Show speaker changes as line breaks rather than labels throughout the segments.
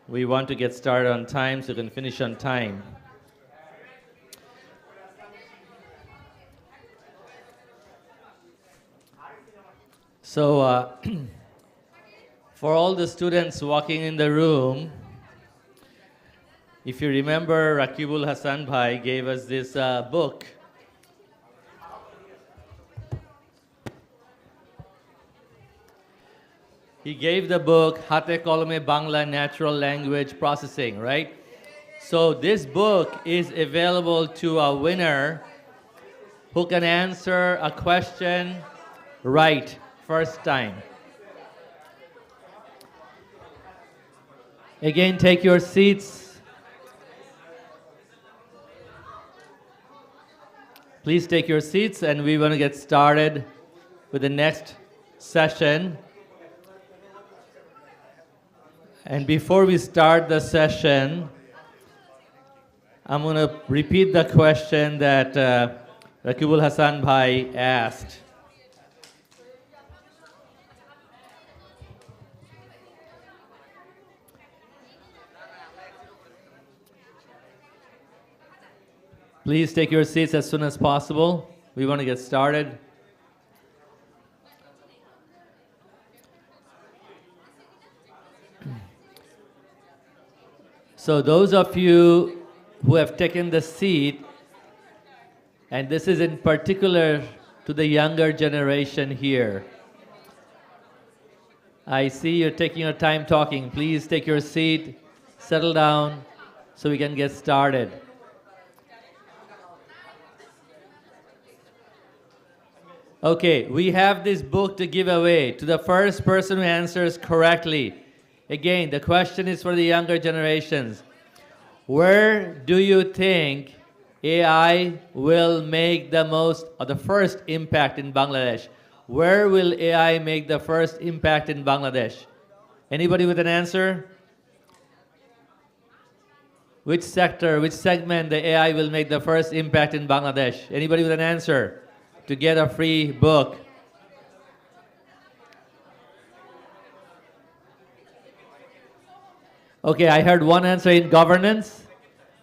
We want to get started on time so we can finish on time. So for all the students walking in the room, if you remember, Rakibul Hassan Bhai gave us this book. He gave the book Hate Kolome Bangla Natural Language Processing, right? So this book is available to a winner who can answer a question right first time. Again, take your seats. Please take your seats, and we want to get started with the next session. And before we start the session, I'm going to repeat the question that Rakibul Hassan Bhai asked. Please take your seats as soon as possible. We want to get started. So those of you who have taken the seat, and this is in particular to the younger generation here. I see you're taking your time talking. Please take your seat, settle down, so we can get started. Okay, we have this book to give away to the first person who answers correctly. Again, the question is for the younger generations. Where do you think AI will make the most or the first impact in Bangladesh? Where will AI make the first impact in Bangladesh? Anybody with an answer? Which sector, which segment the AI will make the first impact in Bangladesh? Anybody with an answer to get a free book? Okay, I heard one answer in governance.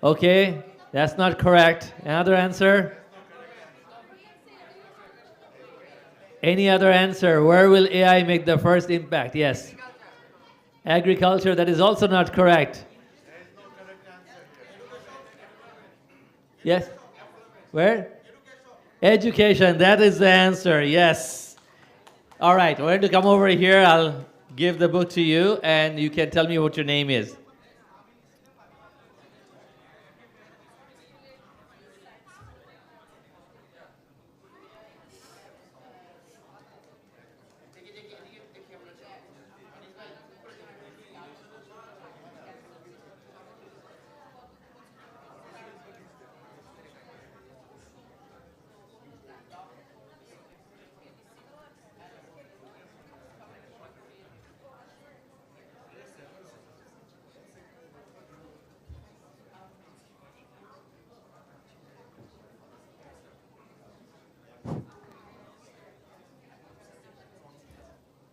Okay, that's not correct. Another answer? Any other answer? Where will AI make the first impact? Yes. Agriculture, that is also not correct. Yes? Where? Education, that is the answer, yes. All right, we're going to come over here. I'll give the book to you, and you can tell me what your name is.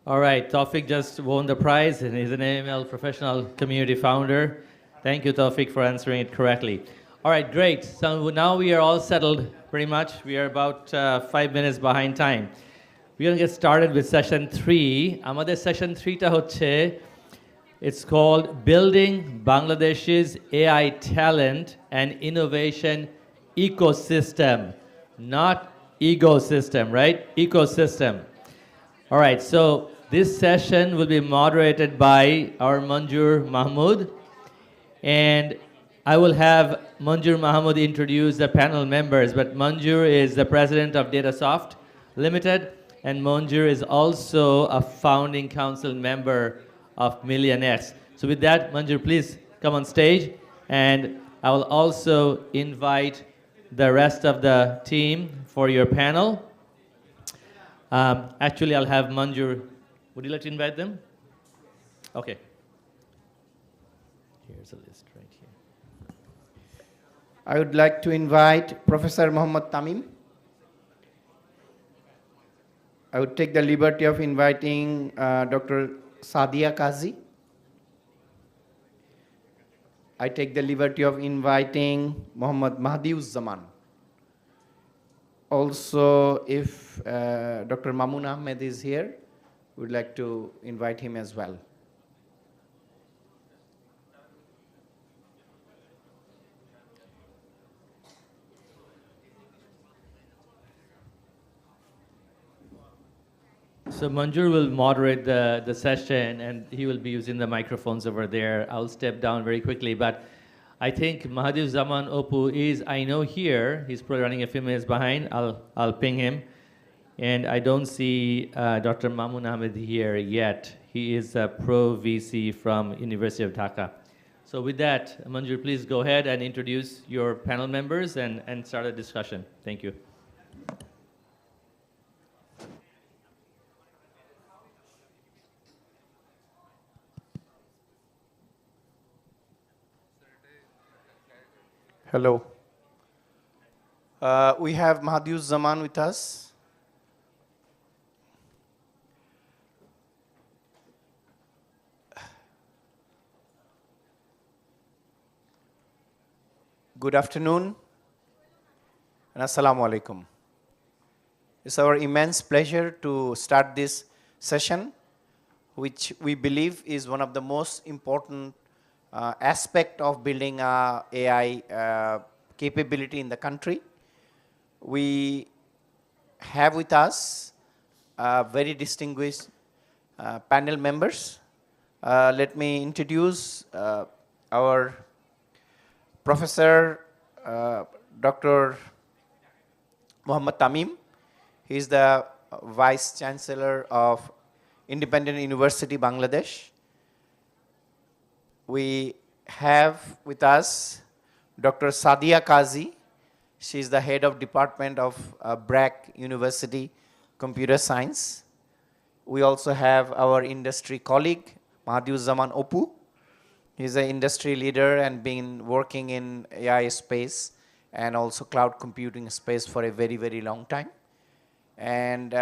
All right, Tawfiq just won the prize, and he's an AML professional community founder. Thank you, Tawfiq, for answering it correctly. All right, great. So now we are all settled, pretty much. We are about 5 minutes behind time. We're going to get started with session 3. Amader session 3 ta hocche, it's called Building Bangladesh's AI Talent and Innovation Ecosystem. Not ecosystem, right? Ecosystem. All right, so this session will be moderated by our Manjur Mahmood, and I will have Manjur Mahmood introduce the panel members, but Manjur is the president of DataSoft Limited, and Manjur is also a founding council member of MillionX. So with that, Manjur, please come on stage, and I will also invite the rest of the team for your panel. Actually, I'll have Manjur. Would you like to invite them? Okay. Here's a list right here.
I would like to invite Professor Muhammad Tamim. I would take the liberty of inviting Dr. Sadia Kazi. I take the liberty of inviting Muhammad Mahdiuzzaman. Also, if Dr. Mamun Ahmed is here, we'd like to invite him as well.
So Manjur will moderate the session and he will be using the microphones over there. I'll step down very quickly, but I think Mahadev Zaman Opu is, I know here, he's probably running a few minutes behind. I'll ping him. And I don't see Dr. Mamun Ahmed here yet. He is a pro VC from University of Dhaka. So with that, Manjur, please go ahead and introduce your panel members and start a discussion. Thank you.
Hello. We have Mahdiuzzaman with us. Good afternoon and Assalamu alaikum. It's our immense pleasure to start this session, which we believe is one of the most important aspect of building a AI capability in the country. We have with us very distinguished panel members. Let me introduce our Professor Dr. Muhammad Tamim. He is the Vice Chancellor of Independent University, Bangladesh. We have with us Dr. Sadia Kazi. She is the head of Department of BRAC University, Computer Science. We also have our industry colleague, Mahdiuzzaman Opu. He's an industry leader and been working in AI space and also cloud computing space for a very, very long time. And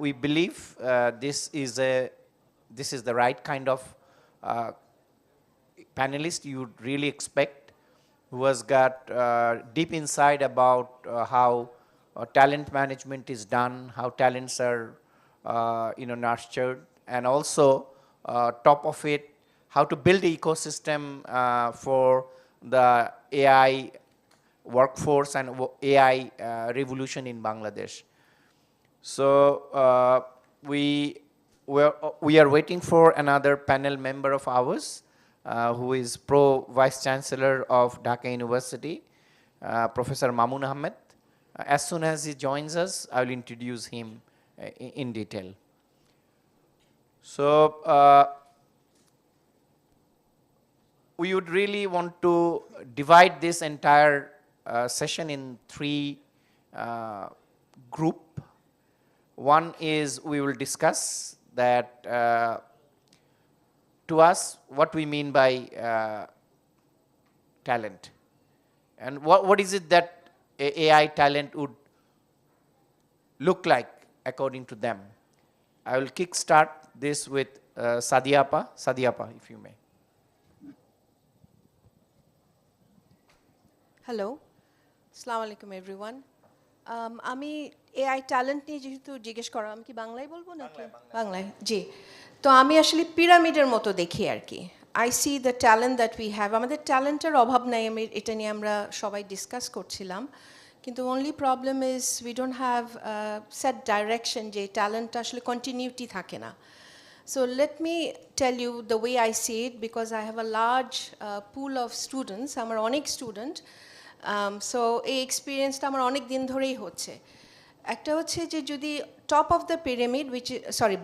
we believe this is the right kind of panelist you would really expect, who has got deep insight about how talent management is done, how talents are nurtured, and also top of it, how to build the ecosystem for the AI workforce and AI revolution in Bangladesh. So we are waiting for another panel member of ours, who is Pro Vice Chancellor of Dhaka University, Professor Mamun Ahmed. As soon as he joins us, I will introduce him in detail. So we would really want to divide this entire session in three groups. One is we will discuss that to us what we mean by talent, and what is it that AI talent would look like according to them. I will kickstart this with Sadiapa. Sadiapa, if you may.
Hello, Assalamu alaikum everyone. আমি AI talent নিয়ে যেহেতু জিজ্ঞেস করা, আমি কি বাংলায় বলবো নাকি বাংলায়? জি, তো আমি আসলে পিরামিডের মতো দেখি আর কি। I see the talent that we have. আমাদের ট্যালেন্টের অভাব নাই, এটা নিয়ে আমরা সবাই ডিসকাস করছিলাম, কিন্তু only problem is we don't have set direction, যে ট্যালেন্টটা আসলে কন্টিনিউটি থাকে না। So let me tell you the way I see it, because I have a large pool of students. আমার অনেক স্টুডেন্ট, সো এই এক্সপিরিয়েন্সটা আমার অনেক দিন ধরেই হচ্ছে। একটা হচ্ছে যে যদি top of the pyramid,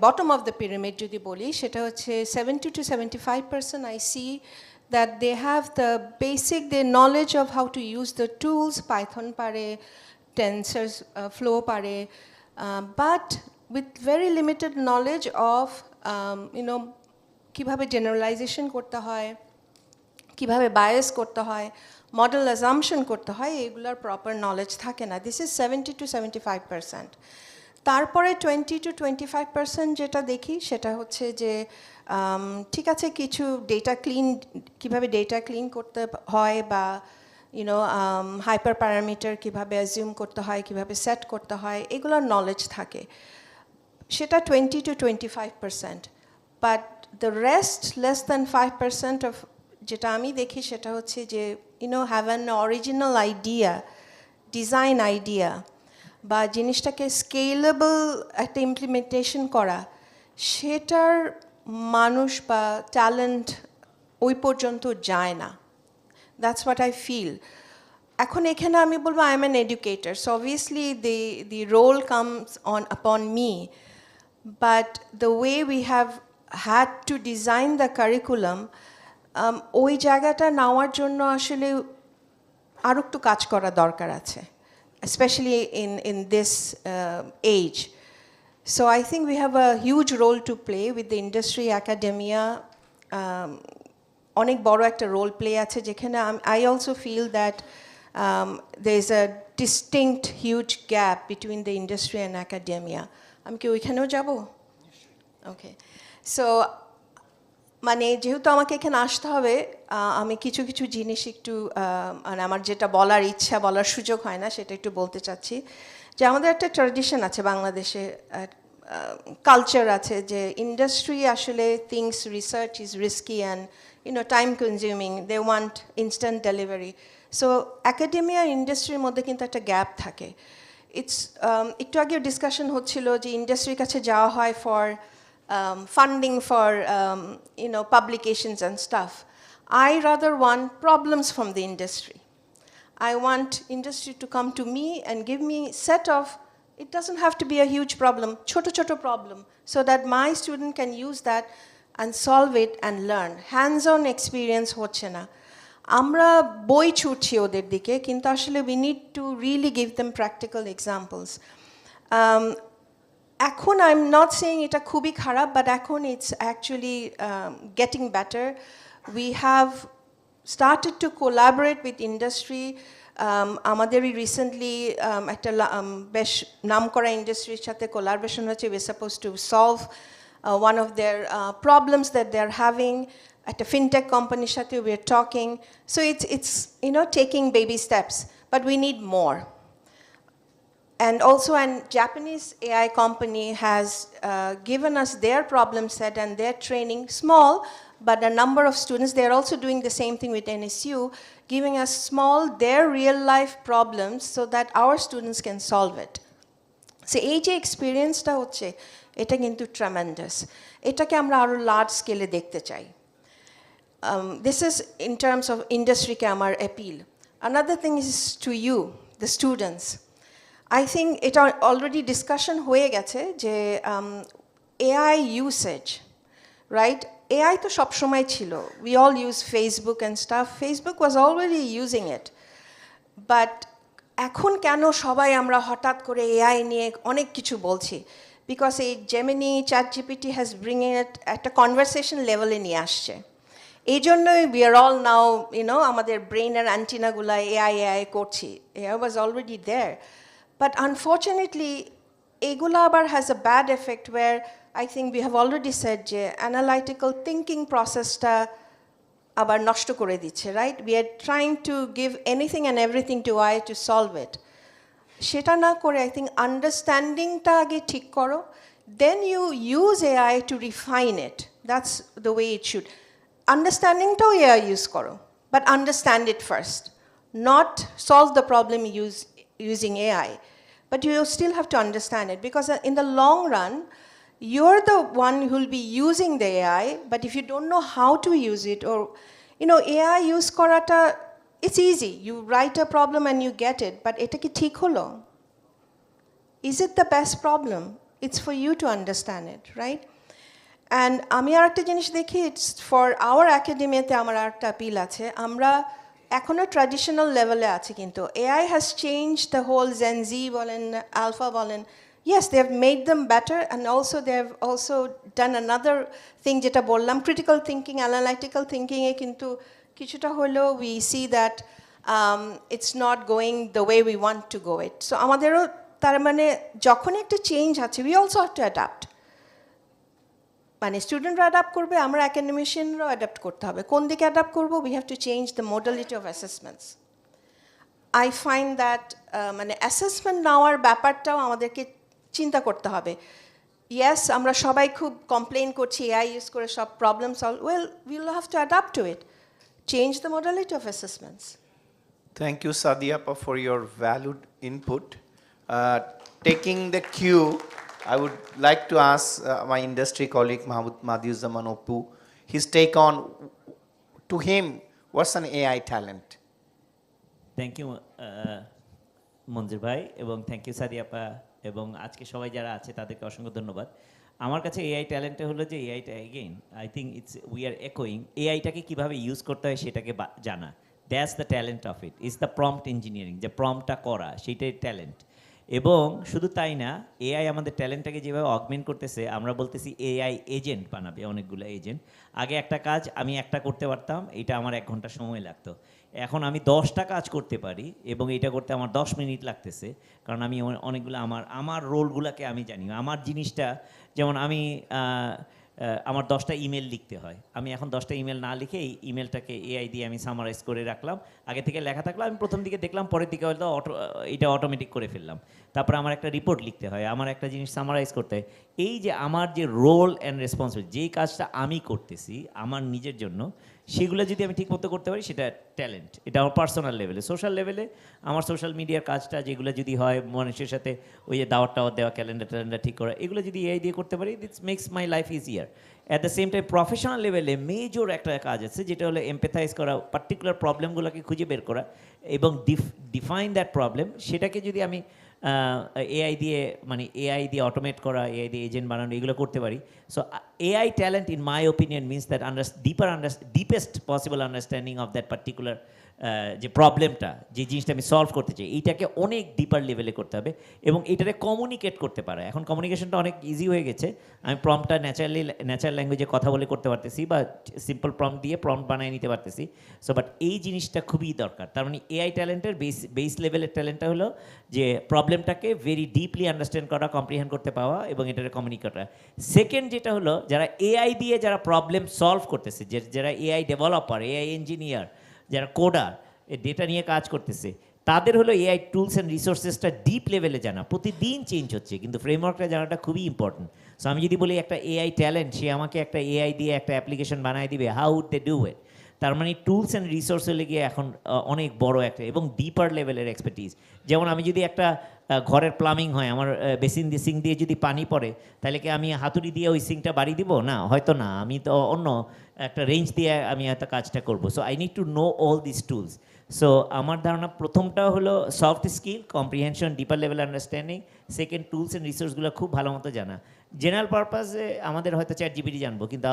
bottom of the pyramid যদি বলি, সেটা হচ্ছে 70 to 75% I see that they have the basic, their knowledge of how to use the tools, Python পারে, tensors flow পারে, but with very limited knowledge of কিভাবে generalisation করতে হয়, কিভাবে বায়াস করতে হয়, মডেল অ্যাজাম্পশন করতে হয়, এগুলোর প্রপার নলেজ থাকে না। This is 70 to 75%। তারপরে 20 to 25% যেটা দেখি, সেটা হচ্ছে যে ঠিক আছে কিছু ডেটা ক্লিন কিভাবে ডেটা ক্লিন করতে হয় বা হাইপার প্যারামিটার কিভাবে অ্যাজিউম করতে হয় কিভাবে সেট করতে হয় এগুলোর নলেজ থাকে সেটা 20 to 25%, but the rest less than 5% of যেটা আমি দেখি সেটা হচ্ছে যে have an original idea design idea বা জিনিসটাকে স্কেলেবল একটা ইমপ্লিমেন্টেশন করা সেটার মানুষ বা ট্যালেন্ট ওই পর্যন্ত যায় না। That's what I feel. এখন এখানে আমি বলবো I am an educator, so obviously the role comes on upon me, but the way we have had to design the curriculum ওই জায়গাটা নেওয়ার জন্য আসলে আরও একটু কাজ করা দরকার আছে, especially in this age. So I think we have a huge role to play with the industry, academia. অনেক বড় একটা রোল প্লে আছে যেখানে I also feel that there is a distinct huge gap between the industry and academia. আমি কি ওইখানেও যাব? Okay. So মানে যেহেতু আমাকে এখানে আসতে হবে আমি কিছু কিছু জিনিস একটু মানে আমার যেটা বলার ইচ্ছা বলার সুযোগ হয় না সেটা একটু বলতে চাচ্ছি যে আমাদের একটা ট্র্যাডিশন আছে বাংলাদেশে কালচার আছে যে ইন্ডাস্ট্রি আসলে things research is risky and time consuming, they want instant delivery. So academia ইন্ডাস্ট্রির মধ্যে কিন্তু একটা গ্যাপ থাকে। ইটস একটু আগেও ডিসকাশন হচ্ছিল যে ইন্ডাস্ট্রির কাছে যাওয়া হয় for funding for publications and stuff. I rather want problems from the industry. I want industry to come to me and give me set of, it doesn't have to be a huge problem, choto problem, so that my student can use that and solve it and learn. Hands-on experience হচ্ছে না। আমরা বই ছুটছি ওদের দিকে কিন্তু আসলে we need to really give them practical examples. এখন I'm not saying এটা খুবই খারাপ, but এখন it's actually getting better. We have started to collaborate with industry. আমাদেরই রিসেন্টলি একটা বেশ নামকরা ইন্ডাস্ট্রির সাথে কোলাবোরেশন হচ্ছে। we're supposed to solve one of their problems that they're having. একটা fintech companyর সাথে we're talking. So it's taking baby steps, but we need more. And also a Japanese AI company has given us their problem set and their training, small, but a number of students, they're also doing the same thing with NSU, giving us small, their real life problems so that our students can solve it. So এই যে এক্সপিরিয়েন্সটা হচ্ছে এটা কিন্তু tremendous, এটাকে আমরা আরও large স্কেলে দেখতে চাই। This is in terms of industry-কে আমার appeal. Another thing is to you, the students. I think it already discussion হয়ে গেছে যে AI usage, right? AI তো সবসময় ছিল. We all use Facebook and stuff. Facebook was already using it. But এখন কেন সবাই আমরা হঠাৎ করে AI নিয়ে অনেক কিছু বলছি? Because এই Gemini, ChatGPT has bringing it একটা conversation level-এ নিয়ে আসছে। এই জন্যই we are all now, আমাদের ব্রেইনের অ্যান্টিনাগুলা AI করছি। AI was already there. But unfortunately, egula abar has a bad effect where I think we have already said je analytical thinking process ta abar noshto kore dicche, right? We are trying to give anything and everything to AI to solve it. Sheta na kore I think understanding ta age thik koro, then you use AI to refine it. That's the way it should. Understanding to AI use koro, but understand it first, not solve the problem using AI, but you still have to understand it, because in the long run you're the one who will be using the AI, but if you don't know how to use it, or AI use korata, it's easy, you write a problem and you get it, but eta ki thik holo? Is it the best problem? It's for you to understand it, right? And আমি আরেকটা জিনিস দেখি, it's for our academia তে আমার আরেকটা appeal আছে, আমরা এখনো ট্র্যাডিশনাল লেভেলে আছে কিন্তু AI has changed the whole Gen Z বলেন alpha বলেন, yes they have made them better, and also they have also done another thing যেটা বললাম critical thinking, analytical thinking এ কিন্তু কিছুটা হলেও we see that it's not going the way we want to go it. So আমাদেরও তার মানে যখন একটা চেঞ্জ আছে we also have to adapt. মানে স্টুডেন্টরা অ্যাডাপ্ট করবে, আমরা অ্যাকাডেমিশিয়ানরাও অ্যাডাপ্ট করতে হবে। কোন দিকে অ্যাডাপ্ট করবো? We have to change the modality of assessments. I find that মানে অ্যাসেসমেন্ট নেওয়ার ব্যাপারটাও আমাদেরকে চিন্তা করতে হবে। ইয়েস, আমরা সবাই খুব কমপ্লেন করছি এআই ইউজ করে সব problem solve, well will have to adapt to it, change the modality of assessments.
Thank you, Sadiapa, for your valued input. Taking the cue, I would like to ask my industry colleague, Madhuzzaman Oppu, his take on, to him, what's an AI talent?
Thank you Manjur ভাই, এবং thank you সাদিয়াপা, এবং আজকে সবাই যারা আছে তাদেরকে অসংখ্য ধন্যবাদ। আমার কাছে এআই ট্যালেন্টটা হলো যে এআইটা again I think we are একোয়িং এআইটাকে কীভাবে ইউজ করতে হয় সেটাকে জানা। That's the talent of it, is the prompt engineering, যে প্রম্পটটা করা সেইটাই ট্যালেন্ট। এবং শুধু তাই না, এআই আমাদের ট্যালেন্টটাকে যেভাবে অগমেন্ট করতেছে, আমরা বলতেছি এআই এজেন্ট বানাবে, অনেকগুলো এজেন্ট। আগে একটা কাজ আমি একটা করতে পারতাম, এটা আমার 1 ঘন্টা সময় লাগতো। এখন আমি 10টা কাজ করতে পারি এবং এটা করতে আমার 10 মিনিট লাগতেছে, কারণ আমি অনেকগুলো আমার রোলগুলোকে আমি জানি। আমার জিনিসটা যেমন আমি আমার 10টা ইমেল লিখতে হয়, আমি এখন 10টা ইমেল না লিখে এই ইমেলটাকে এআই দিয়ে আমি সামারাইজ করে রাখলাম। আগে থেকে লেখা থাকলো, আমি প্রথম দিকে দেখলাম, পরের দিকে হয়তো এটা অটোমেটিক করে ফেললাম। তারপরে আমার একটা রিপোর্ট লিখতে হয়, আমার একটা জিনিস সামারাইজ করতে হয়। এই যে আমার যে রোল অ্যান্ড রেসপন্সিবিলিটি, যেই কাজটা আমি করতেছি আমার নিজের জন্য, সেগুলো যদি আমি ঠিকমতো করতে পারি সেটা ট্যালেন্ট। এটা আমার পার্সোনাল লেভেলে। সোশ্যাল লেভেলে আমার সোশ্যাল মিডিয়ার কাজটা যেগুলো যদি হয়, মানুষের সাথে ওই যে দাওয়াত টাওয়াত দেওয়া, ক্যালেন্ডার ঠিক করা, এগুলো যদি এআই দিয়ে করতে পারি, this makes my life easier. At the same time professional লেভেলে মেজর একটা কাজ আছে, যেটা হলো এমপ্যাথাইজ করা, পার্টিকুলার প্রবলেমগুলোকে খুঁজে বের করা এবং ডিফাইন দ্যাট প্রবলেম। সেটাকে যদি আমি এআই দিয়ে, মানে এআই দিয়ে অটোমেট করা, এআই দিয়ে এজেন্ট বানানো, এগুলো করতে পারি। So AI talent in my opinion means that deepest possible understanding of that particular যে প্রবলেমটা, যে জিনিসটা আমি সলভ করতে চাই, এইটাকে অনেক ডিপার লেভেলে করতে হবে এবং এটাকে কমিউনিকেট করতে পারে। এখন কমিউনিকেশনটা অনেক ইজি হয়ে গেছে, আমি প্রম্পটটা ন্যাচারাল ল্যাঙ্গুয়েজে কথা বলে করতে পারতেছি, বা সিম্পল প্রম্পট দিয়ে প্রম্পট বানিয়ে নিতে পারতেছি। সো বাট এই জিনিসটা খুবই দরকার। তার মানে এআই ট্যালেন্টের বেস লেভেলের ট্যালেন্টটা হলো যে প্রবলেমটাকে ভেরি ডিপলি আন্ডারস্ট্যান্ড করা, কম্প্রিহেন্ড করতে পাওয়া এবং এটাকে কমিউনিকেট করা। সেকেন্ড যেটা হলো, যারা এআই দিয়ে যারা প্রবলেম সলভ করতেছে, যারা এআই ডেভেলপার, এআই ইঞ্জিনিয়ার, যারা কোডার, ডেটা নিয়ে কাজ করতেছে, তাদের হলো এআই টুলস অ্যান্ড রিসোর্সেসটা ডিপ লেভেলে জানা। প্রতিদিন চেঞ্জ হচ্ছে, কিন্তু ফ্রেমওয়ার্কটা জানাটা খুবই ইম্পর্টেন্ট। সো আমি যদি বলি একটা এআই ট্যালেন্ট, সে আমাকে একটা এআই দিয়ে একটা অ্যাপ্লিকেশন বানায় দিবে, how would they do it? তার মানে টুলস অ্যান্ড রিসোর্স হলে গিয়ে এখন অনেক বড় একটা এবং ডিপার লেভেলের এক্সপার্টিস। যেমন আমি যদি একটা ঘরের প্লাম্বিং হয়, আমার বেসিন দিয়ে সিঙ্ক দিয়ে যদি পানি পড়ে, তাহলে কি আমি হাতুড়ি দিয়ে ওই সিঙ্কটা বাড়ি দিব? না, হয়তো না, আমি তো অন্য একটা রেঞ্জ দিয়ে আমি হয়তো কাজটা করবো। So I need to know all this tools. So আমার ধারণা প্রথমটা হলো soft skill, comprehension, deeper level understanding. Second, tools and রিসোর্সগুলো খুব ভালো মতো জানা। জেনারেল পারপাসে আমাদের হয়তো চ্যাট জিপিটি জানবো, কিন্তু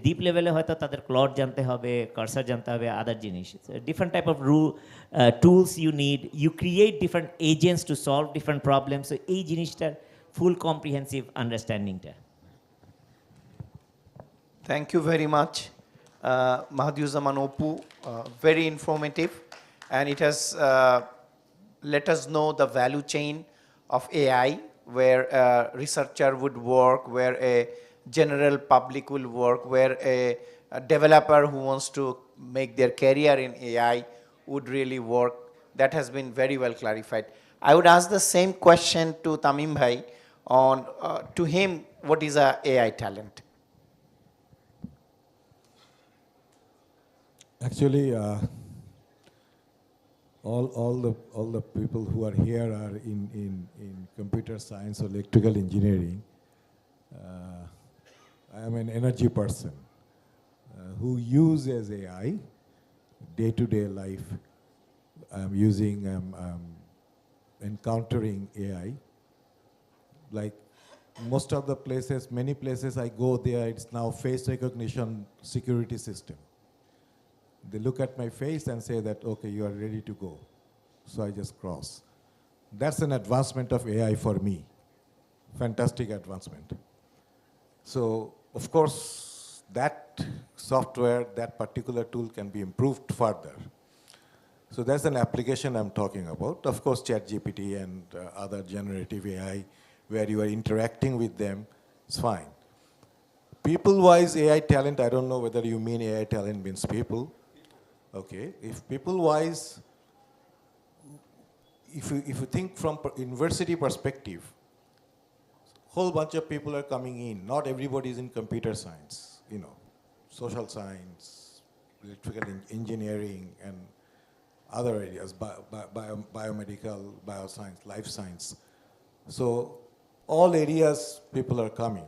ডিপ লেভেলে হয়তো তাদের ক্লড জানতে হবে, কার্সার জানতে হবে, আদার জিনিস। Different type of tools you need, you create different agents to solve different problems. So এই জিনিসটার ফুল কম্প্রিহেন্সিভ আন্ডারস্ট্যান্ডিংটা।
Thank you very much, Madhuzzaman Oppu. Very informative, and it has let us know the value chain of AI, where a researcher would work, where a general public will work, where a developer who wants to make their career in AI would really work. That has been very well clarified. I would ask the same question to Tamim Bhai on, to him, what is a AI talent?
Actually, all the people who are here are in computer science or electrical engineering. I am an energy person who uses AI day-to-day life. I'm encountering AI. Like most of the places, many places I go there, it's now face recognition security system. They look at my face and say that, okay, you are ready to go. So I just cross. That's an advancement of AI for me. Fantastic advancement. So, of course, that software, that particular tool can be improved further. So that's an application I'm talking about. Of course, ChatGPT and other generative AI, where you are interacting with them, is fine. People-wise AI talent, I don't know whether you mean AI talent means people. Okay, if people-wise, if you think from university perspective, whole bunch of people are coming in. Not everybody is in computer science, social science, electrical engineering, and other areas, biomedical, bioscience, life science. So all areas people are coming.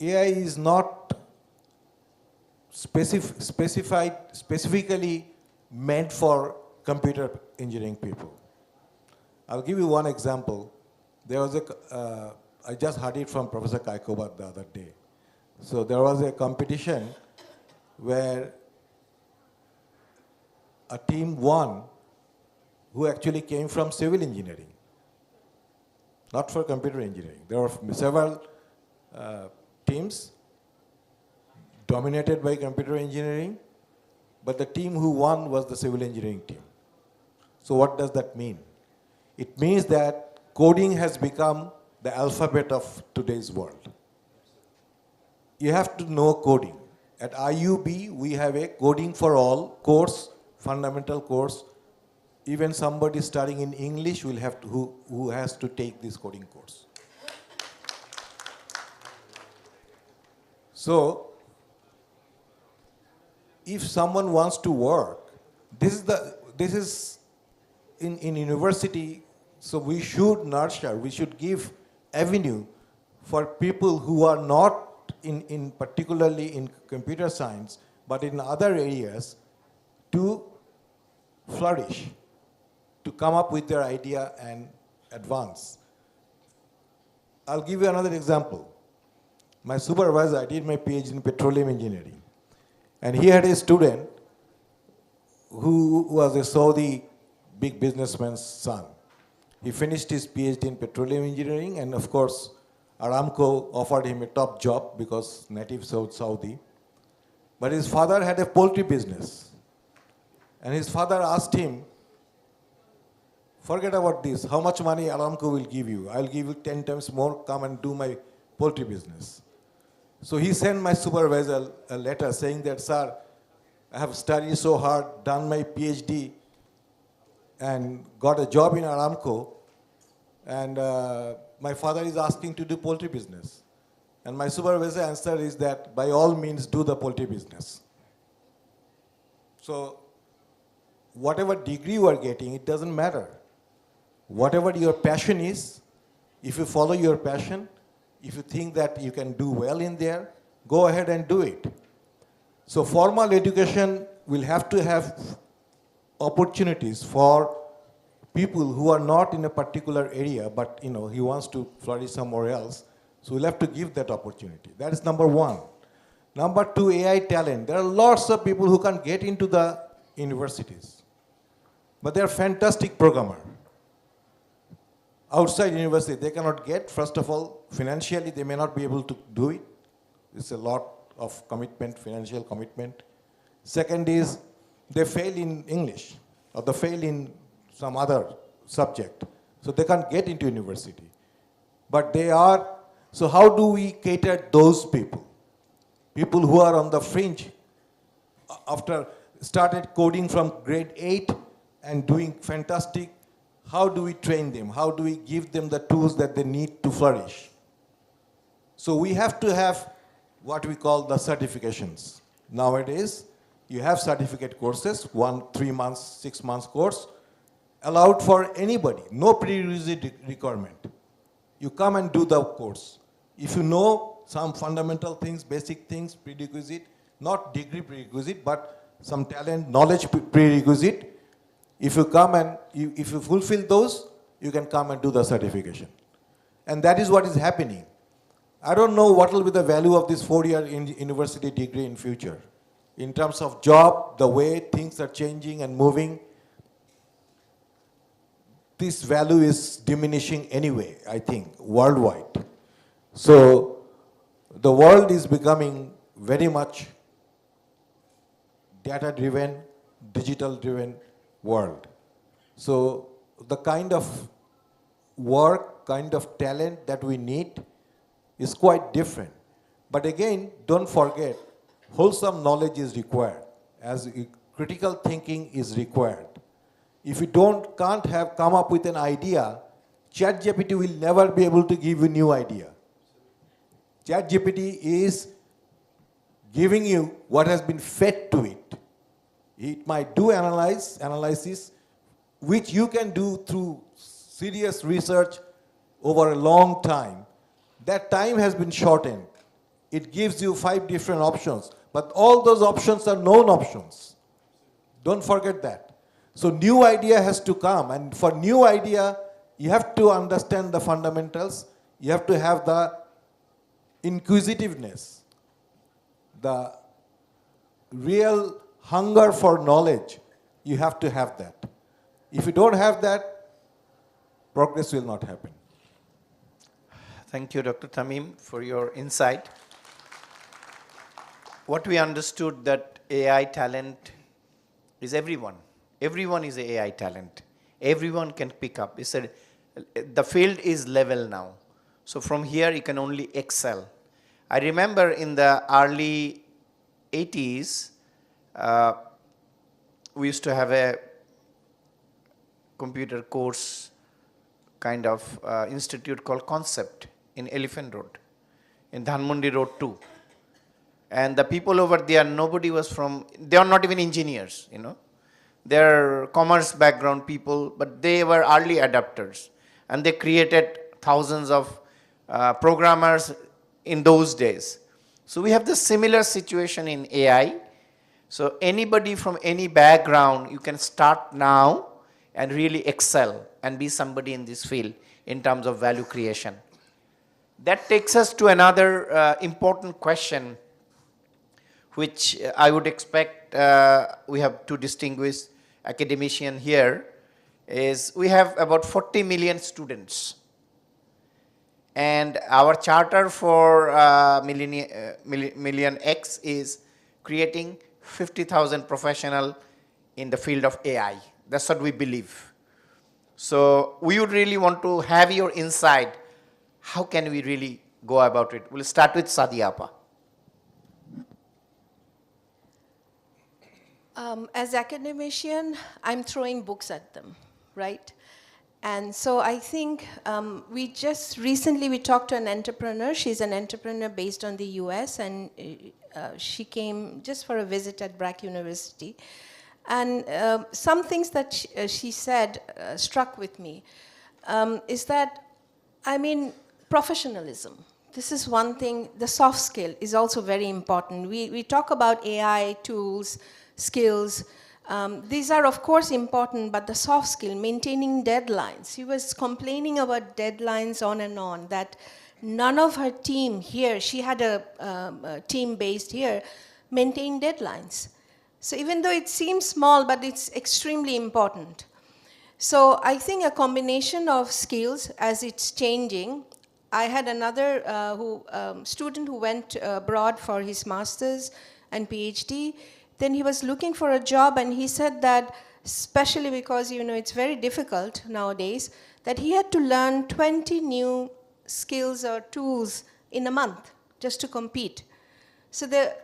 AI is not specifically meant for computer engineering people. I'll give you one example. There was I just heard it from Professor Kaikobat the other day. So there was a competition where a team won who actually came from civil engineering, not for computer engineering. There were several teams dominated by computer engineering, but the team who won was the civil engineering team. So what does that mean? It means that coding has become the alphabet of today's world. You have to know coding. At IUB, we have a Coding for All course, fundamental course. Even somebody studying in English will have to, who has to take this coding course. So, if someone wants to work, this is in university, so we should nurture, we should give avenue for people who are not particularly in computer science, but in other areas to flourish, to come up with their idea and advance. I'll give you another example. My supervisor, I did my PhD in petroleum engineering, and he had a student who was a Saudi big businessman's son. He finished his PhD in petroleum engineering, and of course, Aramco offered him a top job because native Saudi. But his father had a poultry business. And his father asked him, forget about this, how much money Aramco will give you? I'll give you 10 times more, come and do my poultry business. So he sent my supervisor a letter saying that, sir, I have studied so hard, done my PhD, and got a job in Aramco, and my father is asking to do poultry business. And my supervisor answer is that, by all means, do the poultry business. So, whatever degree you are getting, it doesn't matter. Whatever your passion is, if you follow your passion, if you think that you can do well in there, go ahead and do it. So formal education will have to have opportunities for people who are not in a particular area, but he wants to flourish somewhere else. So we'll have to give that opportunity. That is number one. Number two, AI talent. There are lots of people who can get into the universities, but they are fantastic programmers. Outside university, they cannot get, first of all, financially, they may not be able to do it. It's a lot of commitment, financial commitment. Second is, they fail in English, or they fail in some other subject. So they can't get into university. But they are, so how do we cater those people? People who are on the fringe, after started coding from grade 8 and doing fantastic. How do we train them? How do we give them the tools that they need to flourish? So we have to have what we call the certifications. Nowadays, you have certificate courses, 3 months, 6 months course, allowed for anybody, no prerequisite requirement. You come and do the course. If you know some fundamental things, basic things, prerequisite, not degree prerequisite, but some talent, knowledge prerequisite, if you come and if you fulfill those, you can come and do the certification. And that is what is happening. I don't know what will be the value of this 4-year university degree in future. In terms of job, the way things are changing and moving, this value is diminishing anyway, I think, worldwide. So the world is becoming very much data-driven, digital-driven world. So the kind of work, kind of talent that we need is quite different. But again, don't forget, wholesome knowledge is required, as critical thinking is required. If you can't have come up with an idea, ChatGPT will never be able to give you a new idea. ChatGPT is giving you what has been fed to it. It might do analysis, which you can do through serious research over a long time. That time has been shortened. It gives you 5 different options, but all those options are known options. Don't forget that. So new idea has to come, and for new idea, you have to understand the fundamentals. You have to have the inquisitiveness, the real hunger for knowledge. You have to have that. If you don't have that, progress will not happen.
Thank you, Dr. Tamim, for your insight. What we understood that AI talent is everyone. Everyone is an AI talent. Everyone can pick up. He said the field is level now. So from here you can only excel. I remember in the early 80s, we used to have a computer course kind of institute called Concept in Elephant Road, in Dhanmondi Road 2. And the people over there, nobody was from, they are not even engineers, you know. They're commerce background people, but they were early adapters. And they created thousands of programmers in those days. So we have the similar situation in AI. So anybody from any background, you can start now and really excel and be somebody in this field in terms of value creation. That takes us to another important question, which I would expect we have two distinguished academicians here, is we have about 40 million students. And our charter for MillionX is creating 50,000 professionals in the field of AI. That's what we believe. So we would really want to have your insight. How can we really go about it? We'll start with Sadiapa.
As academician, I'm throwing books at them, right? And so I think we just recently talked to an entrepreneur. She's an entrepreneur based on the US, and she came just for a visit at Brack University. And some things that she said struck with me, is that, I mean, professionalism. This is one thing. The soft skill is also very important. We talk about AI tools, skills. These are, of course, important, but the soft skill, maintaining deadlines. She was complaining about deadlines on and on, that none of her team here, she had a team based here, maintained deadlines. So even though it seems small, but it's extremely important. So I think a combination of skills as it's changing. I had another student who went abroad for his master's and PhD. Then he was looking for a job, and he said that, especially because, you know, it's very difficult nowadays, that he had to learn 20 new skills or tools in a month just to compete. So the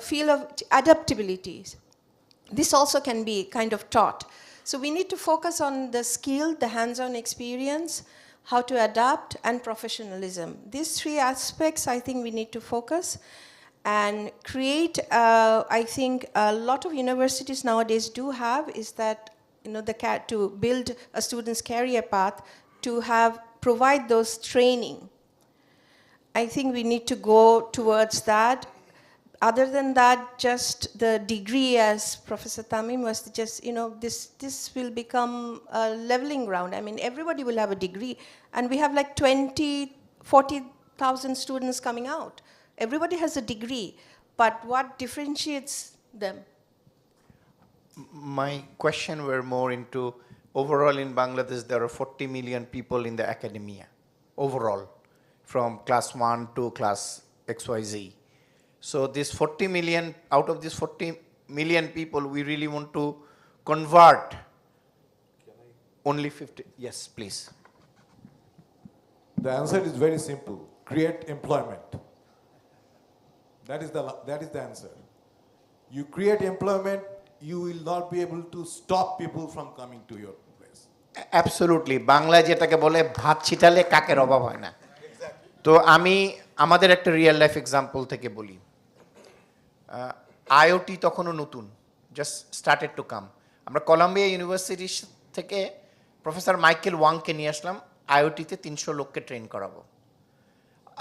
field of adaptability, this also can be kind of taught. So we need to focus on the skill, the hands-on experience, how to adapt, and professionalism. These three aspects, I think we need to focus and create. I think a lot of universities nowadays do have is that, you know, to build a student's career path, to provide those training. I think we need to go towards that. Other than that, just the degree, as Professor Tamim was just, you know, this will become a leveling ground. I mean, everybody will have a degree, and we have like 40,000 students coming out. Everybody has a degree, but what differentiates them?
My question were more into, overall in Bangladesh, there are 40 million people in the academia, overall, from class 1 to class XYZ. So this 40 million, out of these 40 million people, we really want to convert only 50. Yes, please.
The answer is very simple. Create employment. That is the answer. You create employment, you will not be able to stop people from coming to your place.
Absolutely, বাংলায় যেটাকে বলে ভাত ছিটালে কাকের অভাব হয় না। তো আমি আমাদের একটা রিয়েল লাইফ এক্সাম্পল থেকে বলি। আইওটি তখনও নতুন, জাস্ট স্টার্টেড টু কাম। আমরা কলাম্বিয়া ইউনিভার্সিটি থেকে প্রফেসর মাইকেল ওয়াংকে নিয়ে আসলাম, আইওটিতে 300 লোককে ট্রেন করাবো।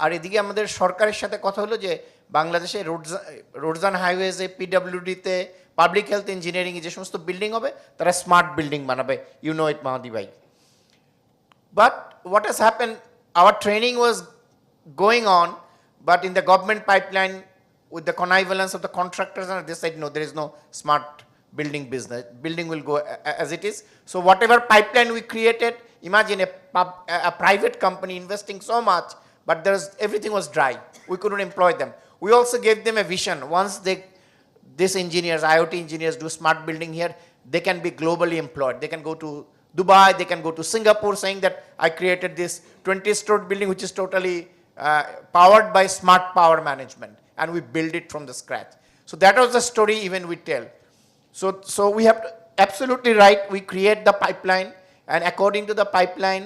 আর এদিকে আমাদের সরকারের সাথে কথা হলো যে বাংলাদেশে রোডস অ্যান্ড হাইওয়েজে, পিডব্লিউডিতে, পাবলিক হেলথ ইঞ্জিনিয়ারিংয়ে যে সমস্ত বিল্ডিং হবে তারা স্মার্ট বিল্ডিং বানাবে। ইউ নো ইট মাহাদি ভাই। But what has happened, our training was going on, but in the government pipeline, with the connivance of the contractors, and they said, no, there is no smart building business. Building will go as it is. So whatever pipeline we created, imagine a private company investing so much, but everything was dry. We couldn't employ them. We also gave them a vision. Once these engineers, IoT engineers do smart building here, they can be globally employed. They can go to Dubai, they can go to Singapore, saying that I created this 20-story building which is totally powered by smart power management, and we build it from the scratch. So that was the story even we tell. So we have to, absolutely right, we create the pipeline, and according to the pipeline,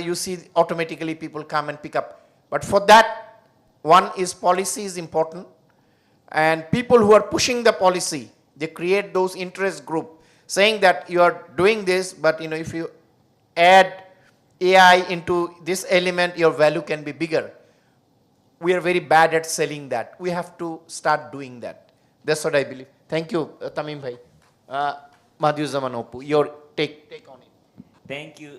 you see automatically people come and pick up. But for that, one is policy is important, and people who are pushing the policy, they create those interest group saying that you are doing this, but if you add AI into this element, your value can be bigger. We are very bad at selling that. We have to start doing that. That's what I believe. Thank you, Tamim bhai. Madhuzzaman Oppu, your take on it.
Thank you.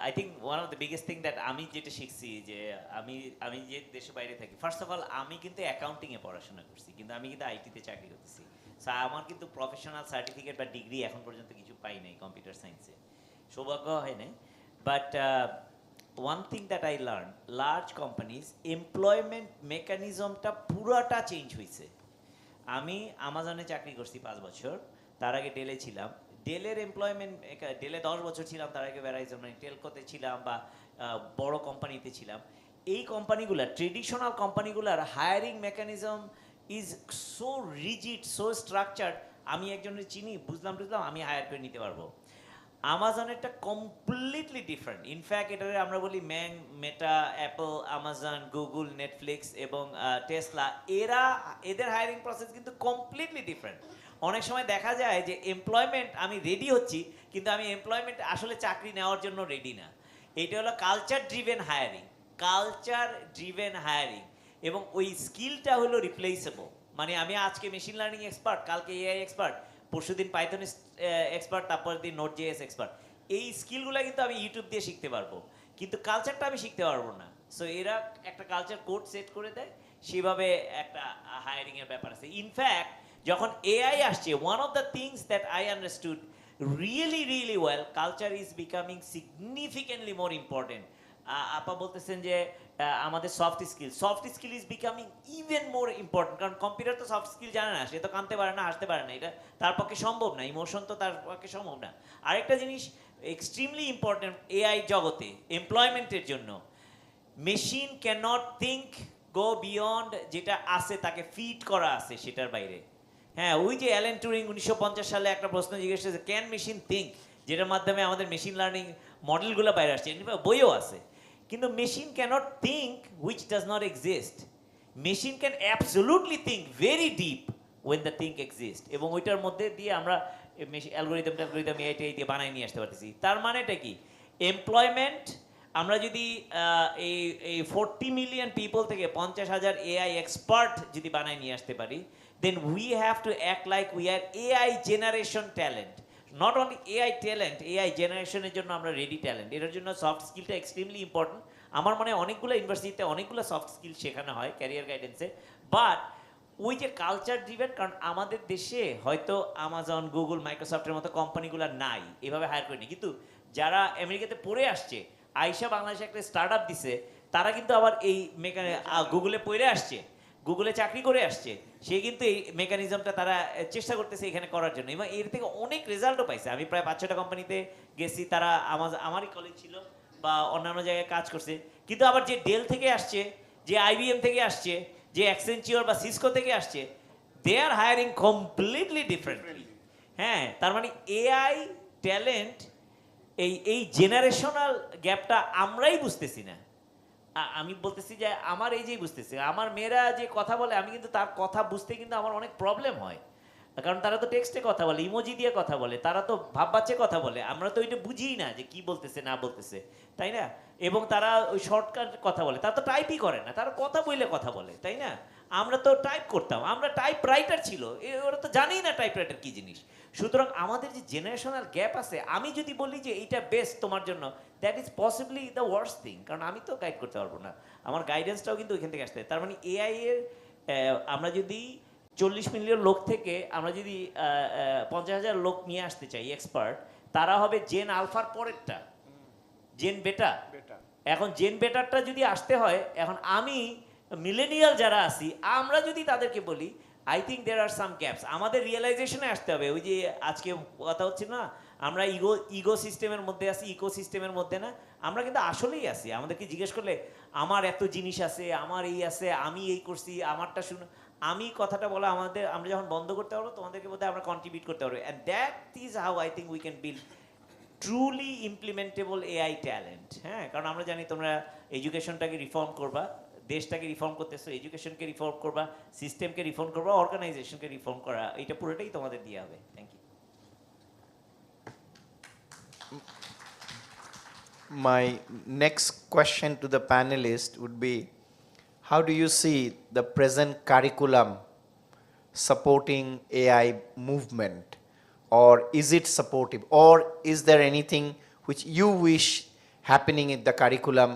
I think one of the biggest thing that আমি যেটা শিখছি, যে আমি যে দেশের বাইরে থাকি, first of all আমি কিন্তু অ্যাকাউন্টিংয়ে পড়াশোনা করছি, কিন্তু আমি কিন্তু আইটিতে চাকরি করতেছি। সো আমার কিন্তু প্রফেশনাল সার্টিফিকেট বা ডিগ্রি এখন পর্যন্ত কিছু পাই নাই কম্পিউটার সায়েন্সে, সৌভাগ্য হয় নাই। But one thing that I learn, large companies employment মেকানিজমটা পুরাটা চেঞ্জ হয়েছে। আমি আমাজনে চাকরি করছি 5 বছর, তার আগে ডেলে ছিলাম। ডেলের এমপ্লয়মেন্ট, ডেলে 10 বছর ছিলাম, তার আগে ভ্যারাইজন মানে টেলকোতে ছিলাম বা বড় কোম্পানিতে ছিলাম। এই কোম্পানিগুলার, ট্রেডিশনাল কোম্পানিগুলার hiring mechanism is so rigid, so structured. আমি একজনের চিনি, বুঝলাম আমি হায়ার করে নিতে পারবো। আমাজনেরটা কমপ্লিটলি ডিফারেন্ট। ইনফ্যাক্ট এটারে আমরা বলি মেটা, অ্যাপল, আমাজন, গুগল, নেটফ্লিক্স এবং টেসলা, এদের হায়ারিং প্রসেস কিন্তু কমপ্লিটলি ডিফারেন্ট। অনেক সময় দেখা যায় যে এমপ্লয়মেন্ট আমি রেডি হচ্ছি, কিন্তু আমি এমপ্লয়মেন্ট আসলে চাকরি নেওয়ার জন্য রেডি না। এইটা হলো কালচার ড্রিভেন হায়ারিং, এবং ওই স্কিলটা হলো রিপ্লেসেবল। মানে আমি আজকে মেশিন লার্নিং এক্সপার্ট, কালকে এআই এক্সপার্ট, পরশুদিন পাইথন এক্সপার্ট, তারপরের দিন নোট জেএস এক্সপার্ট। এই স্কিলগুলো কিন্তু আমি ইউটিউব দিয়ে শিখতে পারবো, কিন্তু কালচারটা আমি শিখতে পারবো না। সো এরা একটা কালচার কোড সেট করে দেয়, সেভাবে একটা হায়ারিংয়ের ব্যাপার আছে। ইনফ্যাক্ট যখন এআই আসছে, one of the things that I understood really well, culture is becoming significantly more important. আপা বলতেছেন যে আমাদের soft skill is becoming even more important, কারণ কম্পিউটার তো সফট স্কিল জানে না, সে তো কাঁদতে পারে না, হাসতে পারে না, এটা তার পক্ষে সম্ভব না, ইমোশন তো তার পক্ষে সম্ভব না। আরেকটা জিনিস এক্সট্রিমলি ইম্পর্টেন্ট এআই জগতে এমপ্লয়মেন্টের জন্য, machine can not think go beyond যেটা আছে তাকে ফিড করা আছে সেটার বাইরে। হ্যাঁ, ওই যে অ্যালেন টুরিং 1950 সালে একটা প্রশ্ন জিজ্ঞেস করেছে, ক্যান মেশিন থিঙ্ক, যেটার মাধ্যমে আমাদের মেশিন লার্নিং মডেলগুলো বাইরে আসছে, বইও আছে। কিন্তু machine cannot think which does not exist. Machine can absolutely think very deep when the think exist, এবং ওইটার মধ্যে দিয়ে আমরা অ্যালগোরিদম এআই দিয়ে বানাই নিয়ে আসতে পারতেছি। তার মানেটা কি? এমপ্লয়মেন্ট আমরা যদি এই 40 মিলিয়ন পিপল থেকে 50,000 এআই এক্সপার্ট যদি বানাই নিয়ে আসতে পারি, then we have to act like we are AI generation talent. Not only AI talent, AI generation এর জন্য আমরা রেডি ট্যালেন্ট। এটার জন্য সফট স্কিলটা এক্সট্রিমলি ইম্পর্টেন্ট। আমার মনে হয় অনেকগুলো ইউনিভার্সিটিতে অনেকগুলো সফট স্কিল শেখানো হয় ক্যারিয়ার গাইডেন্সে, বাট ওই যে কালচার ড্রিভেন, কারণ আমাদের দেশে হয়তো আমাজন, গুগল, মাইক্রোসফটের মতো কোম্পানিগুলো নাই, এভাবে হায়ার করিনি। কিন্তু যারা আমেরিকাতে পড়ে আসছে, আইসা বাংলাদেশে একটা স্টার্ট আপ দিছে, তারা কিন্তু আবার এই গুগলে পড়ে আসছে, গুগলে চাকরি করে আসছে, সে কিন্তু এই মেকানিজমটা তারা চেষ্টা করতেছে এখানে করার জন্য, এবং এর থেকে অনেক রেজাল্টও পাইছে। আমি প্রায় 5-6টা কোম্পানিতে গেছি, তারা আমারই কলিগ ছিল বা অন্যান্য জায়গায় কাজ করছে। কিন্তু আবার যে ডেল থেকে আসছে, যে আইবিএম থেকে আসছে, যে অ্যাক্সেঞ্চিওর বা সিসকো থেকে আসছে, দে আর হায়ারিং কমপ্লিটলি ডিফারেন্টলি। হ্যাঁ, তার মানে এআই ট্যালেন্ট এই জেনারেশনাল গ্যাপটা আমরাই বুঝতেছি না। আমি বলতেছি যে আমার এই যেই বুঝতেছি, আমার মেয়েরা যে কথা বলে আমি কিন্তু তার কথা বুঝতে কিন্তু আমার অনেক প্রবলেম হয়, কারণ তারা তো টেক্সটে কথা বলে, ইমোজি দিয়ে কথা বলে, তারা তো ভাববাচ্চে কথা বলে, আমরা তো ওইটা বুঝিই না যে কি বলতেছে না বলতেছে, তাই না? এবং তারা ওই শর্টকাট কথা বলে, তারা তো টাইপই করে না, তারা কথা বইলে কথা বলে, তাই না? আমরা তো টাইপ করতাম, আমরা টাইপ রাইটার ছিল, ওরা তো জানেই না টাইপ রাইটার কি জিনিস। সুতরাং আমাদের যে জেনারেশনাল গ্যাপ আছে, আমি যদি বলি যে এইটা বেস্ট তোমার জন্য, that is possibly the worst thing, কারণ আমি তো গাইড করতে পারবো না, আমার গাইডেন্সটাও কিন্তু ওইখান থেকে আসতে। তার মানে এআই এর আমরা যদি 40 মিলিয়ন লোক থেকে আমরা যদি 50,000 লোক নিয়ে আসতে চাই এক্সপার্ট, তারা হবে জেন আলফার পরেরটা, জেন বেটা। এখন জেন বেটারটা যদি আসতে হয়, এখন আমি মিলেনিয়াল যারা আছি, আমরা যদি তাদেরকে বলি, I think there are some gaps, আমাদের রিয়েলাইজেশনে আসতে হবে। ওই যে আজকে কথা হচ্ছে না, আমরা ইগো সিস্টেমের মধ্যে আছি, ইকো সিস্টেমের মধ্যে না, আমরা কিন্তু আসলেই আছি। আমাদেরকে জিজ্ঞেস করলে আমার এত জিনিস আছে, আমার এই আছে, আমি এই করছি, আমারটা শুনো, আমি কথাটা বলা আমাদের, আমরা যখন বন্ধ করতে পারবো তোমাদেরকে বোধহয় আমরা কন্ট্রিবিউট করতে পারবো, and that is how I think we can build truly implementable AI talent. হ্যাঁ, কারণ আমরা জানি তোমরা এডুকেশনটাকে রিফর্ম করবা, দেশটাকে রিফর্ম করতেছো, এডুকেশনকে রিফর্ম করবা, সিস্টেমকে রিফর্ম করবা, অর্গানাইজেশনকে রিফর্ম করা, এটা পুরোটাই তোমাদের দিয়ে হবে। Thank you.
My next question to the panelist would be, how do you see the present curriculum supporting AI movement, or is it supportive, or is there anything which you wish happening in the curriculum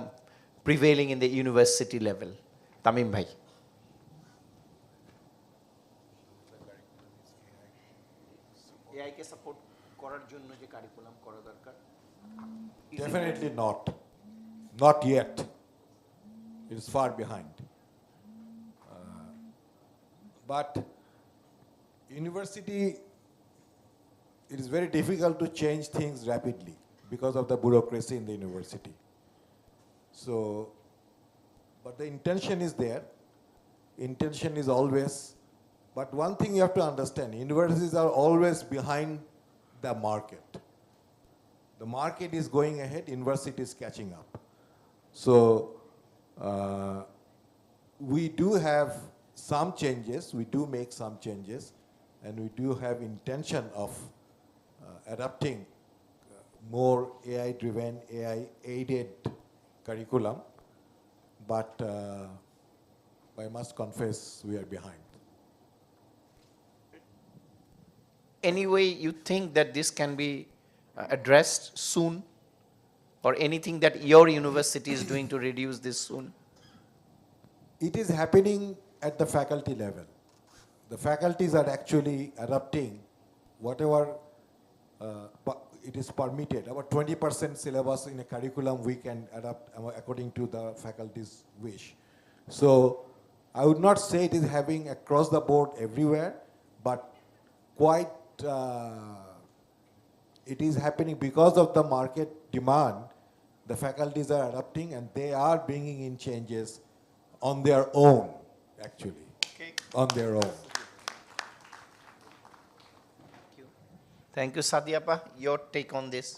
prevailing in the university level? Tamim bhai. AI ke support korar jonno je curriculum kora darkar?
Definitely not. Not yet. It is far behind. But university, it is very difficult to change things rapidly because of the bureaucracy in the university. So, but the intention is there. Intention is always, but one thing you have to understand, universities are always behind the market. The market is going ahead, university is catching up. So, we do have some changes, we do make some changes, and we do have intention of adapting more AI-driven, AI-aided curriculum, but I must confess we are behind.
Any way you think that this can be addressed soon, or anything that your university is doing to reduce this soon?
It is happening at the faculty level. The faculties are actually adapting whatever it is permitted. About 20% syllabus in a curriculum we can adapt according to the faculty's wish. So I would not say it is having across the board everywhere, but quite it is happening because of the market demand. The faculties are adapting and they are bringing in changes on their own, actually.
Okay.
On their own.
Thank you, Sadiapa. Your take on this?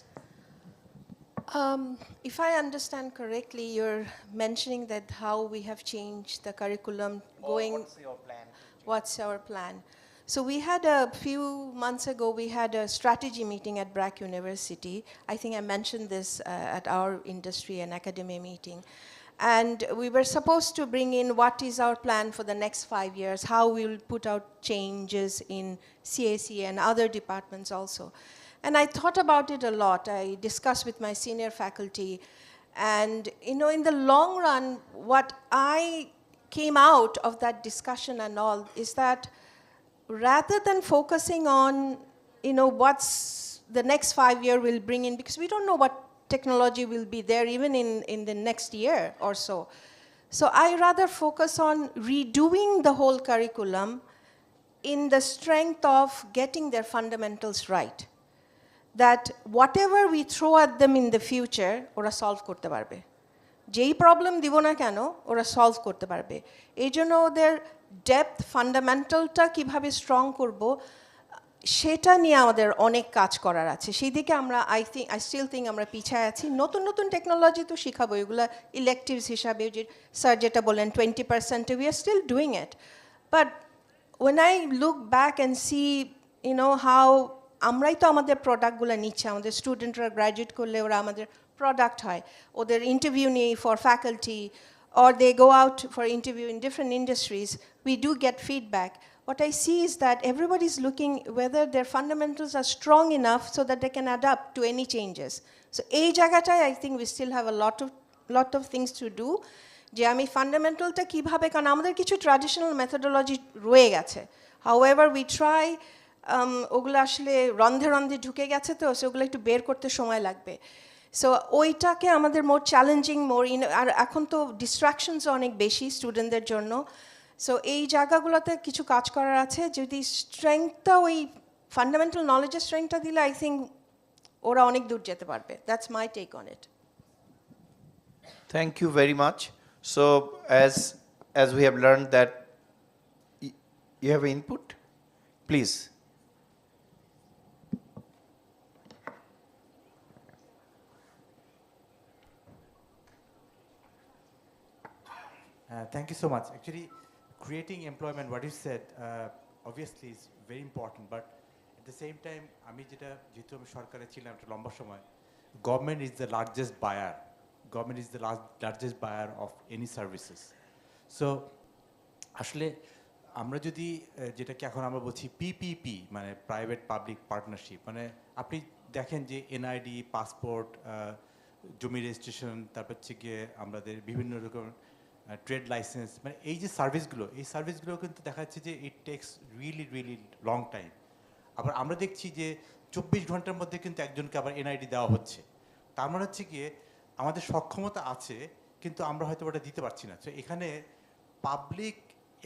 If I understand correctly, you're mentioning that how we have changed the curriculum going.
What's your plan?
What's our plan? So we had a few months ago, we had a strategy meeting at Brack University. I think I mentioned this at our industry and academy meeting. And we were supposed to bring in what is our plan for the next 5 years, how we will put out changes in CAC and other departments also. And I thought about it a lot. I discussed with my senior faculty. And in the long run, what I came out of that discussion and all is that rather than focusing on, what's the next 5 year will bring in, because we don't know what technology will be there even in the next year or so. So I rather focus on redoing the whole curriculum in the strength of getting their fundamentals right. That whatever we throw at them in the future, ora solve korte parbe. যেই problem দিব না কেন ওরা solve করতে পারবে। এই জন্য ওদের ডেপথ ফান্ডামেন্টালটা কীভাবে স্ট্রং করব সেটা নিয়ে আমাদের অনেক কাজ করার আছে। সেই দিকে আমরা আই স্টিল থিঙ্ক আমরা পিছায় আছি। নতুন নতুন টেকনোলজি তো শেখাবো, এগুলো ইলেকটিভস হিসাবে যে স্যার যেটা বললেন 20% we are still doing it. But when I look back and see, you know, how আমরাই তো আমাদের প্রোডাক্টগুলো নিচ্ছে, আমাদের স্টুডেন্টরা গ্র্যাজুয়েট করলে ওরা আমাদের প্রোডাক্ট হয়, ওদের ইন্টারভিউ নিই for faculty or they go out for interview in different industries, we do get feedback. What I see is that everybody is looking whether their fundamentals are strong enough so that they can adapt to any changes. So এই জায়গাটায় I think we still have a lot of things to do. যে আমি ফান্ডামেন্টালটা কীভাবে, কারণ আমাদের কিছু traditional methodology রয়ে গেছে, হাউএভার উই ট্রাই, ওগুলো আসলে রন্ধে রন্ধে ঢুকে গেছে, তো সেগুলো একটু বের করতে সময় লাগবে। সো ওইটাকে আমাদের মোর চ্যালেঞ্জিং আর এখন তো ডিস্ট্রাকশনসও অনেক বেশি স্টুডেন্টদের জন্য। সো এই জায়গাগুলোতে কিছু কাজ করার আছে। যদি স্ট্রেংথটা, ওই ফান্ডামেন্টাল নলেজের স্ট্রেংথটা দিলে আই থিঙ্ক ওরা অনেক দূর যেতে পারবে। That's my take on it.
Thank you very much. So as we have learned that you have input, please.
Thank you so much. Actually, creating employment, what you said, obviously is very important, but at the same time, আমি যেহেতু আমি সরকারে ছিলাম একটা লম্বা সময়, government is the largest buyer. Government is the largest buyer of any services. So, আসলে আমরা যদি যেটাকে এখন আমরা বলছি পিপিপি, মানে প্রাইভেট পাবলিক পার্টনারশিপ, মানে আপনি দেখেন যে এনআইডি, পাসপোর্ট, জমি রেজিস্ট্রেশন, তারপর হচ্ছে গিয়ে আমাদের বিভিন্ন রকম ট্রেড লাইসেন্স, মানে এই যে সার্ভিসগুলো, এই সার্ভিসগুলো কিন্তু দেখা যাচ্ছে যে it takes really long time. আবার আমরা দেখছি যে 24 ঘন্টার মধ্যে কিন্তু একজনকে আবার এনআইডি দেওয়া হচ্ছে। তার মানে হচ্ছে গিয়ে আমাদের সক্ষমতা আছে, কিন্তু আমরা হয়তো ওটা দিতে পারছি না। তো এখানে পাবলিক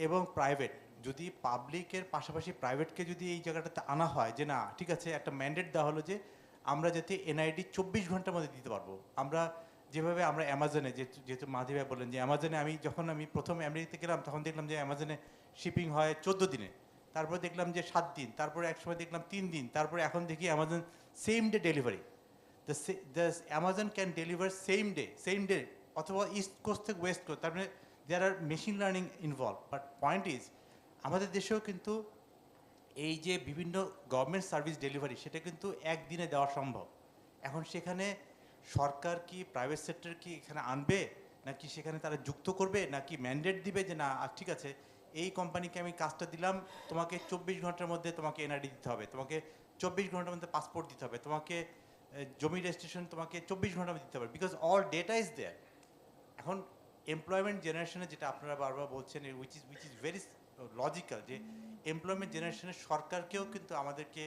এবং প্রাইভেট, যদি পাবলিকের পাশাপাশি প্রাইভেটকে যদি এই জায়গাটাতে আনা হয় যে না ঠিক আছে, একটা ম্যান্ডেট দেওয়া হলো যে আমরা যাতে এনআইডি 24 ঘন্টার মধ্যে দিতে পারবো। আমরা যেভাবে আমরা অ্যামাজনে, যেহেতু মাধবী ভাই বললেন যে অ্যামাজনে আমি প্রথম আমেরিকাতে গেলাম, তখন দেখলাম যে অ্যামাজনে শিপিং হয় 14 দিনে, তারপরে দেখলাম যে 7 দিন, তারপরে একসময় দেখলাম 3 দিন, তারপরে এখন দেখি Amazon same day delivery. the Amazon can deliver same day অথবা ইস্ট কোস্ট থেকে ওয়েস্ট কোস্ট, তার মানে there are machine learning involve. But point is আমাদের দেশেও কিন্তু এই যে বিভিন্ন গভর্নমেন্ট সার্ভিস ডেলিভারি, সেটা কিন্তু একদিনে দেওয়া সম্ভব। এখন সেখানে সরকার কি প্রাইভেট সেক্টর কি এখানে আনবে, নাকি সেখানে তারা যুক্ত করবে, নাকি ম্যান্ডেট দিবে যে না ঠিক আছে এই কোম্পানিকে আমি কাজটা দিলাম, তোমাকে 24 ঘন্টার মধ্যে তোমাকে এনআইডি দিতে হবে, তোমাকে 24 ঘন্টার মধ্যে পাসপোর্ট দিতে হবে, তোমাকে জমি রেজিস্ট্রেশন তোমাকে 24 ঘন্টার মধ্যে দিতে হবে, because all data is there. এখন এমপ্লয়মেন্ট জেনারেশনে যেটা আপনারা বারবার বলছেন, উইচ ইজ ভেরি লজিক্যাল, যে এমপ্লয়মেন্ট জেনারেশনের সরকারকেও কিন্তু আমাদেরকে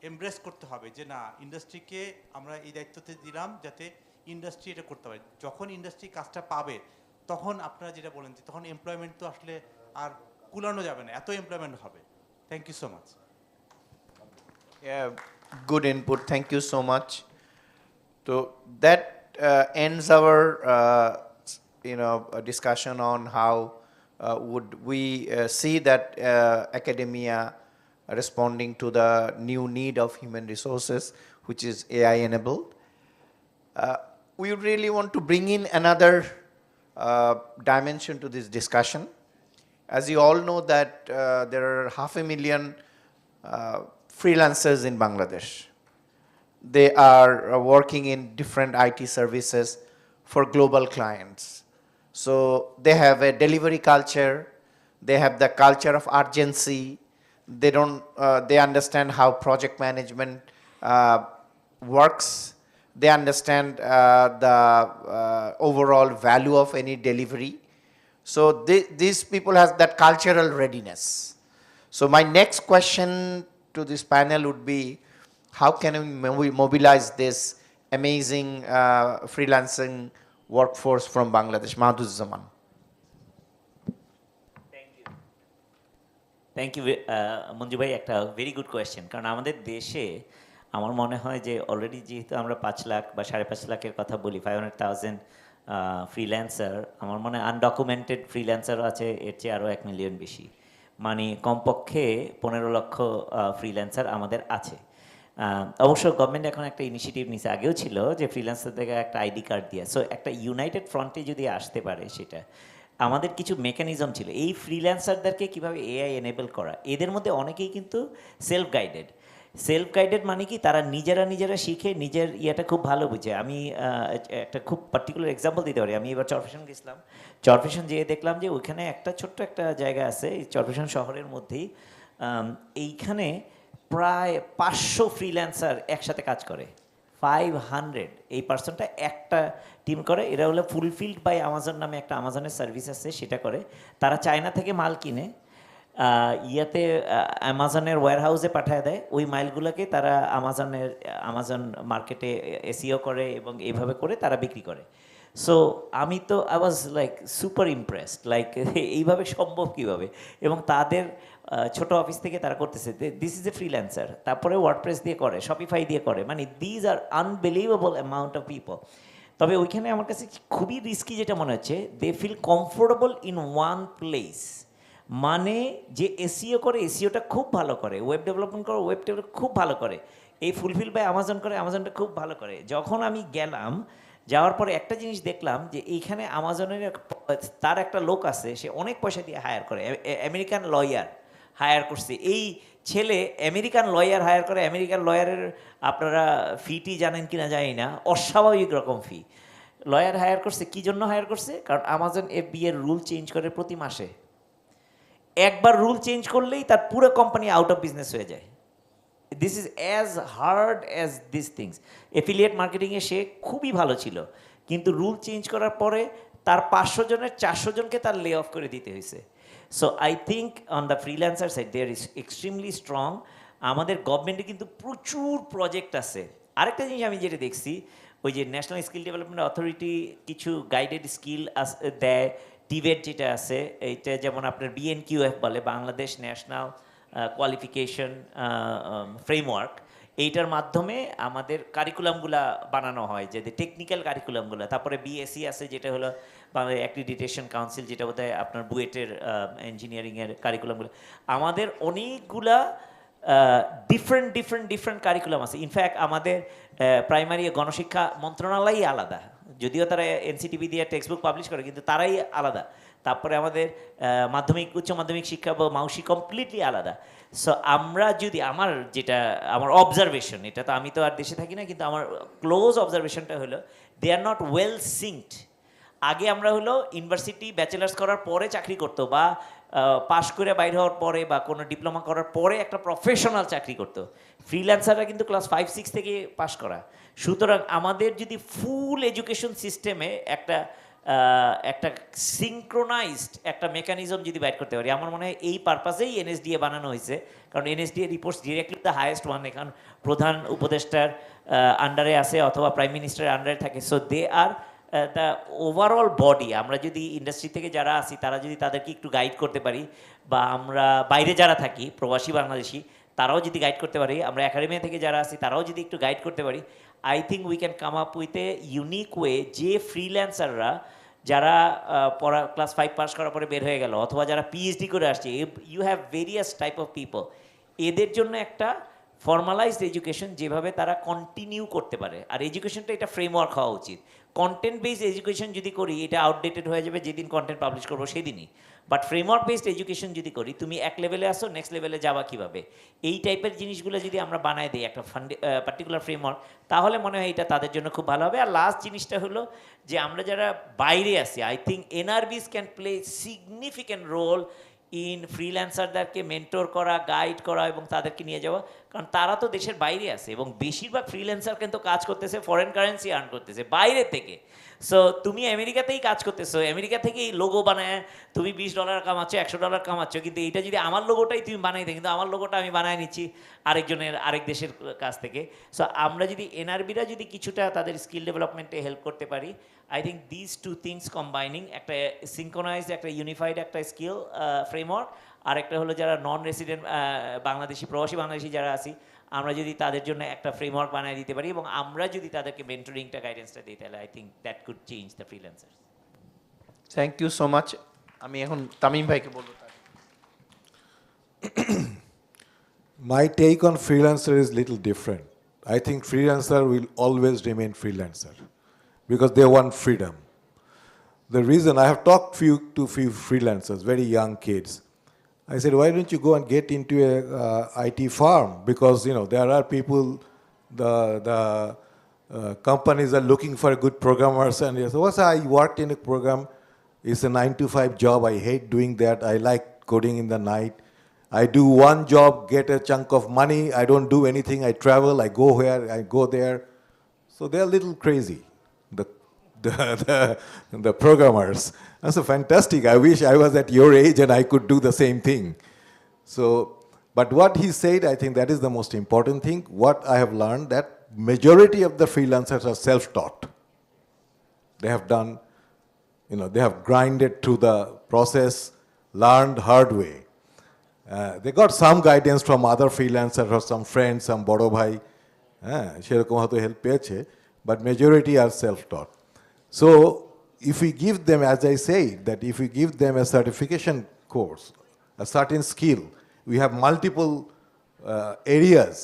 এমব্রেস করতে হবে যে না ইন্ডাস্ট্রিকে আমরা এই দায়িত্বতে দিলাম যাতে ইন্ডাস্ট্রি এটা করতে পারে। যখন ইন্ডাস্ট্রি কাজটা পাবে তখন আপনারা যেটা বলেন যে তখন এমপ্লয়মেন্ট তো আসলে আর কুলানো যাবে না, এত এমপ্লয়মেন্ট হবে। Thank you so much.
Yeah, good input. Thank you so much. So that ends our discussion on how would we see that academia responding to the new need of human resources, which is AI enabled. We really want to bring in another dimension to this discussion. As you all know that there are 500,000 freelancers in Bangladesh. They are working in different IT services for global clients. So they have a delivery culture, they have the culture of urgency, they understand how project management works, they understand the overall value of any delivery. So these people have that cultural readiness. So my next question to this panel would be, how can we mobilize this amazing freelancing workforce from Bangladesh? Mahduzzaman.
Thank you Manju ভাই, একটা very good question. কারণ আমাদের দেশে আমার মনে হয় যে already যেহেতু আমরা 5 লাখ বা 5.5 লাখের কথা বলি, 500,000 ফ্রিল্যান্সার, আমার মনে হয় আনডকুমেন্টেড ফ্রিল্যান্সারও আছে এর চেয়ে আরও 1 মিলিয়ন বেশি, মানে কমপক্ষে 15 লক্ষ ফ্রিল্যান্সার আমাদের আছে। অবশ্য গভর্নমেন্ট এখন একটা ইনিশিয়েটিভ নিছে, আগেও ছিল, যে ফ্রিল্যান্সারদেরকে একটা আইডি কার্ড দিয়ে, সো একটা ইউনাইটেড ফ্রন্টে যদি আসতে পারে সেটা। আমাদের কিছু মেকানিজম ছিল এই ফ্রিল্যান্সারদেরকে কীভাবে এআই এনেবল করা। এদের মধ্যে অনেকেই কিন্তু সেলফ গাইডেড মানে কি, তারা নিজেরা শিখে নিজের ইয়েটা খুব ভালো বুঝে। আমি একটা খুব পার্টিকুলার এক্সাম্পল দিতে পারি। আমি এবার চরফেশন গেছিলাম, চরফেশন যেয়ে দেখলাম যে ওইখানে একটা ছোট্ট একটা জায়গা আছে এই চরফেশন শহরের মধ্যেই, এইখানে প্রায় 500 ফ্রিল্যান্সার একসাথে কাজ করে। 500, এই পার্সনটা একটা টিম করে। এরা হলো ফুলফিল্ড বাই আমাজন নামে একটা আমাজনের সার্ভিস আছে, সেটা করে। তারা চায়না থেকে মাল কিনে ইয়াতে অ্যামাজনের ওয়্যারহাউসে পাঠিয়ে দেয়, ওই মাইলগুলোকে তারা আমাজন মার্কেটে এসিও করে এবং এইভাবে করে তারা বিক্রি করে। সো আমি তো I was like super impressed, like এইভাবে সম্ভব কীভাবে, এবং তাদের ছোট অফিস থেকে তারা করতেছে। দিস ইজ এ ফ্রিল্যান্সার, তারপরে ওয়ার্ডপ্রেস দিয়ে করে, শপিফাই দিয়ে করে, মানে these are unbelievable amount of people. তবে ওইখানে আমার কাছে খুবই রিস্কি যেটা মনে হচ্ছে, they feel comfortable in one place. মানে যে এসিও করে, এসিওটা খুব ভালো করে, ওয়েব ডেভেলপমেন্ট করে, ওয়েব ডেভেলপ খুব ভালো করে, এই ফুলফিল বাই আমাজন করে, আমাজনটা খুব ভালো করে। যখন আমি গেলাম, যাওয়ার পরে একটা জিনিস দেখলাম যে এইখানে আমাজনের তার একটা লোক আছে, সে অনেক পয়সা দিয়ে হায়ার করে, আমেরিকান লয়ার হায়ার করছে। এই ছেলে আমেরিকান লয়ার হায়ার করে। আমেরিকান লয়ারের আপনারা ফিটি জানেন কিনা জানি না, অস্বাভাবিক রকম ফি। লয়ার হায়ার করছে, কী জন্য হায়ার করছে? কারণ আমাজন এফবি এর রুল চেঞ্জ করে প্রতি মাসে। একবার রুল চেঞ্জ করলেই তার পুরো কোম্পানি আউট অফ বিজনেস হয়ে যায়। This is as hard as this things. Affiliate মার্কেটিংয়ে সে খুবই ভালো ছিল, কিন্তু রুল চেঞ্জ করার পরে তার 500 জনের 400 জনকে তার লে অফ করে দিতে হয়েছে। So I think on the freelancer side they are is extremely strong. আমাদের গভর্নমেন্টে কিন্তু প্রচুর প্রজেক্ট আছে। আরেকটা জিনিস আমি যেটা দেখছি, ওই যে ন্যাশনাল স্কিল ডেভেলপমেন্ট অথরিটি কিছু গাইডেড স্কিল দেয়, টিভেট যেটা আছে, এইটা যেমন আপনার BNQF বলে, বাংলাদেশ ন্যাশনাল কোয়ালিফিকেশন ফ্রেমওয়ার্ক। এইটার মাধ্যমে আমাদের কারিকুলামগুলা বানানো হয়, যে টেকনিক্যাল কারিকুলামগুলো। তারপরে BSc আছে, যেটা হলো বাংলা অ্যাক্রিডিটেশন কাউন্সিল, যেটা বোধহয় আপনার বুয়েটের ইঞ্জিনিয়ারিংয়ের কারিকুলামগুলো। আমাদের অনেকগুলা ডিফারেন্ট কারিকুলাম আছে। ইনফ্যাক্ট আমাদের প্রাইমারি গণশিক্ষা মন্ত্রণালয়ই আলাদা, যদিও তারা NCTV দিয়ে টেক্সট বুক পাবলিশ করে, কিন্তু তারাই আলাদা। তারপরে আমাদের মাধ্যমিক উচ্চ মাধ্যমিক শিক্ষা বা মাউসি কমপ্লিটলি আলাদা। সো আমরা যদি আমার অবজারভেশন, এটা তো আমি তো আর দেশে থাকি না, কিন্তু আমার ক্লোজ অবজারভেশনটা হলো দে আর নট ওয়েল সিঙ্কড। আগে আমরা হলো ইউনিভার্সিটি ব্যাচেলার্স করার পরে চাকরি করতো, বা পাশ করে বাইরে হওয়ার পরে, বা কোনো ডিপ্লোমা করার পরে একটা প্রফেশনাল চাকরি করতো। ফ্রিল্যান্সাররা কিন্তু ক্লাস 5-6 থেকে পাশ করা। সুতরাং আমাদের যদি ফুল এডুকেশন সিস্টেমে একটা সিনক্রোনাইজড একটা মেকানিজম যদি বাইর করতে পারি, আমার মনে হয় এই পারপাসেই NSDA বানানো হয়েছে। কারণ NSDA reports directly the highest one, এখন প্রধান উপদেষ্টার আন্ডারে আছে অথবা প্রাইম মিনিস্টারের আন্ডারে থাকে। So they are the overall body. আমরা যদি ইন্ডাস্ট্রি থেকে যারা আসি, তারা যদি তাদেরকে একটু গাইড করতে পারি, বা আমরা বাইরে যারা থাকি প্রবাসী বাংলাদেশি, তারাও যদি গাইড করতে পারি, আমরা একাডেমিয়া থেকে যারা আসি তারাও যদি একটু গাইড করতে পারি, I think we can come up with a unique way, যে ফ্রিল্যান্সাররা যারা ক্লাস 5 পাস করার পরে বের হয়ে গেল, অথবা যারা PhD করে আসছে, you have various type of people, এদের জন্য একটা ফর্মালাইজড এডুকেশন যেভাবে তারা কন্টিনিউ করতে পারে। আর এডুকেশনটা এটা ফ্রেমওয়ার্ক হওয়া উচিত। কন্টেন্ট বেসড এডুকেশন যদি করি, এটা আউটডেটেড হয়ে যাবে যেদিন কন্টেন্ট পাবলিশ করবো সেদিনই। বাট ফ্রেমওয়ার্ক বেসড এডুকেশন যদি করি, তুমি এক লেভেলে আসো, নেক্সট লেভেলে যাবা কীভাবে, এই টাইপের জিনিসগুলো যদি আমরা বানায় দিই একটা পার্টিকুলার ফ্রেমওয়ার্ক, তাহলে মনে হয় এটা তাদের জন্য খুব ভালো হবে। আর লাস্ট জিনিসটা হলো যে আমরা যারা বাইরে আছি, I think NRBs can play significant role in ফ্রিল্যান্সারদেরকে মেন্টর করা, গাইড করা এবং তাদেরকে নিয়ে যাওয়া। কারণ তারা তো দেশের বাইরে আছে, এবং বেশিরভাগ ফ্রিল্যান্সার কিন্তু কাজ করতেছে ফরেন কারেন্সি আর্ন করতেছে বাইরে থেকে। সো তুমি আমেরিকাতেই কাজ করতেছো, আমেরিকা থেকেই লোগো বানায় তুমি $20 কামাচ্ছ, $100 কামাচ্ছ, কিন্তু এইটা যদি আমার লোগোটাই তুমি বানাই দেয়, কিন্তু আমার লোগোটা আমি বানায় নিচ্ছি আরেক দেশের কাছ থেকে। সো আমরা যদি NRBরা যদি কিছুটা তাদের স্কিল ডেভেলপমেন্টে হেল্প করতে পারি, I think this two things combining, একটা সিনক্রোনাইজড একটা ইউনিফাইড একটা স্কিল ফ্রেমওয়ার্ক, আর একটা হলো যারা নন রেসিডেন্ট বাংলাদেশি প্রবাসী বাংলাদেশি যারা আছি, আমরা যদি তাদের জন্য একটা ফ্রেমওয়ার্ক বানিয়ে দিতে পারি এবং আমরা যদি তাদেরকে মেন্টরিংটা গাইডেন্সটা দিই তাহলে I think that could change the freelancer.
Thank you so much. আমি এখন তামিম ভাইকে বলবো।
My take on freelancer is little different. I think freelancer will always remain freelancer because they want freedom. The reason I have talked to few freelancers, very young kids. I said, why don't you go and get into a IT firm? Because there are people, the companies are looking for good programmers, and they say, I worked in a program. It's a 9-to-5 job. I hate doing that. I like coding in the night. I do one job, get a chunk of money. I don't do anything. I travel. I go here. I go there. So they're a little crazy. The programmers. That's so fantastic. I wish I was at your age and I could do the same thing. So, but what he said, I think that is the most important thing. What I have learned, that majority of the freelancers are self-taught. They have done, they have grinded through the process, learned hard way. They got some guidance from other freelancers or some friends, some boro bhai. সেরকম হয়তো help পেয়েছে, but majority are self-taught. So if we give them, as I say, that if we give them a certification course, a certain skill, we have multiple areas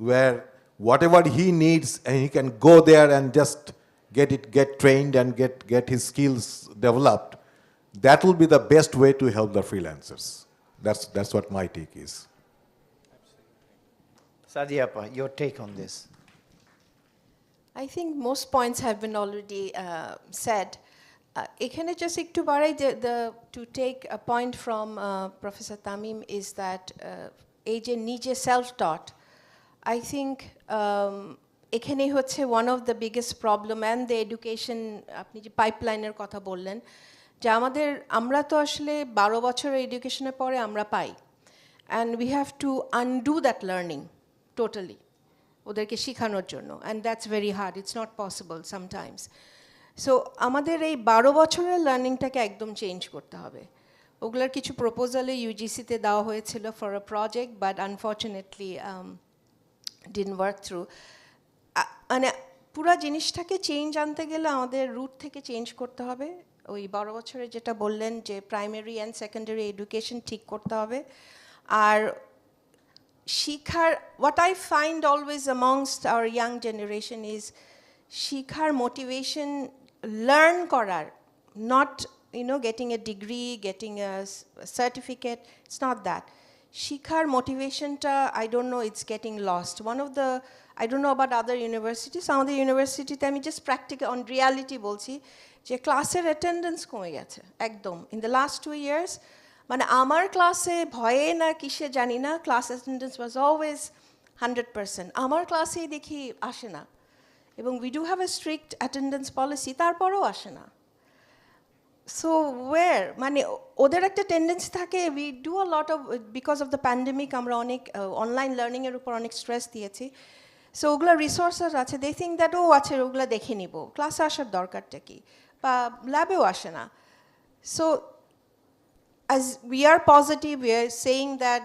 where whatever he needs, and he can go there and just get trained and get his skills developed. That will be the best way to help the freelancers. That's what my take is.
Sadia Appa, your take on this.
I think most points have been already said. এখানে just একটু বাড়াই, to take a point from Professor Tamim is that এই যে নিজে self-taught, I think এখানেই হচ্ছে one of the biggest problem and the education, আপনি যে পাইপলাইনের কথা বললেন, যে আমরা তো আসলে 12 বছরের এডুকেশনের পরে আমরা পাই, and we have to undo that learning totally. ওদেরকে শেখানোর জন্য, and that's very hard, it's not possible sometimes. So আমাদের এই 12 বছরের লার্নিংটাকে একদম চেঞ্জ করতে হবে। ওগুলোর কিছু প্রপোজালে ইউজিসিতে দেওয়া হয়েছিল for a project, but unfortunately didn't work through. মানে পুরো জিনিসটাকে চেঞ্জ আনতে গেলে আমাদের রুট থেকে চেঞ্জ করতে হবে। ওই 12 বছরে যেটা বললেন যে প্রাইমারি অ্যান্ড সেকেন্ডারি এডুকেশন ঠিক করতে হবে। আর শিখার, what I find always amongst our young generation is শিখার motivation, learn করার, not getting a degree, getting a certificate, it's not that. শিখার motivationটা, I don't know, it's getting lost. One of the, I don't know about other universities, আমাদের ইউনিভার্সিটিতে আমি just practical on reality বলছি যে ক্লাসের attendance কমে গেছে একদম ইন দ্য লাস্ট 2 years. মানে আমার ক্লাসে ভয়ে না কিসে জানি না, ক্লাস অ্যাটেন্ডেন্স ওয়াজ অলওয়েজ 100%. আমার ক্লাসেই দেখি আসে না, এবং we do have a strict attendance policy, তারপরেও আসে না। সো ওয়ার, মানে ওদের একটা টেন্ডেন্সি থাকে, we do a lot of, because of the pandemic আমরা অনেক অনলাইন লার্নিংয়ের উপর অনেক স্ট্রেস দিয়েছি। সো ওগুলো রিসোর্সেস আছে, দে থিঙ্ক দ্যাট ও আছে ওগুলো দেখে নিব, ক্লাসে আসার দরকারটা কি, বা ল্যাবেও আসে না। So as we are positive, we are saying that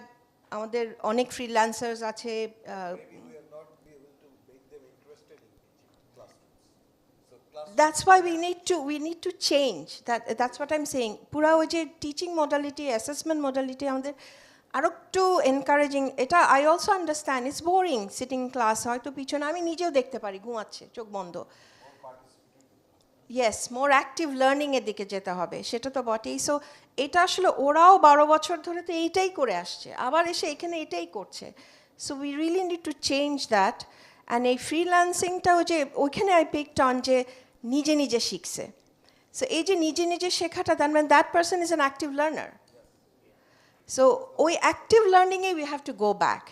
আমাদের অনেক freelancers আছে,
Maybe we are not able to make them interested in teaching classrooms. So
that's why we need to change that's what I'm saying. পুরা ওই যে teaching modality, assessment modality আমাদের আরো একটু encouraging. এটা I also understand it's boring sitting class, হয়তো পিছনে আমি নিজেও দেখতে পারি ঘুমাচ্ছে চোখ বন্ধ। ইয়েস, মোর অ্যাক্টিভ লার্নিংয়ের দিকে যেতে হবে, সেটা তো বটেই। সো এটা আসলে ওরাও 12 বছর ধরে তো এইটাই করে আসছে, আবার এসে এখানে এটাই করছে। So we really need to change that. And এই ফ্রিল্যান্সিংটাও যে ওইখানে আই পিকড অন যে নিজে নিজে শিখছে। সো এই যে নিজে নিজে শেখাটা, that mean that person is an active learner. So ওই অ্যাক্টিভ লার্নিংয়ে we have to go back.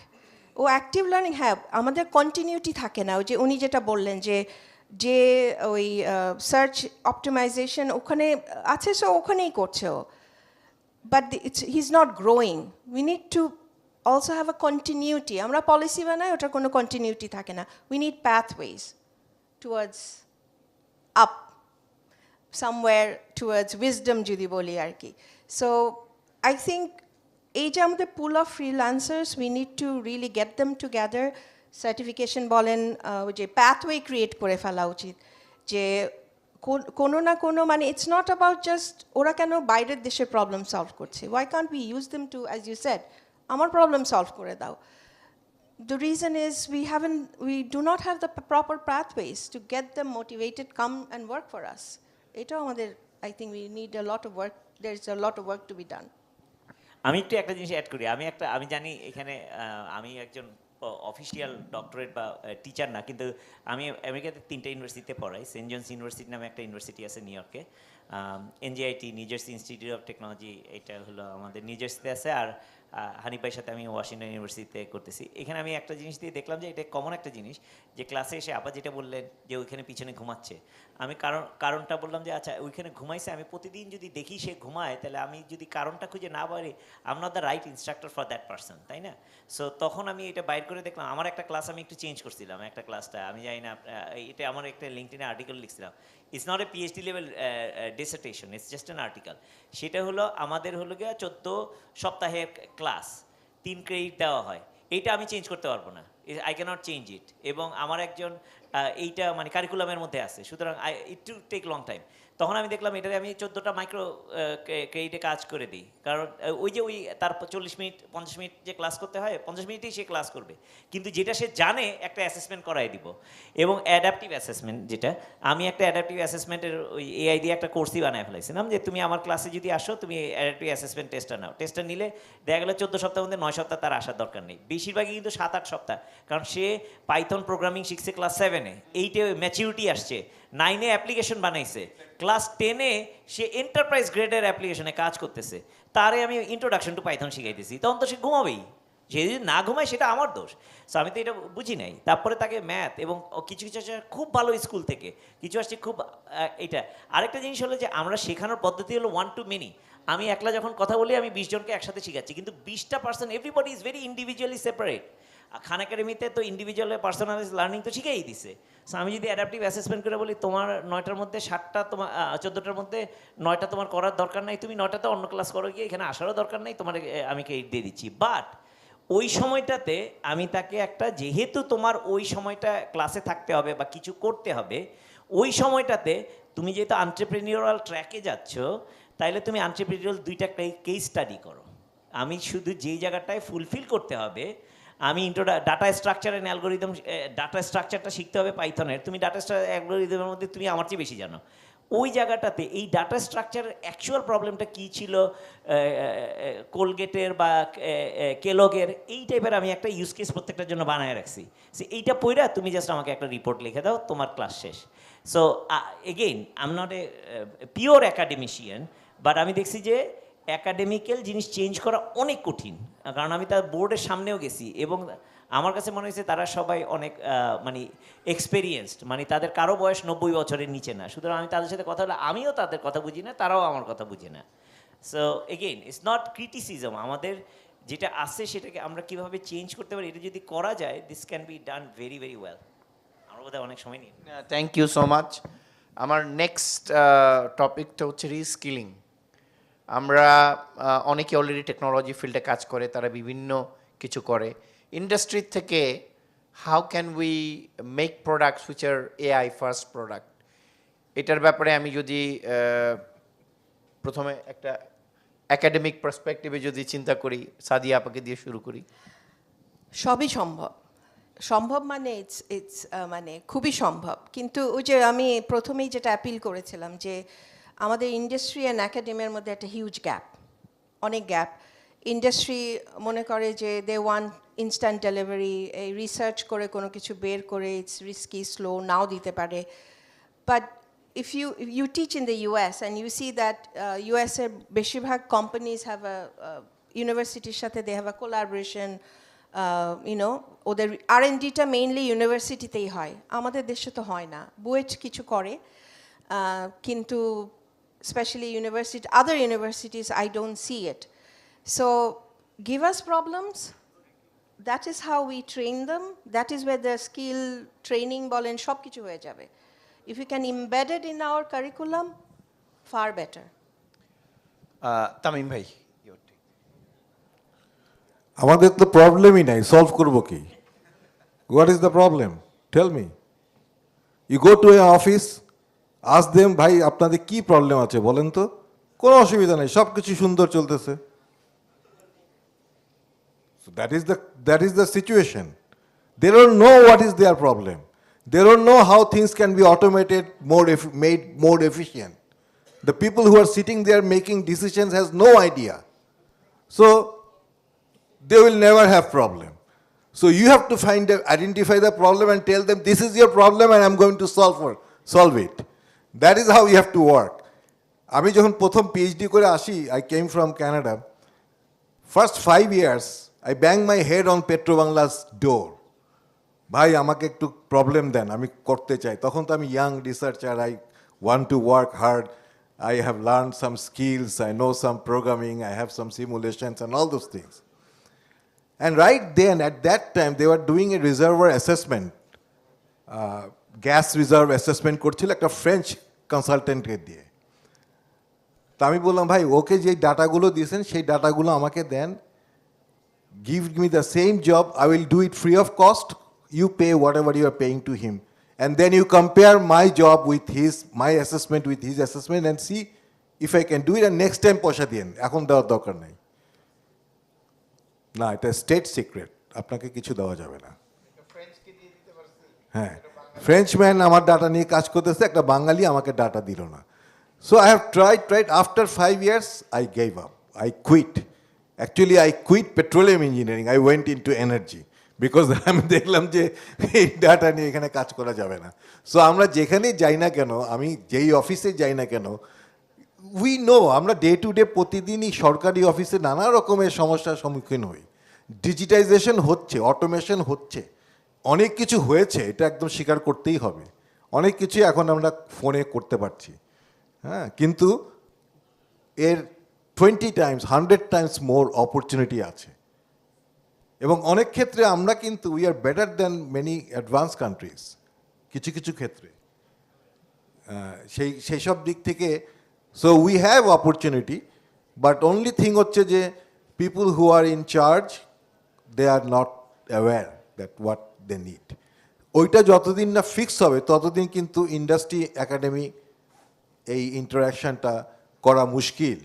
ও অ্যাক্টিভ লার্নিং, হ্যাঁ, আমাদের কন্টিনিউটি থাকে না। ওই যে উনি যেটা বললেন যে ওই সার্চ অপটিমাইজেশন ওখানে আছে, সো ওখানেই করছে ও, but he is not growing. We need to also have a continuity. আমরা পলিসি বানাই, ওটার কোনো কন্টিনিউটি থাকে না। We need pathways towards up, somewhere towards wisdom যদি বলি আর কি। সো আই থিঙ্ক এই যে আমাদের pool of freelancers we need to really get them together certification বলেন ওই যে প্যাথওয়ে ক্রিয়েট করে ফেলা উচিত যে কোনো না কোনো মানে ইটস নট অ্যাবাউট জাস্ট ওরা কেন বাইরের দেশের প্রবলেম সলভ করছে why can't we use them to as you said আমার প্রবলেম সলভ করে দাও the reason is we do not have the proper pathways to get them motivated come and work for us এটা আমাদের I think we need a lot of work there's a lot of work to be done
আমি একটু একটা জিনিস add করি আমি জানি এখানে আমি একজন অফিসিয়াল ডক্টরেট বা টিচার না কিন্তু আমি আমেরিকাতে 3টা ইউনিভার্সিটিতে পড়াই সেন্ট জনস ইউনিভার্সিটি নামে একটা ইউনিভার্সিটি আছে নিউ ইয়র্কে NJIT New Jersey Institute of Technology এটা হলো আমাদের নিউ জার্সিতে আছে আর হানিফ ভাইয়ের সাথে আমি ওয়াশিংটন ইউনিভার্সিটিতে করতেছি এখানে আমি একটা জিনিস দিয়ে দেখলাম যে এটা কমন একটা জিনিস যে ক্লাসে এসে আপা যেটা বললেন যে ওইখানে পিছনে ঘুমাচ্ছে আমি কারণটা বললাম যে আচ্ছা ওইখানে ঘুমাইছে আমি প্রতিদিন যদি দেখি সে ঘুমায় তাহলে আমি যদি কারণটা খুঁজে না পারি I am not the right instructor for that person তাই না সো তখন আমি এটা বাইর করে দেখলাম আমার একটা ক্লাস আমি একটু চেঞ্জ করছিলাম একটা ক্লাসটা আমি জানি না এটা আমার একটা লিঙ্কডিনে আর্টিকেল লিখছিলাম it's not a PhD level dissertation it's just an article সেটা হলো আমাদের হলো গিয়ে 14 সপ্তাহের ক্লাস 3 ক্রেডিট দেওয়া হয় এইটা আমি চেঞ্জ করতে পারবো না আই ক্যানট চেঞ্জ ইট এবং আমার একজন এইটা মানে কারিকুলামের মধ্যে আছে সুতরাং ইট টু টেক লং টাইম তখন আমি দেখলাম এটাতে আমি 14টা মাইক্রো ক্রেডিটে কাজ করে দিই কারণ ওই যে তার 40 মিনিট 50 মিনিট যে ক্লাস করতে হয় 50 মিনিটেই সে ক্লাস করবে কিন্তু যেটা সে জানে একটা অ্যাসেসমেন্ট করাই দিব এবং অ্যাডাপটিভ অ্যাসেসমেন্ট যেটা আমি একটা অ্যাডাপটিভ অ্যাসেসমেন্টের ওই এআই দিয়ে একটা কোর্সই বানায় ফেলাইছিলাম যে তুমি আমার ক্লাসে যদি আসো তুমি অ্যাডাপটিভ অ্যাসেসমেন্ট টেস্টটা নাও টেস্টটা নিলে দেখা গেলো 14 সপ্তাহের মধ্যে 9 সপ্তাহ তার আসার দরকার নেই বেশিরভাগই কিন্তু 7-8 সপ্তাহ কারণ সে পাইথন প্রোগ্রামিং শিখছে ক্লাস 7-এ 8-এ ম্যাচিউরিটি আসছে 9-এ অ্যাপ্লিকেশন বানাইছে ক্লাস 10-এ সে এন্টারপ্রাইজ গ্রেডের অ্যাপ্লিকেশনে কাজ করতেছে তারে আমি ইন্ট্রোডাকশন টু পাইথন শিখাইতেছি তখন তো সে ঘুমাবেই সে যদি না ঘুমায় সেটা আমার দোষ সো আমি তো এটা বুঝি নাই তারপরে তাকে ম্যাথ এবং কিছু কিছু আসছে খুব ভালো স্কুল থেকে কিছু আসছে খুব এটা আরেকটা জিনিস হলো যে আমরা শেখানোর পদ্ধতি হলো 1 to many আমি একলা যখন কথা বলি আমি 20 জনকে একসাথে শিখাচ্ছি কিন্তু 20টা person everybody is very individually separate Khan একাডেমিতে তো ইন্ডিভিজুয়াল পার্সোনালাইজ লার্নিং তো শিখেই দিছে সো আমি যদি অ্যাডাপটিভ অ্যাসেসমেন্ট করে বলি তোমার 9টার মধ্যে 7টা তোমার 14টার মধ্যে 9টা তোমার করার দরকার নাই তুমি 9টাতে অন্য ক্লাস করো গিয়ে এখানে আসারও দরকার নেই তোমার আমি ক্রেডিট দিয়ে দিচ্ছি বাট ওই সময়টাতে আমি তাকে একটা যেহেতু তোমার ওই সময়টা ক্লাসে থাকতে হবে বা কিছু করতে হবে ওই সময়টাতে তুমি যেহেতু এন্টারপ্রেনিউরাল ট্র্যাকে যাচ্ছ তাইলে তুমি এন্টারপ্রেনিউরাল 2টা কেস স্টাডি করো আমি শুধু যেই জায়গাটায় ফুলফিল করতে হবে আমি data structure and algorithm data স্ট্রাকচারটা শিখতে হবে পাইথনের তুমি ডাটা অ্যালগোরিদমের মধ্যে তুমি আমার চেয়ে বেশি জানো ওই জায়গাটাতে এই ডাটা স্ট্রাকচারের অ্যাকচুয়াল প্রবলেমটা কী ছিল কোলগেটের বা কেলগের এই টাইপের আমি একটা ইউজ কেস প্রত্যেকটার জন্য বানায় রাখছি সো এইটা পড়া তুমি জাস্ট আমাকে একটা রিপোর্ট লিখে দাও তোমার ক্লাস শেষ so again I am not a pure academician but আমি দেখছি যে অ্যাকাডেমিক্যাল জিনিস চেঞ্জ করা অনেক কঠিন কারণ আমি তার বোর্ডের সামনেও গেছি এবং আমার কাছে মনে হয়েছে তারা সবাই অনেক মানে এক্সপেরিয়েন্সড মানে তাদের কারো বয়স 90 বছরের নিচে না সুতরাং আমি তাদের সাথে কথা বলে আমিও তাদের কথা বুঝি না তারাও আমার কথা বুঝে না so again it's not criticism আমাদের যেটা আছে সেটাকে আমরা কীভাবে চেঞ্জ করতে পারি এটা যদি করা যায় this can be done very very well আমরা বোধহয় অনেক সময় নিই
থ্যাংক ইউ সো মাচ আমার নেক্সট টপিকটা হচ্ছে রিস্কিলিং আমরা অনেকে অলরেডি টেকনোলজি ফিল্ডে কাজ করে তারা বিভিন্ন কিছু করে ইন্ডাস্ট্রি থেকে how can we make products which are AI first product এটার ব্যাপারে আমি যদি প্রথমে একটা একাডেমিক পার্সপেক্টিভে যদি চিন্তা করি সাদিয়া আপাকে দিয়ে শুরু করি
সবই সম্ভব সম্ভব মানে ইটস মানে খুবই সম্ভব কিন্তু ওই যে আমি প্রথমেই যেটা অ্যাপিল করেছিলাম যে আমাদের ইন্ডাস্ট্রি অ্যান্ড একাডেমির মধ্যে একটা হিউজ গ্যাপ অনেক গ্যাপ ইন্ডাস্ট্রি মনে করে যে দে ওয়ান্ট ইনস্ট্যান্ট ডেলিভারি এই রিসার্চ করে কোনো কিছু বের করে ইটস রিস্কি স্লো নাও দিতে পারে but if you teach in the US and you see that US এর বেশিরভাগ companies have a universityর সাথে they have a collaboration ওদের R&Dটা মেইনলি ইউনিভার্সিটিতেই হয় আমাদের দেশে তো হয় না বুয়েট কিছু করে কিন্তু especially other universities I don't see it so give us problems that is how we train them that is where the skill training বলেন সব কিছু হয়ে যাবে if we can embed it in our curriculum far better
Tamim ভাই
আমাদের তো প্রবলেমই নাই, solve করবো কি? What is the problem? Tell me. You go to a office, ask them, ভাই আপনাদের কি প্রবলেম আছে বলেন তো? কোনো অসুবিধা নেই, সব কিছু সুন্দর চলতেছে। So that is the situation. They don't know what is their problem. They don't know how things can be automated, made more efficient. The people who are sitting there making decisions has no idea. So they will never have problem. So you have to identify the problem and tell them this is your problem and I'm going to solve it. That is how you have to work. আমি যখন প্রথম PhD করে আসি, I came from Canada. First 5 years, I banged my head on Petrobangla's door. ভাই আমাকে একটু problem দেন, আমি করতে চাই। তখন তো আমি young researcher, I want to work hard. I have learned some skills, I know some programming, I have some simulations and all those things. And right then, at that time, they were doing a reservoir assessment, gas reserve assessment করছিল একটা French কনসালটেন্টকে দিয়ে। তা আমি বললাম, ভাই ওকে যে ডাটাগুলো দিয়েছেন সেই ডাটাগুলো আমাকে দেন, give me the same job, I will do it free of cost, you pay whatever you are paying to him. And then you compare my job with my assessment with his assessment and see if I can do it, and next time পয়সা দিন, এখন দেওয়ার দরকার নেই। না, এটা state secret, আপনাকে কিছু দেওয়া যাবে না। হ্যাঁ, ফ্রেঞ্চম্যান আমার ডাটা নিয়ে কাজ করতেছে, একটা বাঙালি আমাকে ডাটা দিল না। So I have tried. After 5 years, I gave up. I quit. Actually, I quit petroleum engineering. I went into energy because আমি দেখলাম যে এই ডাটা নিয়ে এখানে কাজ করা যাবে না। সো আমরা যেখানেই যাই না কেন, আমি যেই অফিসে যাই না কেন, উই নো আমরা ডে টু ডে প্রতিদিনই সরকারি অফিসে নানা রকমের সমস্যার সম্মুখীন হই। ডিজিটাইজেশন হচ্ছে, অটোমেশন হচ্ছে, অনেক কিছু হয়েছে, এটা একদম স্বীকার করতেই হবে। অনেক কিছু এখন আমরা ফোনে করতে পারছি, হ্যাঁ, কিন্তু এর 20 times 100 times মোর অপরচুনিটি আছে। এবং অনেক ক্ষেত্রে আমরা কিন্তু we are better than many advance countries কিছু কিছু ক্ষেত্রে, সেই সব দিক থেকে। So we have opportunity, but only thing হচ্ছে যে people who are in charge, they are not aware that what they need. ওইটা যতদিন না ফিক্স হবে ততদিন কিন্তু ইন্ডাস্ট্রি একাডেমি এই ইন্টারাকশানটা করা মুশকিল।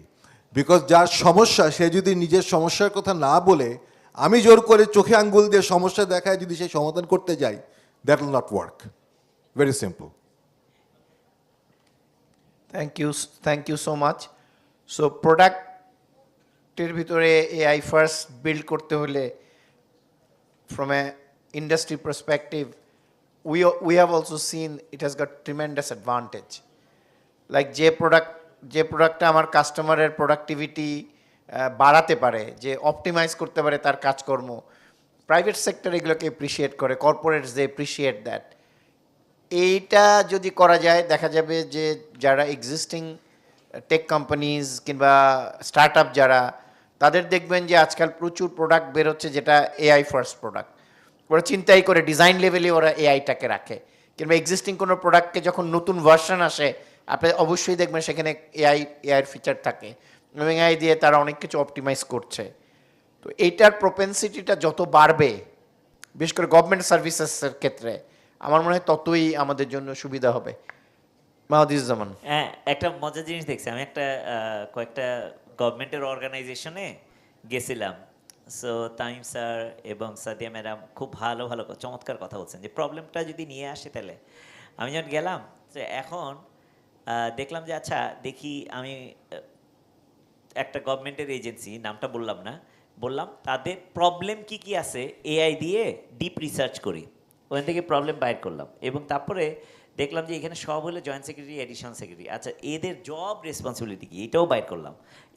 বিকজ যার সমস্যা সে যদি নিজের সমস্যার কথা না বলে আমি জোর করে চোখে আঙ্গুল দিয়ে সমস্যা দেখায় যদি সেই সমাধান করতে যাই, that will not work. Very simple.
Thank you so much. So প্রোডাক্টের ভিতরে এআই ফার্স্ট বিল্ড করতে হলে from a industry perspective, we have also seen it has got tremendous advantage. Like যে প্রোডাক্টটা আমার কাস্টমারের প্রোডাক্টিভিটি বাড়াতে পারে, যে অপটিমাইজ করতে পারে তার কাজকর্ম, প্রাইভেট সেক্টর এগুলোকে এপ্রিসিয়েট করে, কর্পোরেটস দে এপ্রিসিয়েট দ্যাট। এইটা যদি করা যায়, দেখা যাবে যে যারা এক্সিস্টিং টেক কোম্পানিজ কিংবা স্টার্ট আপ যারা, তাদের দেখবেন যে আজকাল প্রচুর প্রোডাক্ট বেরোচ্ছে যেটা এআই ফার্স্ট প্রোডাক্ট। ওরা চিন্তাই করে ডিজাইন লেভেলে ওরা এআইটাকে রাখে, কিংবা এক্সিস্টিং কোনো প্রোডাক্টকে যখন নতুন ভার্সন আসে আপনি অবশ্যই দেখবেন সেখানে এআইয়ের ফিচার থাকে এবং এআই দিয়ে তারা অনেক কিছু অপটিমাইজ করছে। তো এইটার প্রোপেন্সিটিটা যত বাড়বে, বিশেষ করে গভর্নমেন্ট সার্ভিসেসের ক্ষেত্রে, আমার মনে হয় ততই আমাদের জন্য সুবিধা হবে। মাহদিউজ্জামান,
একটা মজার জিনিস দেখছি আমি, কয়েকটা গভর্নমেন্টের অর্গানাইজেশনে গেছিলাম। সো তামিম স্যার এবং সাদিয়া ম্যাডাম খুব ভালো চমৎকার কথা বলছেন যে প্রবলেমটা যদি নিয়ে আসে তাহলে। আমি যখন গেলাম যে এখন দেখলাম যে আচ্ছা দেখি, আমি একটা গভর্নমেন্টের এজেন্সি, নামটা বললাম তাদের প্রবলেম কি আছে এআই দিয়ে ডিপ রিসার্চ করি, ওখান থেকে প্রবলেম বাইর করলাম এবং তারপরে দেখলাম যে এখানে সব হলো জয়েন্ট সেক্রেটারি, অ্যাডিশনাল সেক্রেটারি, আচ্ছা এদের জব রেসপন্সিবিলিটি কি, এটাও বাইর করলাম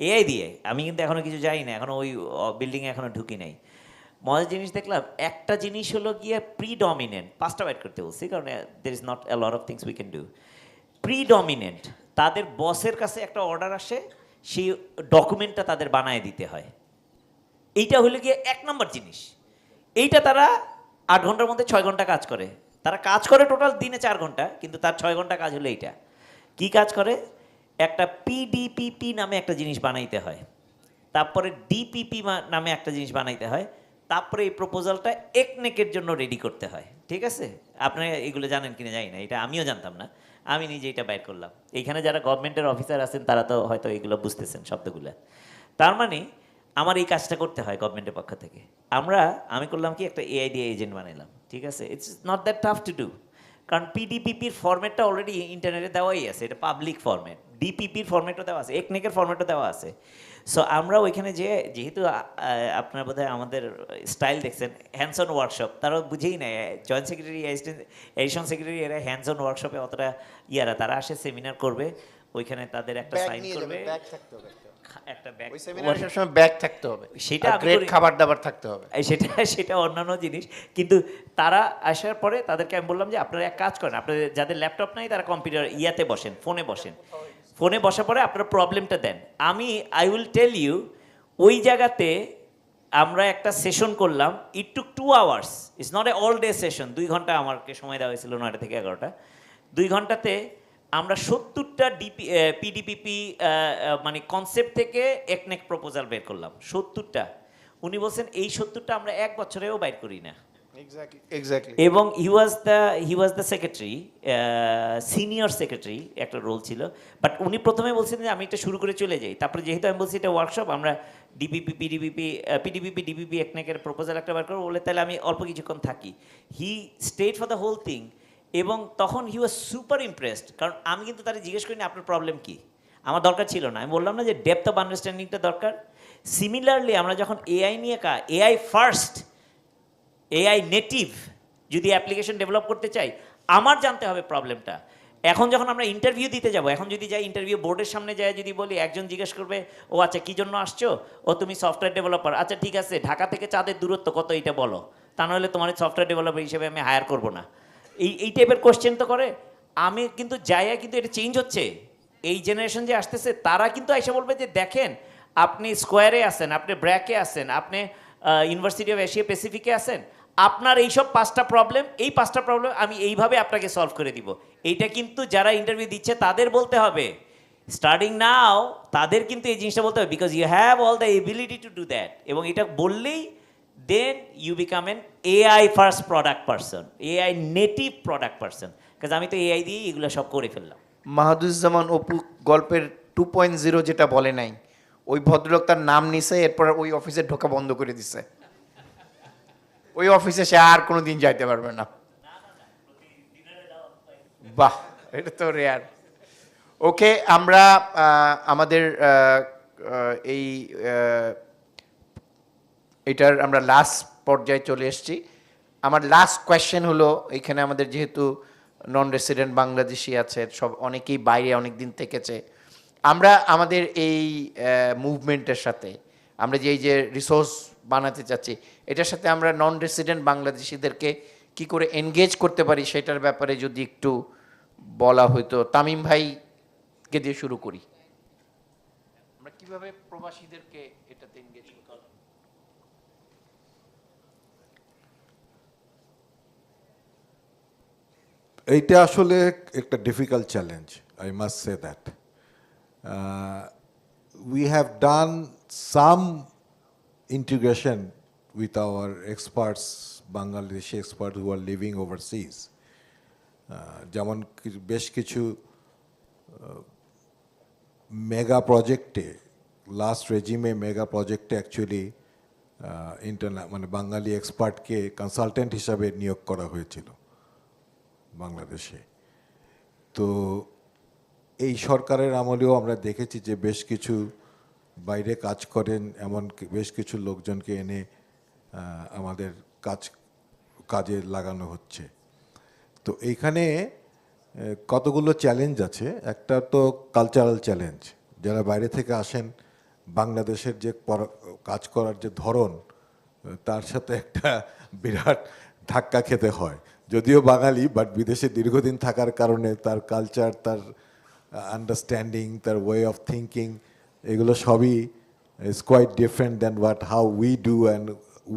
এআই দিয়ে। আমি কিন্তু এখনও কিছু যাই না, এখনও ওই বিল্ডিংয়ে এখনও ঢুকি নাই। মজার জিনিস দেখলাম, একটা জিনিস হলো গিয়ে প্রিডমিনেন্ট, 5টা বাইট করতে বলছি কারণ there is not a lot of things we can do. Predominant, তাদের বসের কাছে একটা অর্ডার আসে, সেই ডকুমেন্টটা তাদের বানায় দিতে হয়। এইটা হলো গিয়ে 1 নম্বর জিনিস। এইটা তারা 8 ঘন্টার মধ্যে 6 ঘন্টা কাজ করে। তারা কাজ করে টোটাল দিনে 4 ঘন্টা, কিন্তু তার 6 ঘন্টা কাজ হলো এইটা। কি কাজ করে? একটা পিডিপিপি নামে একটা জিনিস বানাইতে হয়। তারপরে ডিপিপি নামে একটা জিনিস বানাইতে হয়, তারপরে এই প্রপোজালটা একনেকের জন্য রেডি করতে হয়, ঠিক আছে? আপনারা এগুলো জানেন কিনা জানি না, এটা আমিও জানতাম না, আমি নিজে এটা বাইর করলাম। এইখানে যারা গভর্নমেন্টের অফিসার আছেন তারা তো হয়তো এগুলো বুঝতেছেন শব্দগুলো। তার মানে আমার এই কাজটা করতে হয় গভর্নমেন্টের পক্ষ থেকে। আমি করলাম কি, একটা এআইডিএ এজেন্ট বানাইলাম, ঠিক আছে? It's not that tough to do, কারণ পিডিপিপির ফরম্যাটটা অলরেডি ইন্টারনেটে দেওয়াই আছে, এটা পাবলিক ফরম্যাট। ডিপিপির ফরম্যাটও দেওয়া আছে, একনেকের ফরম্যাটও দেওয়া আছে। সো আমরা ওইখানে যেহেতু আপনার বোধহয় আমাদের স্টাইল দেখছেন, হ্যান্ডস অন ওয়ার্কশপ, তারাও বুঝেই নেয় জয়েন্ট সেক্রেটারি, এডিশন সেক্রেটারি, এরা হ্যান্ডস অন ওয়ার্কশপে অতটা তারা আসে সেমিনার করবে, ওইখানে তাদের একটা সাইন করবে, একটা ব্যাগ,
ওই সেমিনারে সবসময় ব্যাগ থাকতে হবে,
সেটা
গ্রেট খাবার দাবার থাকতে হবে,
সেটা অন্যান্য জিনিস। কিন্তু তারা আসার পরে তাদেরকে আমি বললাম যে আপনারা এক কাজ করেন, আপনাদের যাদের ল্যাপটপ নাই তারা কম্পিউটার বসেন, ফোনে বসেন, ফোনে বসার পরে আপনার প্রবলেমটা দেন। আই উইল টেল ইউ, ওই জায়গাতে আমরা একটা সেশন করলাম, ইট টুক 2 hours, it's not A all day session, 2 ঘন্টা আমাকে সময় দেওয়া হয়েছিল, 9টা থেকে 11টা। 2 ঘন্টাতে আমরা 70টা পিডিপিপি মানে কনসেপ্ট থেকে একনেক প্রপোজাল বের করলাম, 70টা। উনি বলছেন এই 70টা আমরা 1 বছরেও বাইর করি না।
এক্স্যাক্টলি।
এবং he was the secretary, senior secretary একটা রোল ছিল। বাট উনি প্রথমে বলছেন যে আমি এটা শুরু করে চলে যাই, তারপরে যেহেতু আমি বলছি এটা ওয়ার্কশপ, আমরা ডিপিপি একনেকের প্রপোজাল একটা বার করবো বলে, তাহলে আমি অল্প কিছুক্ষণ থাকি। He stayed for the whole thing. এবং তখন হি ওয়াজ সুপার ইমপ্রেসড, কারণ আমি কিন্তু তারা জিজ্ঞেস করিনি আপনার প্রবলেম কি, আমার দরকার ছিল না। আমি বললাম না যে ডেপথ অফ আন্ডারস্ট্যান্ডিংটা দরকার। সিমিলারলি আমরা যখন এআই নিয়ে এআই ফার্স্ট, এআই নেটিভ যদি অ্যাপ্লিকেশন ডেভেলপ করতে চাই, আমার জানতে হবে প্রবলেমটা। এখন যখন আমরা ইন্টারভিউ দিতে যাব, এখন যদি যাই ইন্টারভিউ বোর্ডের সামনে যায়, যদি বলি, একজন জিজ্ঞেস করবে, ও আচ্ছা কী জন্য আসছো, ও তুমি সফটওয়্যার ডেভেলপার, আচ্ছা ঠিক আছে ঢাকা থেকে চাঁদের দূরত্ব কত এটা বলো, তা নাহলে তোমার সফটওয়্যার ডেভেলপার হিসেবে আমি হায়ার করবো না, এই টাইপের কোশ্চেন তো করে। আমি কিন্তু কিন্তু এটা চেঞ্জ হচ্ছে, এই জেনারেশন যে আসতেছে তারা কিন্তু এসে বলবে যে দেখেন আপনি স্কোয়ারে আছেন, আপনি ব্র্যাকে আছেন, আপনি ইউনিভার্সিটি অফ এশিয়া প্যাসিফিকে আছেন, আপনার এইসব 5টা প্রবলেম, এই 5টা প্রবলেম আমি এইভাবে আপনাকে সলভ করে দিব। এইটা কিন্তু যারা ইন্টারভিউ দিচ্ছে তাদের বলতে হবে, স্টার্টিং নাও তাদের কিন্তু এই জিনিসটা বলতে হবে, because you have all the ability to do that. এবং এটা বললেই then you become an AI first product person, AI native product person, কাজ আমি তো এআই দিয়েই এগুলো সব করে ফেললাম।
মাহাদুজ্জামান অপু গল্পের 2.0 যেটা বলে নাই, ওই ভদ্রলোক তার নাম নিছে, এরপর ওই অফিসে ঢোকা বন্ধ করে দিছে, ওই অফিসে সে আর কোনোদিন যাইতে পারবে না। বাহ, এটা তো রেয়ার। ওকে, আমরা আমাদের এটার আমরা লাস্ট পর্যায়ে চলে এসেছি। আমার লাস্ট কোয়েশ্চেন হলো, এখানে আমাদের যেহেতু নন রেসিডেন্ট বাংলাদেশি আছে, সব অনেকেই বাইরে অনেক দিন থেকেছে, আমরা আমাদের এই মুভমেন্টের সাথে, আমরা যে এই যে রিসোর্স বানাতে চাচ্ছি, এটার সাথে আমরা নন রেসিডেন্ট বাংলাদেশিদেরকে কি করে এনগেজ করতে পারি সেটার ব্যাপারে যদি একটু বলা হইতো। তামিম ভাইকে দিয়ে শুরু করি, আমরা কিভাবে প্রবাসীদেরকে এটাতে এনগেজ করতে পারি?
এইটা আসলে একটা difficult challenge, I must say that. We have done some integration with our experts, Bangladeshi experts who are living overseas. যেমন বেশ কিছু মেগা প্রজেক্টে, লাস্ট রেজিমে মেগা প্রজেক্টে অ্যাকচুয়ালি মানে বাঙালি এক্সপার্টকে কনসালটেন্ট হিসাবে নিয়োগ করা হয়েছিল বাংলাদেশে। তো এই সরকারের আমলেও আমরা দেখেছি যে বেশ কিছু বাইরে কাজ করেন এমন বেশ কিছু লোকজনকে এনে আমাদের কাজে লাগানো হচ্ছে। তো এইখানে কতগুলো চ্যালেঞ্জ আছে। একটা তো কালচারাল চ্যালেঞ্জ, যারা বাইরে থেকে আসেন, বাংলাদেশের যে কাজ করার যে ধরন, তার সাথে একটা বিরাট ধাক্কা খেতে হয়। যদিও বাঙালি, বাট বিদেশে দীর্ঘদিন থাকার কারণে তার কালচার, তার আন্ডারস্ট্যান্ডিং, তার ওয়ে অফ থিঙ্কিং, এগুলো সবই is quite different than how we do and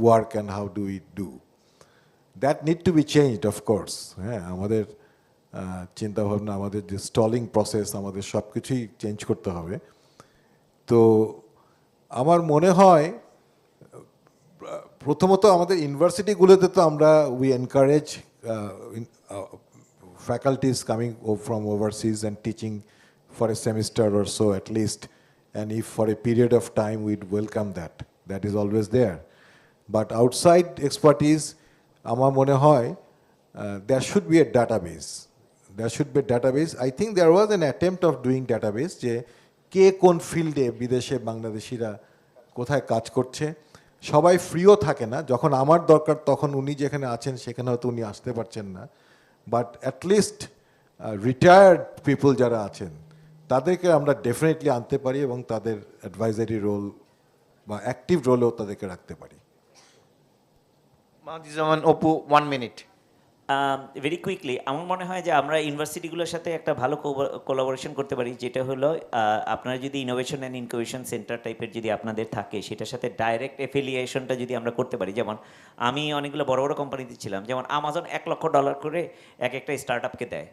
work and how do we do. That need to be changed of course. হ্যাঁ, আমাদের চিন্তাভাবনা, আমাদের যে স্টলিং প্রসেস, আমাদের সব কিছুই চেঞ্জ করতে হবে। তো আমার মনে হয় প্রথমত আমাদের ইউনিভার্সিটিগুলোতে তো আমরা we encourage faculties coming from overseas and teaching for a semester or so at least, and if for a period of time, we'd welcome that. That is always there. But outside expertise, আমার মনে হয় there should be a database. There should be a database. I think there was an attempt of doing database যে কে কোন ফিল্ডে বিদেশে বাংলাদেশিরা কোথায় কাজ করছে। সবাই ফ্রিও থাকে না, যখন আমার দরকার তখন উনি যেখানে আছেন সেখানে হয়তো উনি আসতে পারছেন না, বাট অ্যাটলিস্ট রিটায়ার্ড পিপল যারা আছেন তাদেরকে আমরা ডেফিনেটলি আনতে পারি এবং তাদের অ্যাডভাইজারি রোল বা অ্যাক্টিভ রোলেও তাদেরকে রাখতে পারি।
মাহদিজুজ্জামান অপু 1 মিনিট।
ভেরি কুইকলি আমার মনে হয় যে আমরা ইউনিভার্সিটিগুলোর সাথে একটা ভালো কোলাবোরেশন করতে পারি, যেটা হলো আপনারা যদি ইনোভেশন অ্যান্ড ইনকিউবেশন সেন্টার টাইপের যদি আপনাদের থাকে, সেটার সাথে ডাইরেক্ট এফিলিয়েশনটা যদি আমরা করতে পারি। যেমন আমি অনেকগুলো বড় বড় কোম্পানিতে ছিলাম, যেমন আমাজন $1 লক্ষ করে একটা স্টার্ট আপকে দেয়।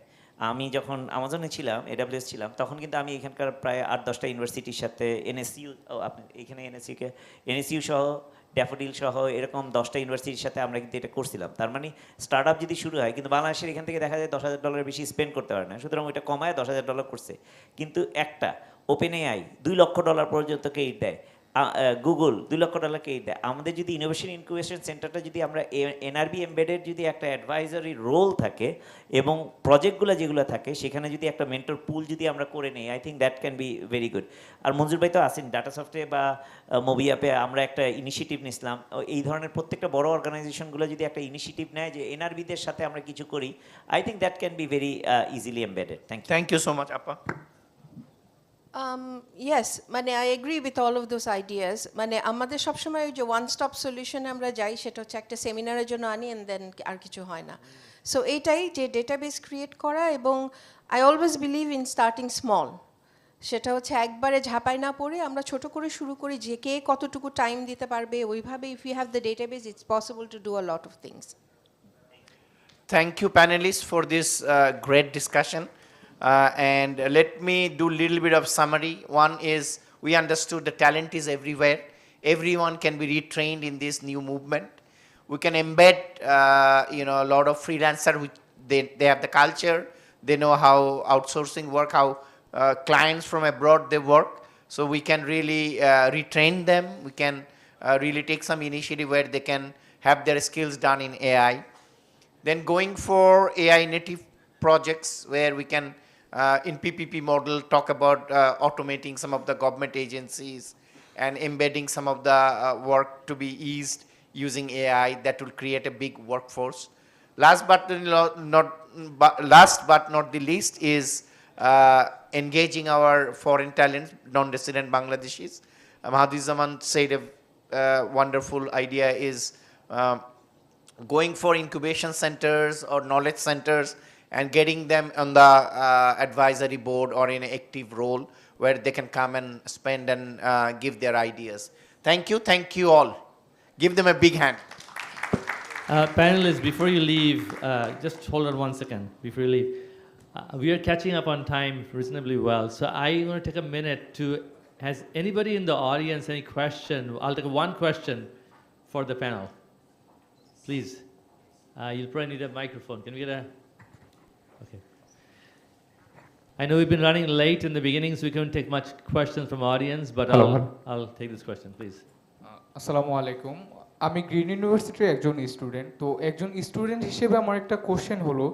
আমি যখন আমাজনে ছিলাম, AWS ছিলাম, তখন কিন্তু আমি এখানকার প্রায় 8-10টা ইউনিভার্সিটির সাথে এনএসইউ, আপনি এখানে এনএসইউ সহ ড্যাফোডিল সহ এরকম 10টা ইউনিভার্সিটির সাথে আমরা কিন্তু এটা করছিলাম। তার মানে স্টার্ট আপ যদি শুরু হয়, কিন্তু বাংলাদেশের এখান থেকে দেখা যায় $10,000 বেশি স্পেন্ড করতে পারে না, সুতরাং ওইটা কমায় $10,000 করছে। কিন্তু একটা ওপেন এআই $2 লক্ষ পর্যন্ত ক্রেডিট দেয়, গুগল $2 লক্ষ ক্রেডিট দেয়। আমাদের যদি ইনোভেশন ইনকিউবেশন সেন্টারটা যদি আমরা এনআরবি এমবেডেড যদি একটা অ্যাডভাইজারি রোল থাকে এবং প্রজেক্টগুলো যেগুলো থাকে সেখানে যদি একটা মেন্টর পুল যদি আমরা করে নিই, I think that can be very good. আর মঞ্জুর ভাই তো আসেন ডাটা সফটওয়্যার বা মোবি অ্যাপে আমরা একটা ইনিশিয়েটিভ নিয়েছিলাম, এই ধরনের প্রত্যেকটা বড় অর্গানাইজেশনগুলো যদি একটা ইনিশিয়েটিভ নেয় যে এনআরবিদের সাথে আমরা কিছু করি, I think that can be very easily embedded.
Thank you so much আপা।
Yes, মানে I agree with all of those ideas. মানে আমাদের সবসময় ওই যে ওয়ান স্টপ সলিউশনে আমরা যাই, সেটা হচ্ছে একটা সেমিনারের জন্য আনি অ্যান্ড দেন আর কিছু হয় না। সো এইটাই যে ডেটাবেস ক্রিয়েট করা, এবং I always believe in starting small. সেটা হচ্ছে একবারে ঝাঁপাই না পড়ে আমরা ছোট করে শুরু করি, যে কে কতটুকু টাইম দিতে পারবে ওইভাবে। If you have the database, it's possible to do a lot of things.
Thank you, panelists, for this great discussion. And let me do a little bit of summary. One is, we understood the talent is everywhere. Everyone can be retrained in this new movement. We can embed, a lot of freelancers, which they have the culture, they know how outsourcing work, how clients from abroad they work. So we can really retrain them. We can really take some initiative where they can have their skills done in AI. Then going for AI native projects where we can, in PPP model, talk about automating some of the government agencies and embedding some of the work to be eased using AI. That will create a big workforce. Last but not the least is engaging our foreign talents, non-resident Bangladeshis. Mahdizzaman said a wonderful idea is going for incubation centers or knowledge centers and getting them on the advisory board or in an active role where they can come and spend and give their ideas. Thank you all. Give them a big hand.
Panelists, before you leave, just hold on 1 second before you leave. We are catching up on time reasonably well, so I want to take a minute to, has anybody in the audience any question? I'll take one question for the panel. Please. You'll probably need a microphone. Can we get a... Okay. I know we've been running late in the beginning, so we couldn't take much questions from audience, but I'll take this question, please.
আসসালামু আলাইকুম, আমি green ইউনিভার্সিটির একজন student. তো একজন student হিসেবে আমার একটা কোশ্চেন হলো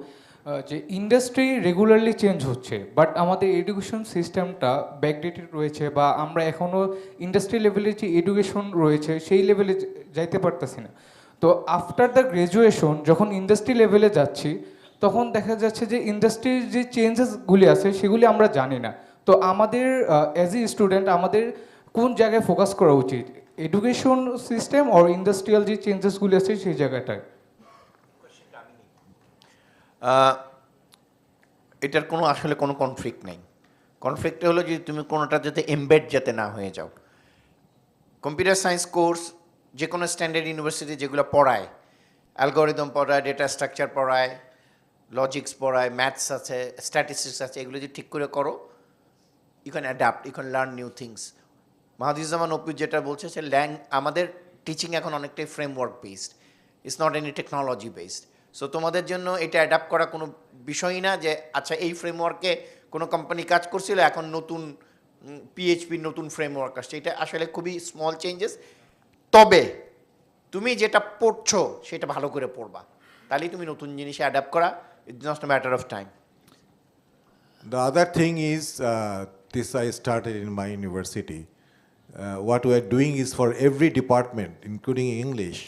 যে ইন্ডাস্ট্রি রেগুলারলি চেঞ্জ হচ্ছে, বাট আমাদের এডুকেশন সিস্টেমটা ব্যাকডেটেড রয়েছে, বা আমরা এখনও ইন্ডাস্ট্রি লেভেলে যে এডুকেশন রয়েছে সেই লেভেলে যাইতে পারতেছি না। তো আফটার দ্য গ্র্যাজুয়েশন যখন ইন্ডাস্ট্রি লেভেলে যাচ্ছি, তখন দেখা যাচ্ছে যে ইন্ডাস্ট্রির যে চেঞ্জেসগুলি আছে সেগুলি আমরা জানি না। তো আমাদের অ্যাজ এ স্টুডেন্ট আমাদের কোন জায়গায় ফোকাস করা উচিত, এডুকেশন সিস্টেম আর ইন্ডাস্ট্রিয়াল যে চেঞ্জেসগুলি আছে সেই জায়গাটায়?
এটার আসলে কোনো কনফ্লিক্ট নেই। কনফ্লিক্ট হলো যে তুমি কোনোটা যাতে এমবেড যাতে না হয়ে যাও। কম্পিউটার সায়েন্স কোর্স যে কোনো স্ট্যান্ডার্ড ইউনিভার্সিটি যেগুলো পড়ায়, অ্যালগোরিদম পড়ায়, ডেটা স্ট্রাকচার পড়ায়, লজিক্স পড়ায়, ম্যাথস আছে, স্ট্যাটিস্টিক্স আছে, এগুলো যদি ঠিক করে করো, you can adapt, you can learn new things. Mahadizzaman Apu যেটা বলছে যে আমাদের টিচিং এখন অনেকটাই framework based, it's not any technology based. So তোমাদের জন্য এটা অ্যাডাপ্ট করা কোনো বিষয়ই না যে আচ্ছা এই ফ্রেমওয়ার্কে কোনো কোম্পানি কাজ করছিল এখন নতুন পিএইচপির নতুন ফ্রেমওয়ার্ক আসছে, এটা আসলে খুবই স্মল চেঞ্জেস। তবে তুমি যেটা পড়ছো সেটা ভালো করে পড়বা, তাহলেই তুমি নতুন জিনিসে অ্যাডাপ্ট করা, it's not a matter of time.
The other thing is, this I started in my university. What we are doing is for every department, including English,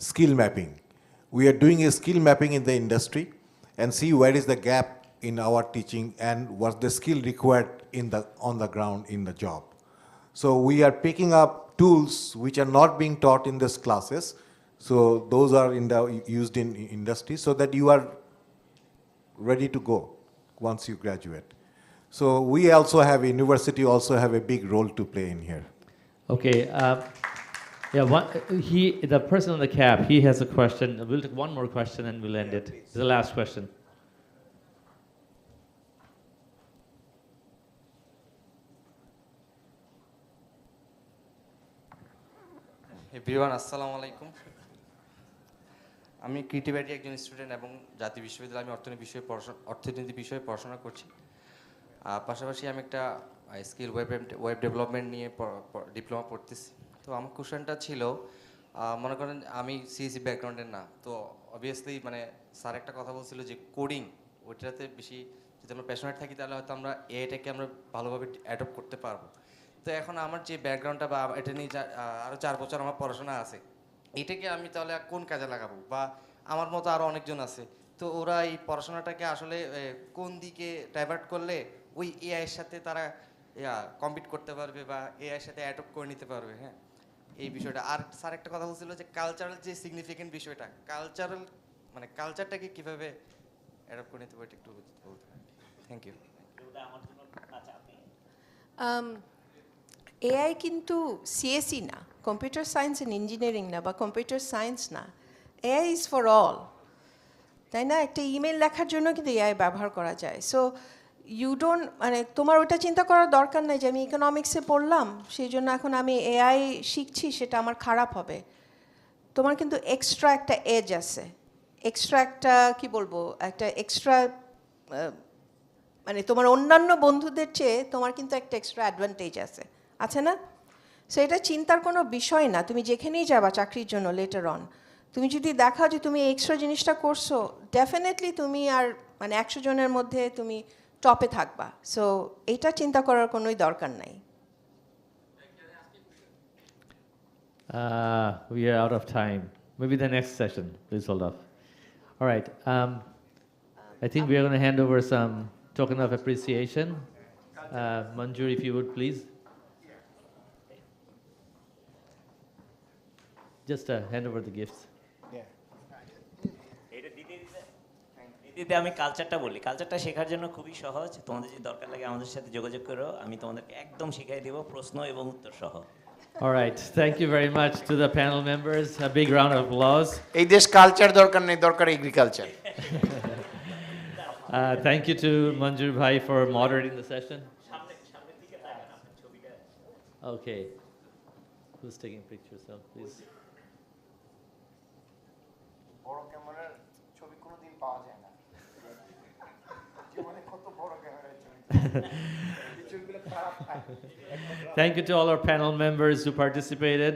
skill mapping. We are doing a skill mapping in the industry and see where is the gap in our teaching and what's the skill required on the ground in the job. So we are picking up tools which are not being taught in these classes. So those are used in industry so that you are ready to go once you graduate. So we also have, university also have a big role to play in here.
Okay. The person on the cap, he has a question. We'll take one more question and we'll end it. It's the last question.
Everyone, আসসালামু আলাইকুম। আমি creative IT একজন student এবং জাতীয় বিশ্ববিদ্যালয়ে আমি অর্থনীতি বিষয়ে পড়াশোনা করছি। পাশাপাশি আমি একটা স্কিল ওয়েব ডেভেলপমেন্ট নিয়ে ডিপ্লোমা পড়তেছি। তো আমার কোশ্চেনটা ছিল, মনে করেন আমি সিএসি ব্যাকগ্রাউন্ডের না, তো অবভিয়াসলি মানে স্যার একটা কথা বলছিল যে কোডিং ওইটাতে বেশি যদি আমরা প্যাশনেট থাকি তাহলে হয়তো আমরা এটাকে আমরা ভালোভাবে অ্যাডপ্ট করতে পারবো। তো এখন আমার যে ব্যাকগ্রাউন্ডটা বা এটা নিয়ে আরও 4 বছর আমার পড়াশোনা আছে, এটাকে আমি তাহলে কোন কাজে লাগাবো? বা আমার মতো আরও অনেকজন আছে, তো ওরা এই পড়াশোনাটাকে আসলে কোন দিকে ডাইভার্ট করলে ওই এআইয়ের সাথে তারা কম্পিট করতে পারবে বা এআইয়ের সাথে অ্যাডপ্ট করে নিতে পারবে? হ্যাঁ, এই বিষয়টা। আর স্যার একটা কথা বলছিল যে কালচারাল যে সিগনিফিকেন্ট বিষয়টা, মানে কালচারটাকে কীভাবে অ্যাডপ্ট করে নিতে পারবে একটু বলতে। Thank you.
এআই কিন্তু সিএসই না, কম্পিউটার সায়েন্স অ্যান্ড ইঞ্জিনিয়ারিং না, বা কম্পিউটার সায়েন্স না। এআই ইজ ফর অল, তাই না? একটা ইমেল লেখার জন্য কিন্তু এআই ব্যবহার করা যায়। সো ইউ ডোন্ট, মানে তোমার ওটা চিন্তা করার দরকার নেই যে আমি ইকোনমিক্সে পড়লাম সেই জন্য এখন আমি এআই শিখছি, সেটা আমার খারাপ হবে। তোমার কিন্তু এক্সট্রা একটা এজ আছে, এক্সট্রা একটা কি বলবো, একটা এক্সট্রা মানে তোমার অন্যান্য বন্ধুদের চেয়ে তোমার কিন্তু একটা এক্সট্রা অ্যাডভান্টেজ আছে না? সো এটা চিন্তার কোনো বিষয় না। তুমি যেখানেই যাবা চাকরির জন্য লেটার অন, তুমি যদি দেখাও যে তুমি এক্সট্রা জিনিসটা করছো, ডেফিনেটলি তুমি আর মানে 100 জনের মধ্যে তুমি টপে থাকবা। সো এইটা চিন্তা করার কোনোই দরকার নাই।
We are out of time. Maybe the next session. Please hold off. All right. I think we are going to hand over some token of appreciation. Manjur, if you would, please. Just hand over the gifts.
দিতে আমি কালচারটা বলি। কালচারটা শেখার জন্য খুবই সহজ। তোমাদের যদি দরকার লাগে আমাদের সাথে যোগাযোগ করো, আমি তোমাদেরকে একদম শিখিয়ে দেব, প্রশ্ন এবং উত্তর সহ।
All right. Thank you very much to the panel members. A big round of applause.
এই দেশ কালচার দরকার নেই, দরকার agriculture.
Thank you to Manjur Bhai for moderating the session. Okay. Who's taking pictures now, please?
বড় ক্যামেরার ছবি কোনোদিন পাওয়া যায় না, জীবনে কত বড় ক্যামেরার ছবি পিকচারগুলো খারাপ হয়।
Thank you to all our panel members who participated.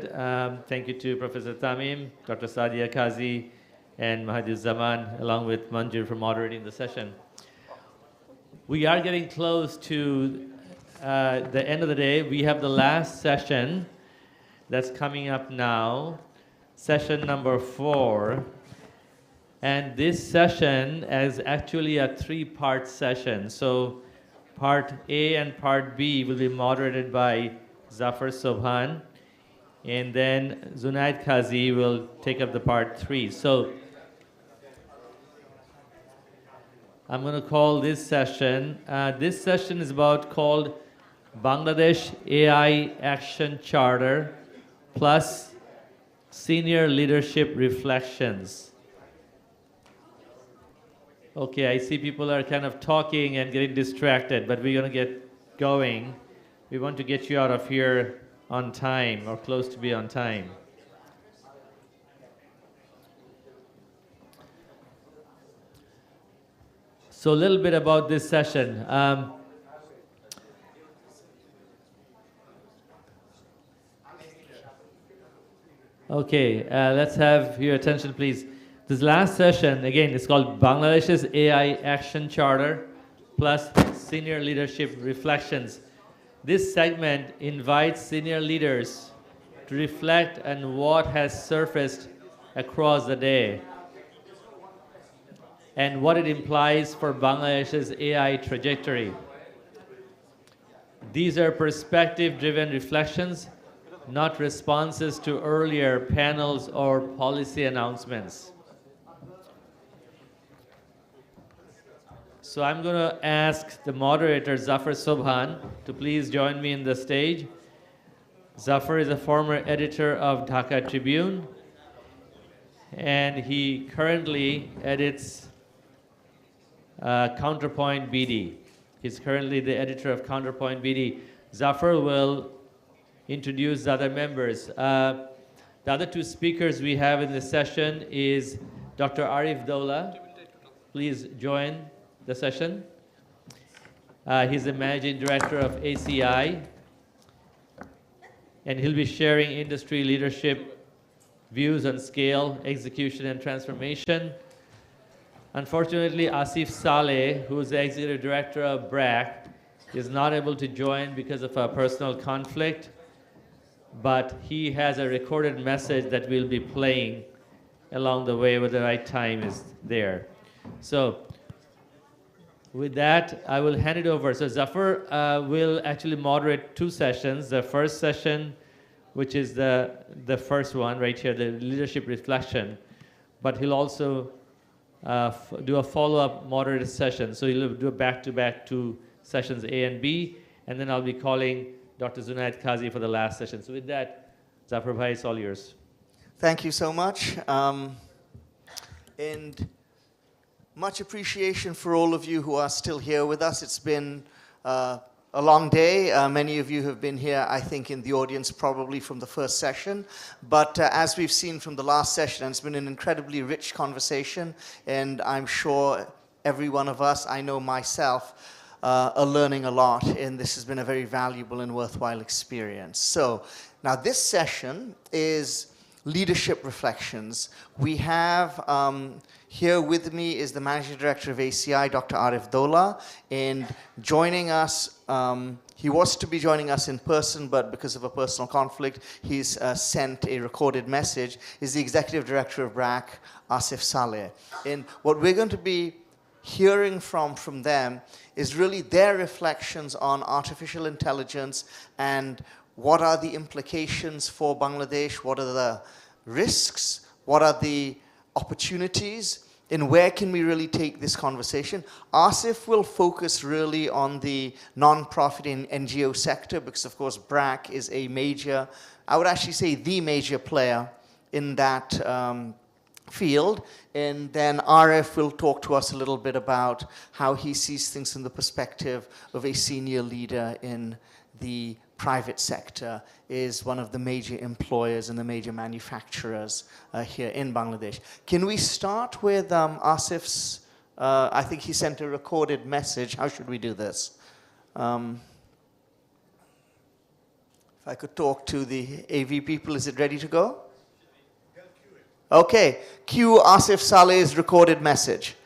Thank you to Professor Tamim, Dr. Sadia Kazi, and Mahdi Zaman, along with Manjur for moderating the session. We are getting close to the end of the day. We have the last session that's coming up now, session number 4. And this session is actually a 3-part session. So part A and part B will be moderated by Zafar Sobhan, and then Zunaid Kazi will take up the part 3. So I'm going to call this session is called Bangladesh AI Action Charter plus Senior Leadership Reflections. Okay, I see people are kind of talking and getting distracted, but we're going to get going. We want to get you out of here on time or close to be on time. So a little bit about this session. Okay, let's have your attention, please. This last session, again, is called Bangladesh's AI Action Charter plus Senior Leadership Reflections. This segment invites senior leaders to reflect on what has surfaced across the day and what it implies for Bangladesh's AI trajectory. These are perspective-driven reflections, not responses to earlier panels or policy announcements. So I'm going to ask the moderator, Zafar Sobhan, to please join me in the stage. Zafar is a former editor of Dhaka Tribune, and he currently edits Counterpoint BD. He's currently the editor of Counterpoint BD. Zafar will introduce the other members. The other two speakers we have in this session is Dr. Arif Dola. Please join the session. He's the managing director of ACI, and he'll be sharing industry leadership views on scale, execution, and transformation. Unfortunately, Asif Saleh, who is the executive director of BRAC, is not able to join because of a personal conflict, but he has a recorded message that we'll be playing along the way when the right time is there. So with that, I will hand it over. So Zafar will actually moderate two sessions. The first session, which is the first one right here, the leadership reflection, but he'll also do a follow-up moderated session. So he'll do a back-to-back two sessions, A and B, and then I'll be calling Dr. Zunaid Kazi for the last session. So with that, Zafar Bhai, it's all yours.
Thank you so much. And much appreciation for all of you who are still here with us. It's been a long day. Many of you have been here, I think, in the audience probably from the first session. But as we've seen from the last session, it's been an incredibly rich conversation. And I'm sure every one of us, I know myself, are learning a lot. And this has been a very valuable and worthwhile experience. So now this session is leadership reflections. We have here with me is the Managing Director of ACI, Dr. Arif Dola, and joining us, he was to be joining us in person, but because of a personal conflict, he's sent a recorded message, is the Executive Director of BRAC, Asif Saleh. And what we're going to be hearing from them is really their reflections on artificial intelligence and what are the implications for Bangladesh, what are the risks, what are the opportunities, and where can we really take this conversation. Asif will focus really on the non-profit and NGO sector because, of course, BRAC is a major, I would actually say the major player in that field. And then Arif will talk to us a little bit about how he sees things from the perspective of a senior leader in the private sector, is one of the major employers and the major manufacturers here in Bangladesh. Can we start with Asif's, I think he sent a recorded message. How should we do this? If I could talk to the AV people, is it ready to go? Okay, cue Asif Saleh's recorded message.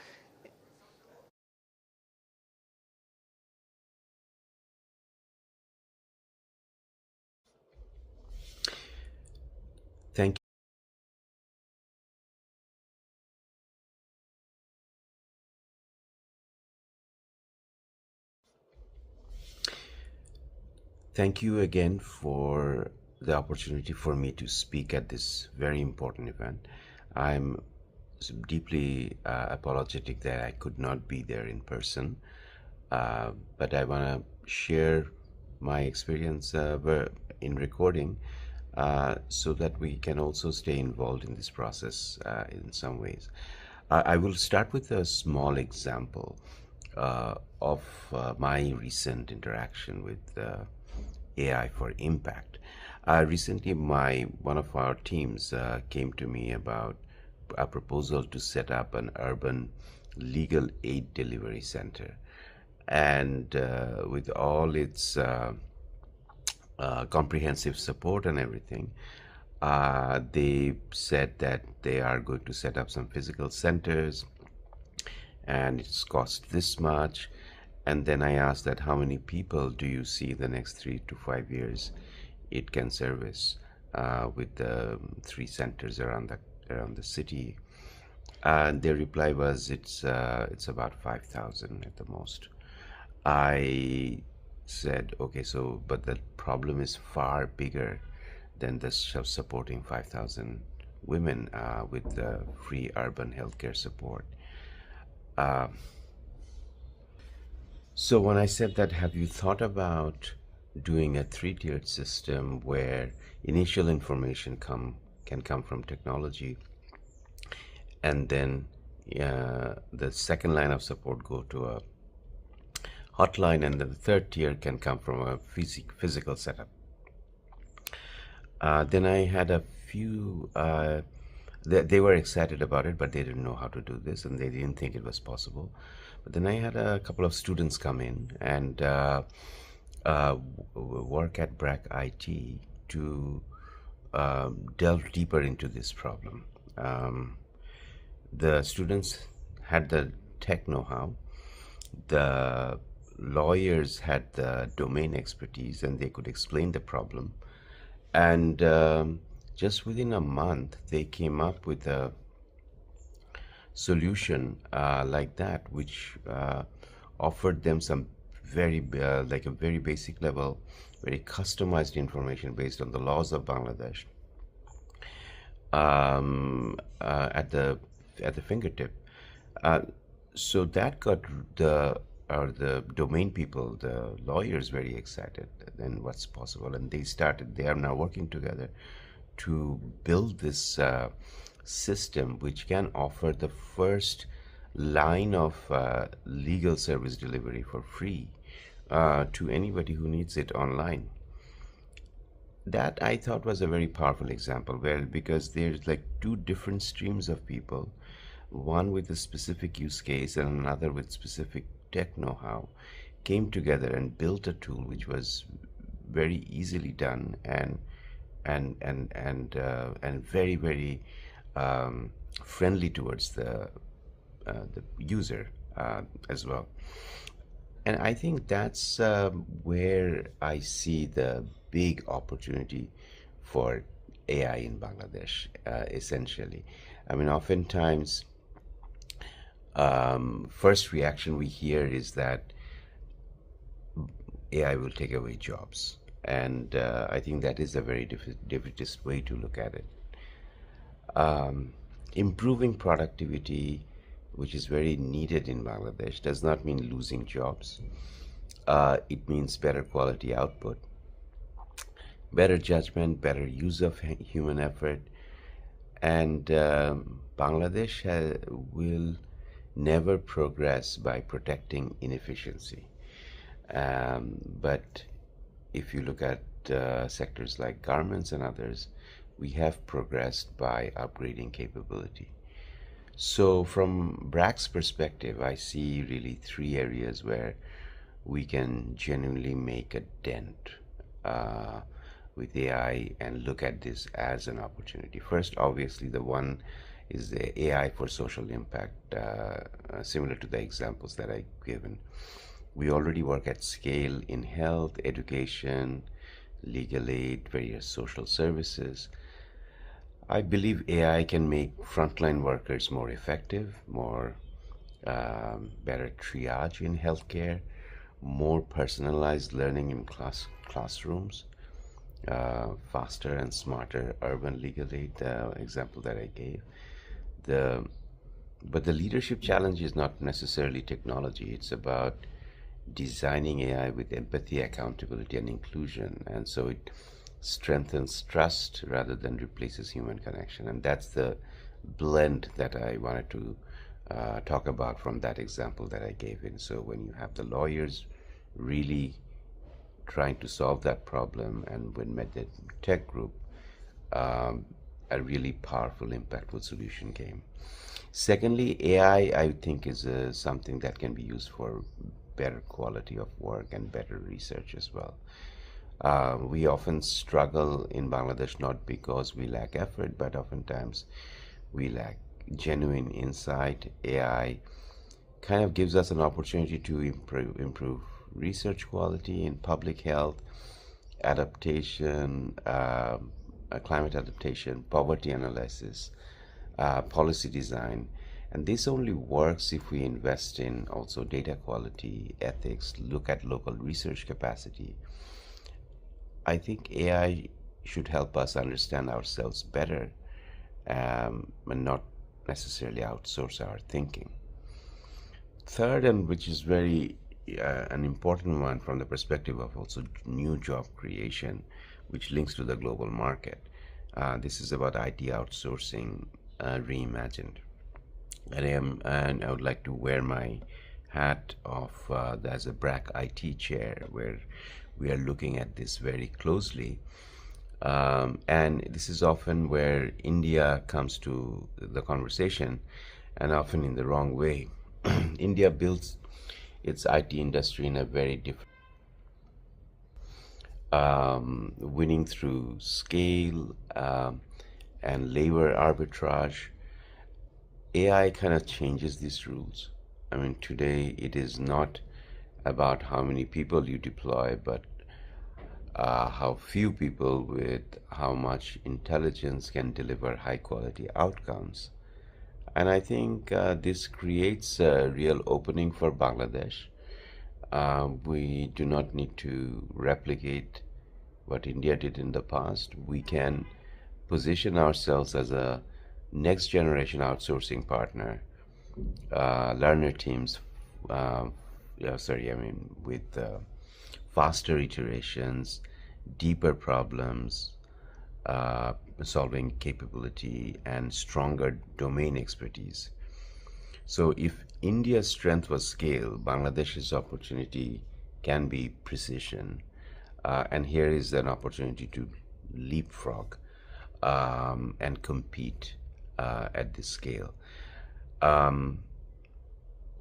Thank you again for the opportunity for me to speak at this very important event. I'm deeply apologetic that I could not be there in person, but I want to share my experience in recording so that we can also stay involved in this process in some ways. I will start with a small example of my recent interaction with AI for Impact. Recently, one of our teams came to me about a proposal to set up an urban legal aid delivery center, and with all its comprehensive support and everything, they said that they are going to set up some physical centers, and it's cost this much. And then I asked that how many people do you see the next 3 to 5 years it can service with the 3 centers around the city. And their reply was it's about 5,000 at the most. I said, okay, so but the problem is far bigger than the supporting 5,000 women with the free urban healthcare support. So when I said that, have you thought about doing a 3-tiered system where initial information can come from technology, and then the second line of support go to a hotline, and then the third tier can come from a physical setup. Then I had a few, they were excited about it, but they didn't know how to do this, and they didn't think it was possible. But then I had a couple of students come in and work at BRAC IT to delve deeper into this problem. The students had the tech know-how, the lawyers had the domain expertise, and they could explain the problem. And just within a month, they came up with a solution like that, which offered them some very like a very basic level, very customized information based on the laws of Bangladesh at the fingertip. So that got the domain people, the lawyers, very excited. Then what's possible, and they are now working together to build this system which can offer the first line of legal service delivery for free to anybody who needs it online. That I thought was a very powerful example, because there's like 2 different streams of people, one with a specific use case and another with specific tech know-how, came together and built a tool which was very easily done and very, very friendly towards the user as well. And I think that's where I see the big opportunity for AI in Bangladesh, essentially. I mean, oftentimes, first reaction we hear is that AI will take away jobs. And I think that is a very defeatist way to look at it. Improving productivity, which is very needed in Bangladesh, does not mean losing jobs. It means better quality output, better judgment, better use of human effort. And Bangladesh will never progress by protecting inefficiency. But if you look at sectors like garments and others, we have progressed by upgrading capability. So from BRAC's perspective, I see really 3 areas where we can genuinely make a dent with AI and look at this as an opportunity. First, obviously, the one is the AI for social impact, similar to the examples that I've given. We already work at scale in health, education, legal aid, various social services. I believe AI can make frontline workers more effective, more better triage in healthcare, more personalized learning in classrooms, faster and smarter urban legal aid, the example that I gave. But the leadership challenge is not necessarily technology. It's about designing AI with empathy, accountability, and inclusion. And so it strengthens trust rather than replaces human connection. And that's the blend that I wanted to talk about from that example that I gave in. So when you have the lawyers really trying to solve that problem, and when met the tech group, a really powerful, impactful solution came. Secondly, AI, I think, is something that can be used for better quality of work and better research as well. We often struggle in Bangladesh not because we lack effort, but oftentimes we lack genuine insight. AI kind of gives us an opportunity to improve research quality in public health, adaptation, climate adaptation, poverty analysis, policy design. And this only works if we invest in also data quality, ethics, look at local research capacity. I think AI should help us understand ourselves better, and not necessarily outsource our thinking. Third, and which is very an important one from the perspective of also new job creation, which links to the global market. This is about IT outsourcing reimagined. And I would like to wear my hat of as a BRAC IT chair, where we are looking at this very closely. And this is often where India comes to the conversation, and often in the wrong way. India builds its IT industry in a very different, winning through scale and labor arbitrage. AI kind of changes these rules. I mean, today it is not about how many people you deploy, but how few people with how much intelligence can deliver high quality outcomes. And I think this creates a real opening for Bangladesh. We do not need to replicate what India did in the past. We can position ourselves as a next generation outsourcing partner, learner teams, with faster iterations, deeper problems, solving capability, and stronger domain expertise. So if India's strength was scale, Bangladesh's opportunity can be precision. And here is an opportunity to leapfrog and compete at this scale.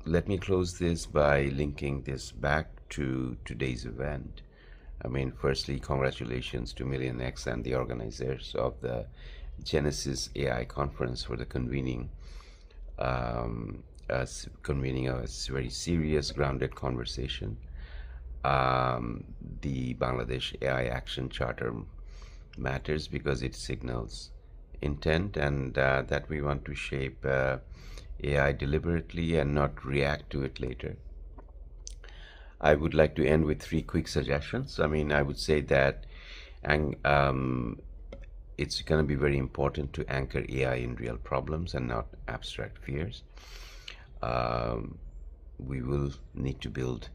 Let me close this by linking this back to today's event. I mean, firstly, congratulations to MillionX and the organizers of the Genesis AI conference for the convening a very serious, grounded conversation. The Bangladesh AI Action Charter matters because it signals intent, and that we want to shape AI deliberately and not react to it later. I would like to end with 3 quick suggestions. I mean, I would say that it's going to be very important to anchor AI in real problems and not abstract fears. We will need to build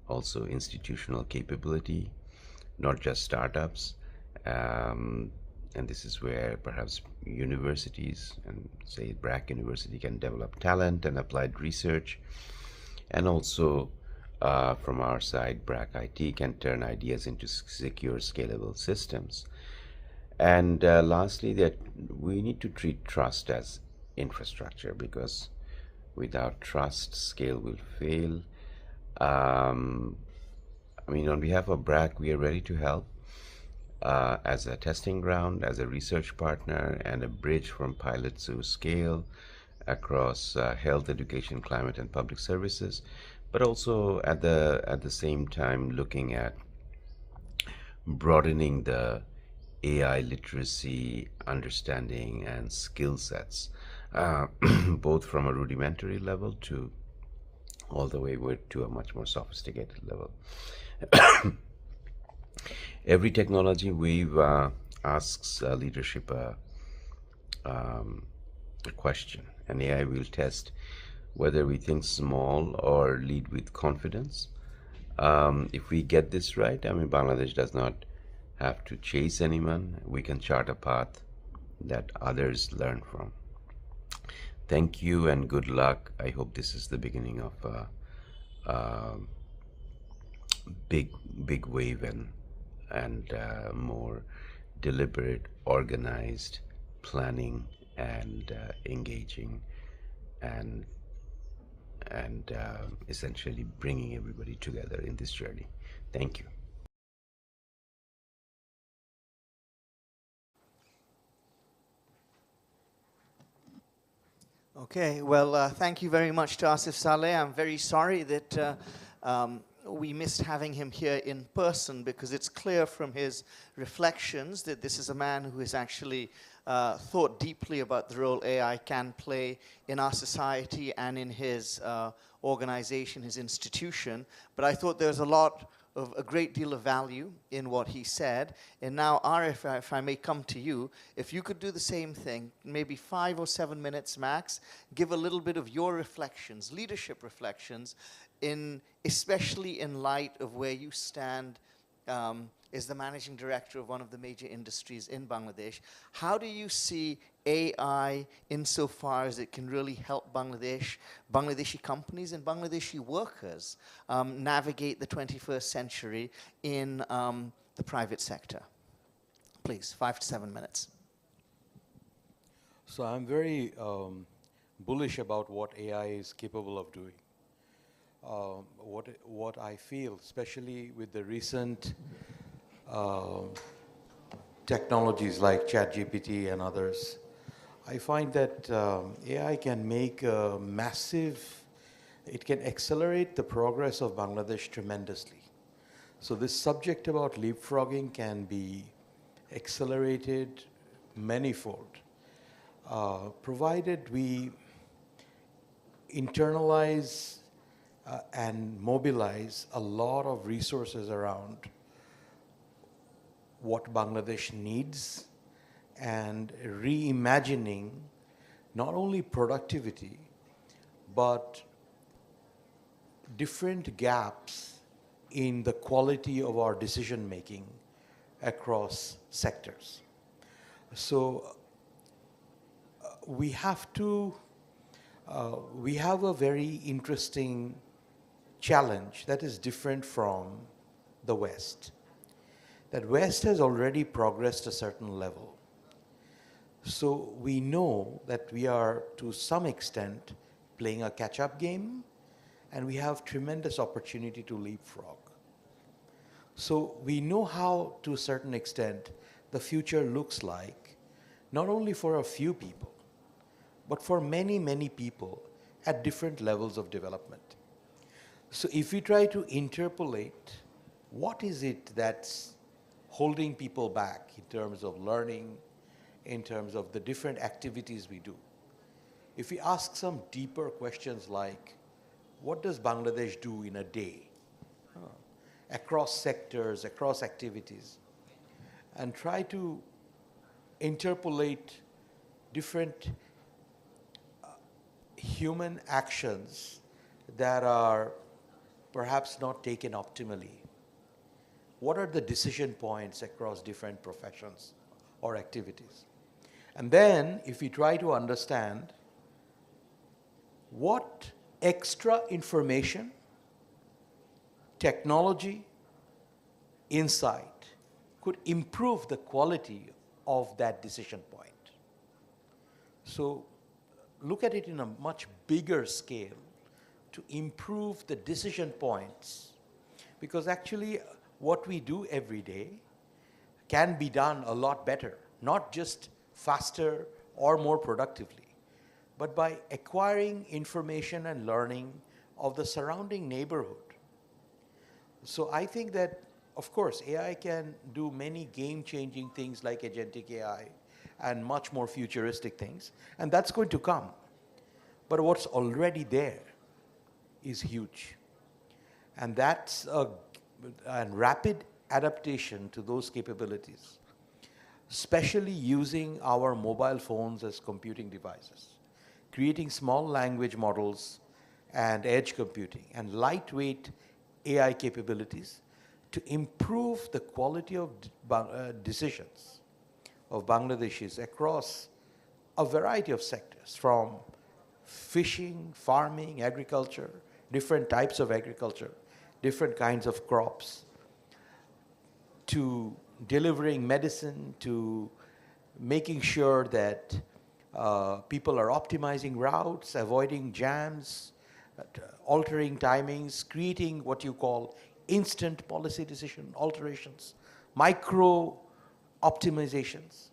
also institutional capability, not just startups. And this is where perhaps universities, and say BRAC University, can develop talent and applied research. And also from our side, BRAC IT can turn ideas into secure, scalable systems. And lastly, that we need to treat trust as infrastructure, because without trust, scale will fail. I mean, on behalf of BRAC, we are ready to help as a testing ground, as a research partner, and a bridge from pilot to scale across health, education, climate, and public services, but also at the same time looking at broadening the AI literacy, understanding, and skill sets, both from a rudimentary level to all the way to a much more sophisticated level. Every technology wave asks leadership a question, and AI will test whether we think small or lead with confidence. If we get this right, I mean, Bangladesh does not have to chase anyone. We can chart a path that others learn from. Thank you and good luck. I hope this is the beginning of big wave and more deliberate, organized planning and engaging and essentially bringing everybody together in this journey. Thank you.
Okay, well, thank you very much to Asif Saleh. I'm very sorry that we missed having him here in person, because it's clear from his reflections that this is a man who has actually thought deeply about the role AI can play in our society and in his organization, his institution. But I thought there was a great deal of value in what he said. And now, Arif, if I may come to you, if you could do the same thing, maybe 5 or 7 minutes max, give a little bit of your reflections, leadership reflections, especially in light of where you stand as the managing director of one of the major industries in Bangladesh. How do you see AI insofar as it can really help Bangladeshi companies and Bangladeshi workers navigate the 21st century in the private sector? Please, 5 to 7 minutes.
So I'm very bullish about what AI is capable of doing. What I feel, especially with the recent technologies like ChatGPT and others, I find that AI can make a it can accelerate the progress of Bangladesh tremendously. So this subject about leapfrogging can be accelerated manifold, provided we internalize and mobilize a lot of resources around what Bangladesh needs and reimagining not only productivity, but different gaps in the quality of our decision making across sectors. So we have a very interesting challenge that is different from the West. That West has already progressed a certain level. So we know that we are, to some extent, playing a catch-up game, and we have tremendous opportunity to leapfrog. So we know how, to a certain extent, the future looks like, not only for a few people, but for many, many people at different levels of development. So if we try to interpolate what is it that's holding people back in terms of learning, in terms of the different activities we do, if we ask some deeper questions like, what does Bangladesh do in a day, across sectors, across activities, and try to interpolate different human actions that are perhaps not taken optimally. What are the decision points across different professions or activities? And then, if we try to understand what extra information, technology, insight could improve the quality of that decision point. So look at it in a much bigger scale to improve the decision points, because actually what we do every day can be done a lot better, not just faster or more productively, but by acquiring information and learning of the surrounding neighborhood. So I think that, of course, AI can do many game-changing things like agentic AI and much more futuristic things, and that's going to come. But what's already there is huge. And that's a rapid adaptation to those capabilities, especially using our mobile phones as computing devices, creating small language models and edge computing and lightweight AI capabilities to improve the quality of decisions of Bangladeshis across a variety of sectors, from fishing, farming, agriculture, different types of agriculture, different kinds of crops, to delivering medicine, to making sure that people are optimizing routes, avoiding jams, altering timings, creating what you call instant policy decision alterations, micro optimizations.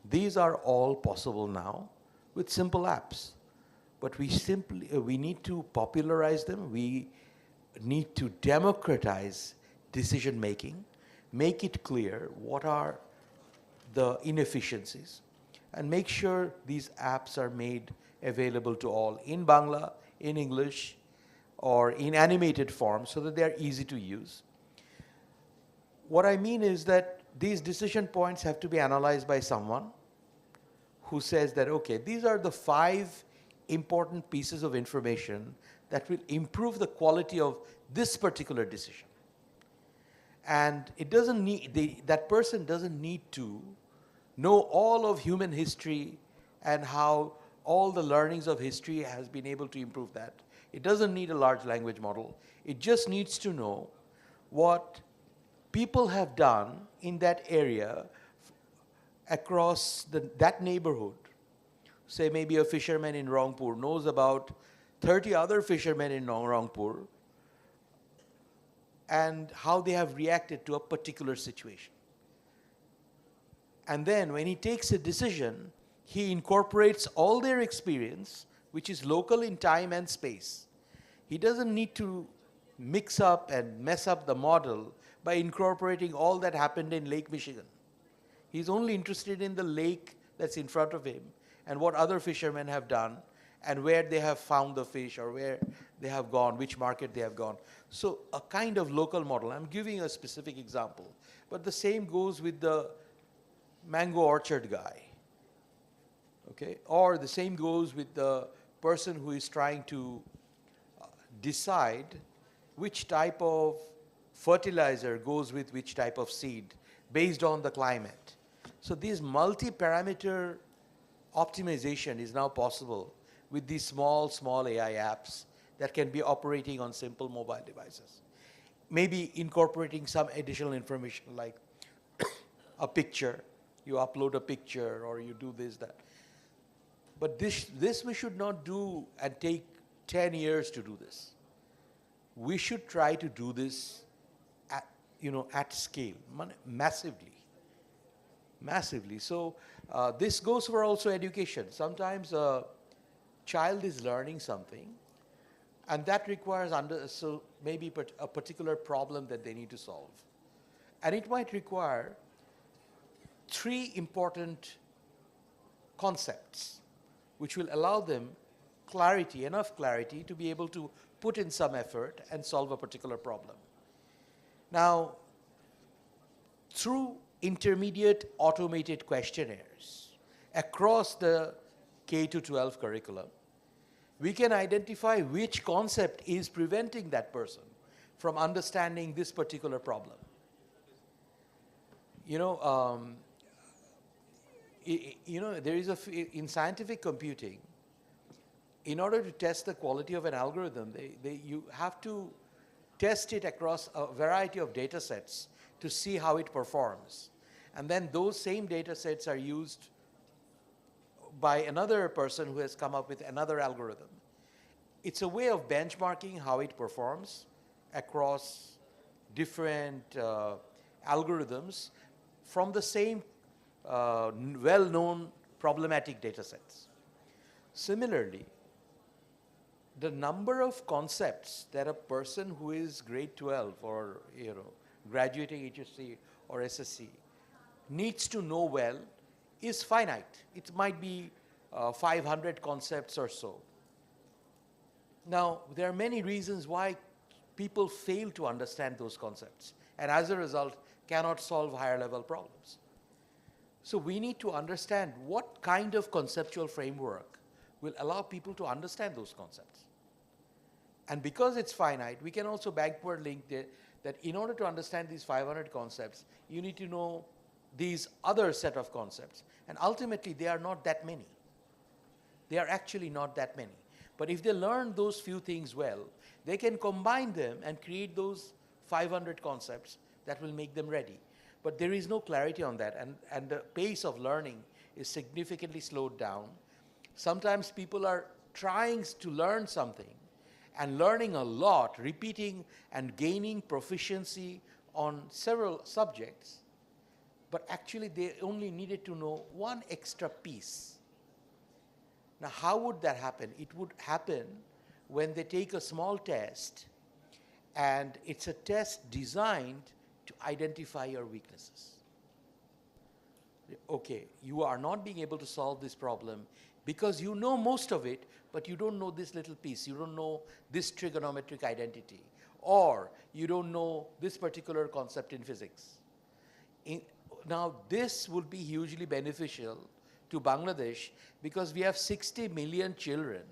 These are all possible now with simple apps. But we need to popularize them. We need to democratize decision making, make it clear what are the inefficiencies, and make sure these apps are made available to all in Bangla, in English, or in animated form so that they are easy to use. What I mean is that these decision points have to be analyzed by someone who says that, okay, these are the 5 important pieces of information that will improve the quality of this particular decision. And it doesn't need, that person doesn't need to know all of human history and how all the learnings of history has been able to improve that. It doesn't need a large language model. It just needs to know what people have done in that area across that neighborhood. Say maybe a fisherman in Rangpur knows about 30 other fishermen in Rangpur and how they have reacted to a particular situation. And then when he takes a decision, he incorporates all their experience, which is local in time and space. He doesn't need to mix up and mess up the model by incorporating all that happened in Lake Michigan. He's only interested in the lake that's in front of him and what other fishermen have done and where they have found the fish or where they have gone, which market they have gone. So a kind of local model. I'm giving a specific example. But the same goes with the mango orchard guy. Okay? Or the same goes with the person who is trying to decide which type of fertilizer goes with which type of seed based on the climate. So this multi-parameter optimization is now possible with these small AI apps that can be operating on simple mobile devices. Maybe incorporating some additional information like a picture. You upload a picture or you do this, that. But this we should not do and take 10 years to do this. We should try to do this at scale, massively. So this goes for also education. Sometimes a child is learning something and that requires maybe a particular problem that they need to solve. And it might require 3 important concepts which will allow them enough clarity to be able to put in some effort and solve a particular problem. Now, through intermediate automated questionnaires across the K-12 curriculum, we can identify which concept is preventing that person from understanding this particular problem. There is in scientific computing, in order to test the quality of an algorithm, you have to test it across a variety of data sets to see how it performs. And then those same data sets are used by another person who has come up with another algorithm. It's a way of benchmarking how it performs across different algorithms from the same well-known problematic data sets. Similarly, the number of concepts that a person who is grade 12 or graduating HSC or SSC needs to know well is finite. It might be 500 concepts or so. Now, there are many reasons why people fail to understand those concepts and as a result cannot solve higher level problems. So we need to understand what kind of conceptual framework will allow people to understand those concepts. And because it's finite, we can also backward link that in order to understand these 500 concepts, you need to know these other set of concepts. And ultimately, they are not that many. They are actually not that many. But if they learn those few things well, they can combine them and create those 500 concepts that will make them ready. But there is no clarity on that, and the pace of learning is significantly slowed down. Sometimes people are trying to learn something and learning a lot, repeating and gaining proficiency on several subjects, but actually they only needed to know one extra piece. Now, how would that happen? It would happen when they take a small test, and it's a test designed to identify your weaknesses. Okay, you are not being able to solve this problem because you know most of it, but you don't know this little piece. You don't know this trigonometric identity, or you don't know this particular concept in physics. Now, this would be hugely beneficial to Bangladesh because we have 60 million children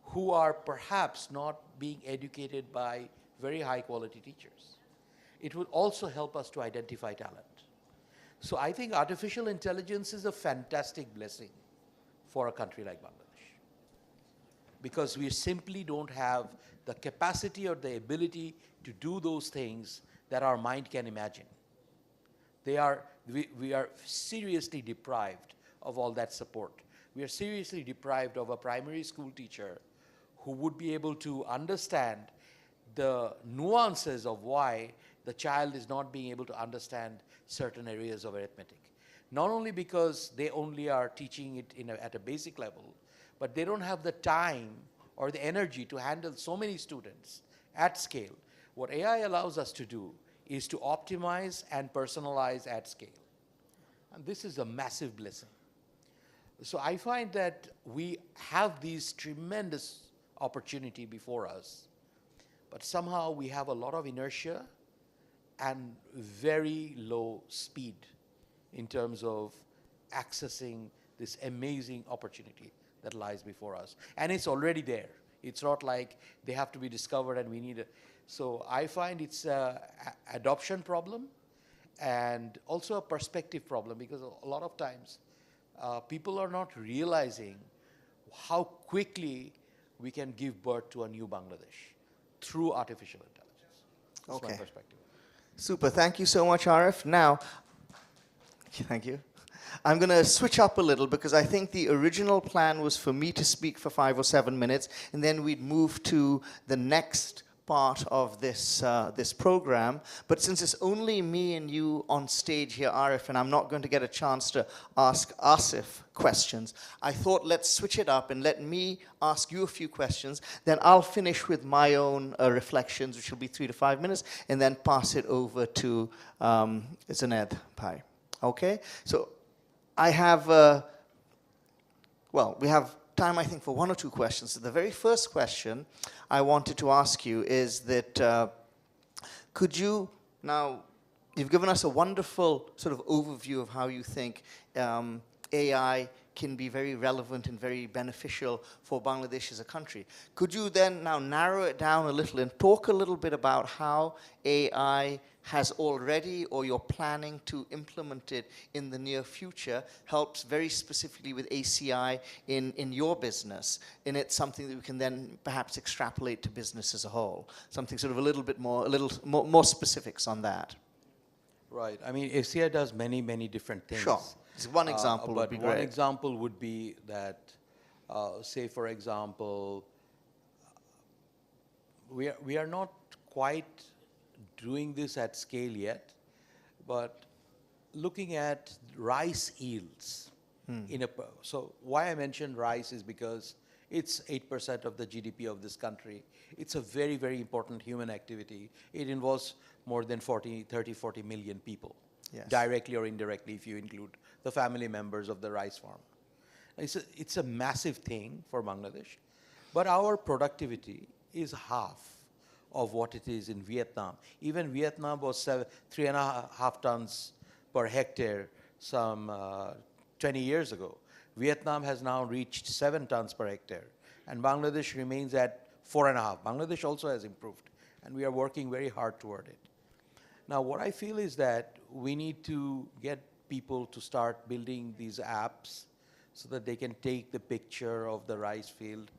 who are perhaps not being educated by very high quality teachers. It would also help us to identify talent. So I think artificial intelligence is a fantastic blessing for a country like Bangladesh, because we simply don't have the capacity or the ability to do those things that our mind can imagine. We are seriously deprived of all that support. We are seriously deprived of a primary school teacher who would be able to understand the nuances of why the child is not being able to understand certain areas of arithmetic. Not only because they only are teaching it at a basic level, but they don't have the time or the energy to handle so many students at scale. What AI allows us to do is to optimize and personalize at scale. And this is a massive blessing. So I find that we have these tremendous opportunity before us, but somehow we have a lot of inertia and very low speed in terms of accessing this amazing opportunity that lies before us. And it's already there. It's not like they have to be discovered and we need it. So I find it's an adoption problem and also a perspective problem, because a lot of times people are not realizing how quickly we can give birth to a new Bangladesh through artificial intelligence. That's my perspective.
Super. Thank you so much, Arif. Now, thank you. I'm going to switch up a little because I think the original plan was for me to speak for 5 or 7 minutes, and then we'd move to the next part of this this program. But since it's only me and you on stage here, Arif, and I'm not going to get a chance to ask Asif questions, I thought let's switch it up and let me ask you a few questions. Then I'll finish with my own reflections, which will be 3 to 5 minutes, and then pass it over to Zaned Pai. Okay? So I have, we have time, I think, for 1 or 2 questions. So the very first question I wanted to ask you is that could you, now you've given us a wonderful sort of overview of how you think AI can be very relevant and very beneficial for Bangladesh as a country. Could you then now narrow it down a little and talk a little bit about how AI has already, or you're planning to implement it in the near future, helps very specifically with ACI in your business, and it's something that we can then perhaps extrapolate to business as a whole? Something sort of a little more specifics on that.
Right. I mean, ACI does many, many different things.
Sure. Just one example would be great.
One example would be that, say, for example, we are not quite doing this at scale yet, but looking at rice yields. So why I mentioned rice is because it's 8% of the GDP of this country. It's a very, very important human activity. It involves more than 30, 40 million people. Yes. Directly or indirectly, if you include the family members of the rice farm. It's a massive thing for Bangladesh, but our productivity is half of what it is in Vietnam. Even Vietnam was 3.5 tons per hectare some 20 years ago. Vietnam has now reached 7 tons per hectare, and Bangladesh remains at 4.5. Bangladesh also has improved, and we are working very hard toward it. Now, what I feel is that we need to get people to start building these apps so that they can take the picture of the rice field.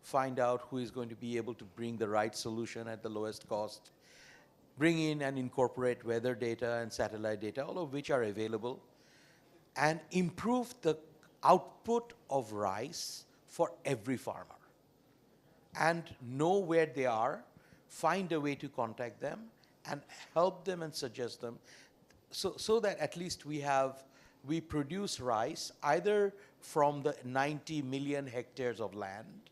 find out who is going to be able to bring the right solution at the lowest cost, bring in and incorporate weather data and satellite data, all of which are available, and improve the output of rice for every farmer. And know where they are, find a way to contact them, and help them and suggest them, so that at least we produce rice either from the 90 million hectares of land,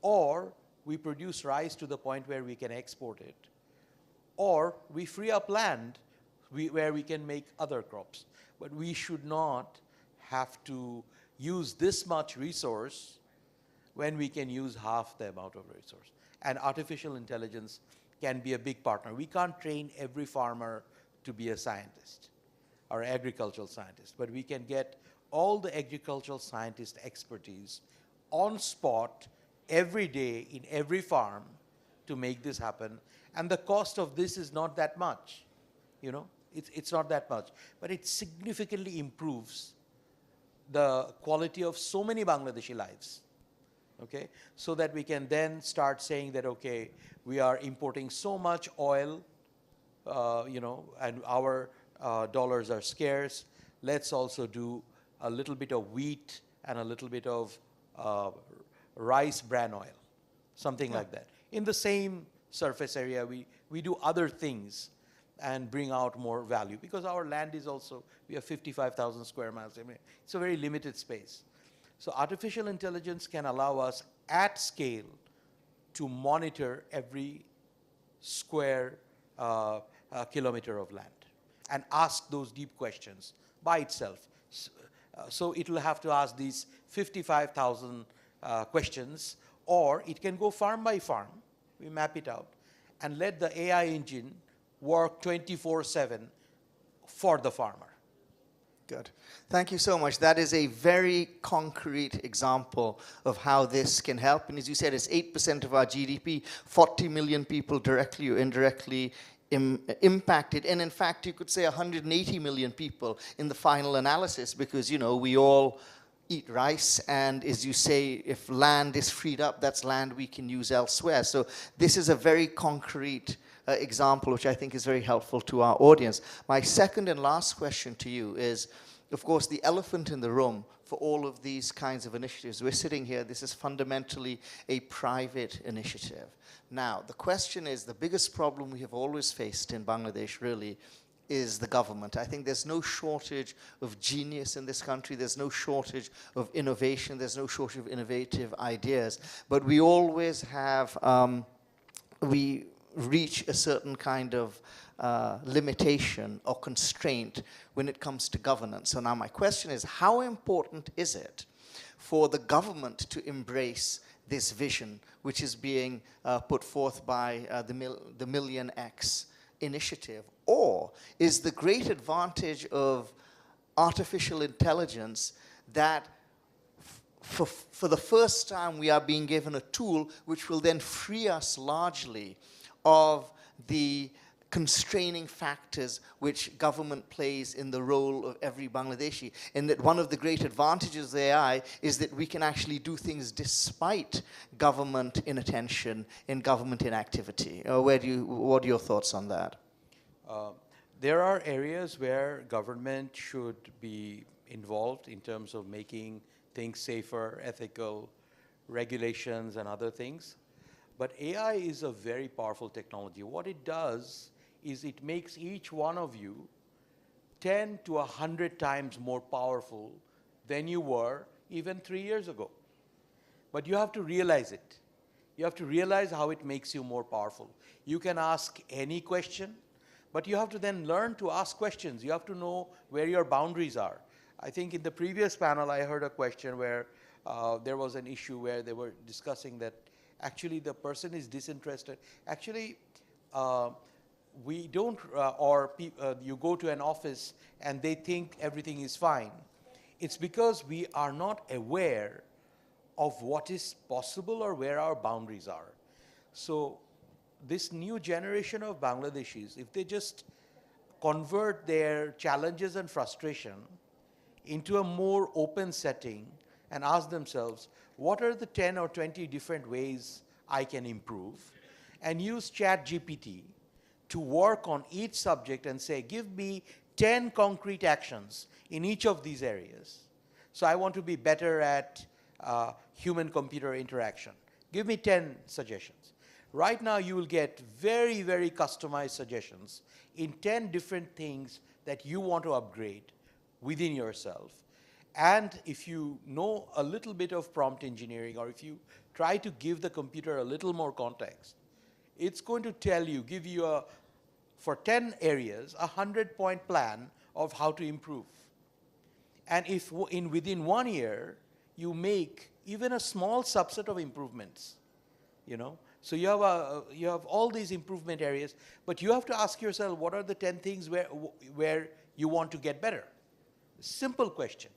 or we produce rice to the point where we can export it, or we free up land where we can make other crops. But we should not have to use this much resource when we can use half the amount of resource. And artificial intelligence can be a big partner. We can't train every farmer to be a scientist or agricultural scientist, but we can get all the agricultural scientist expertise on spot every day in every farm to make this happen. And the cost of this is not that much, you know, it's not that much, but it significantly improves the quality of so many Bangladeshi lives. Okay, so that we can then start saying that, okay, we are importing so much oil, you know, and our dollars are scarce. Let's also do a little bit of wheat and a little bit of rice bran oil, something like that. In the same surface area, we do other things and bring out more value, because our land is also, we have 55,000 square miles. I mean, it's a very limited space. So artificial intelligence can allow us at scale to monitor every square kilometer of land and ask those deep questions by itself. So it will have to ask these 55,000 questions, or it can go farm by farm. We map it out and let the AI engine work 24/7 for the farmer.
Good. Thank you so much. That is a very concrete example of how this can help. And as you said, it's 8% of our GDP, 40 million people directly or indirectly impacted. And in fact, you could say 180 million people in the final analysis, because, you know, we all eat rice. And as you say, if land is freed up, that's land we can use elsewhere. So this is a very concrete example, which I think is very helpful to our audience. My second and last question to you is, of course, the elephant in the room for all of these kinds of initiatives. We're sitting here, this is fundamentally a private initiative. Now, the question is, the biggest problem we have always faced in Bangladesh really is the government. I think there's no shortage of genius in this country. There's no shortage of innovation. There's no shortage of innovative ideas. But we always have, we reach a certain kind of limitation or constraint when it comes to governance. So now my question is, how important is it for the government to embrace this vision, which is being put forth by the MillionX initiative? Or is the great advantage of artificial intelligence that for the first time we are being given a tool which will then free us largely of the constraining factors which government plays in the role of every Bangladeshi, and that one of the great advantages of AI is that we can actually do things despite government inattention and government inactivity. What are your thoughts on that?
There are areas where government should be involved in terms of making things safer, ethical, regulations and other things. But AI is a very powerful technology. What it does is it makes each one of you 10 to 100 times more powerful than you were even 3 years ago. But you have to realize it. You have to realize how it makes you more powerful. You can ask any question, but you have to then learn to ask questions. You have to know where your boundaries are. I think in the previous panel I heard a question where there was an issue where they were discussing that actually the person is disinterested. Actually, we don't, you go to an office and they think everything is fine. It's because we are not aware of what is possible or where our boundaries are. So this new generation of Bangladeshis, if they just convert their challenges and frustration into a more open setting and ask themselves, what are the 10 or 20 different ways I can improve, and use ChatGPT to work on each subject and say, give me 10 concrete actions in each of these areas. So I want to be better at human-computer interaction. Give me 10 suggestions. Right now, you will get very, very customized suggestions in 10 different things that you want to upgrade within yourself. And if you know a little bit of prompt engineering, or if you try to give the computer a little more context, it's going to tell you, give you for 10 areas, a 100-point plan of how to improve. And if within 1 year, you make even a small subset of improvements, so you have all these improvement areas, but you have to ask yourself, what are the 10 things where you want to get better? Simple question.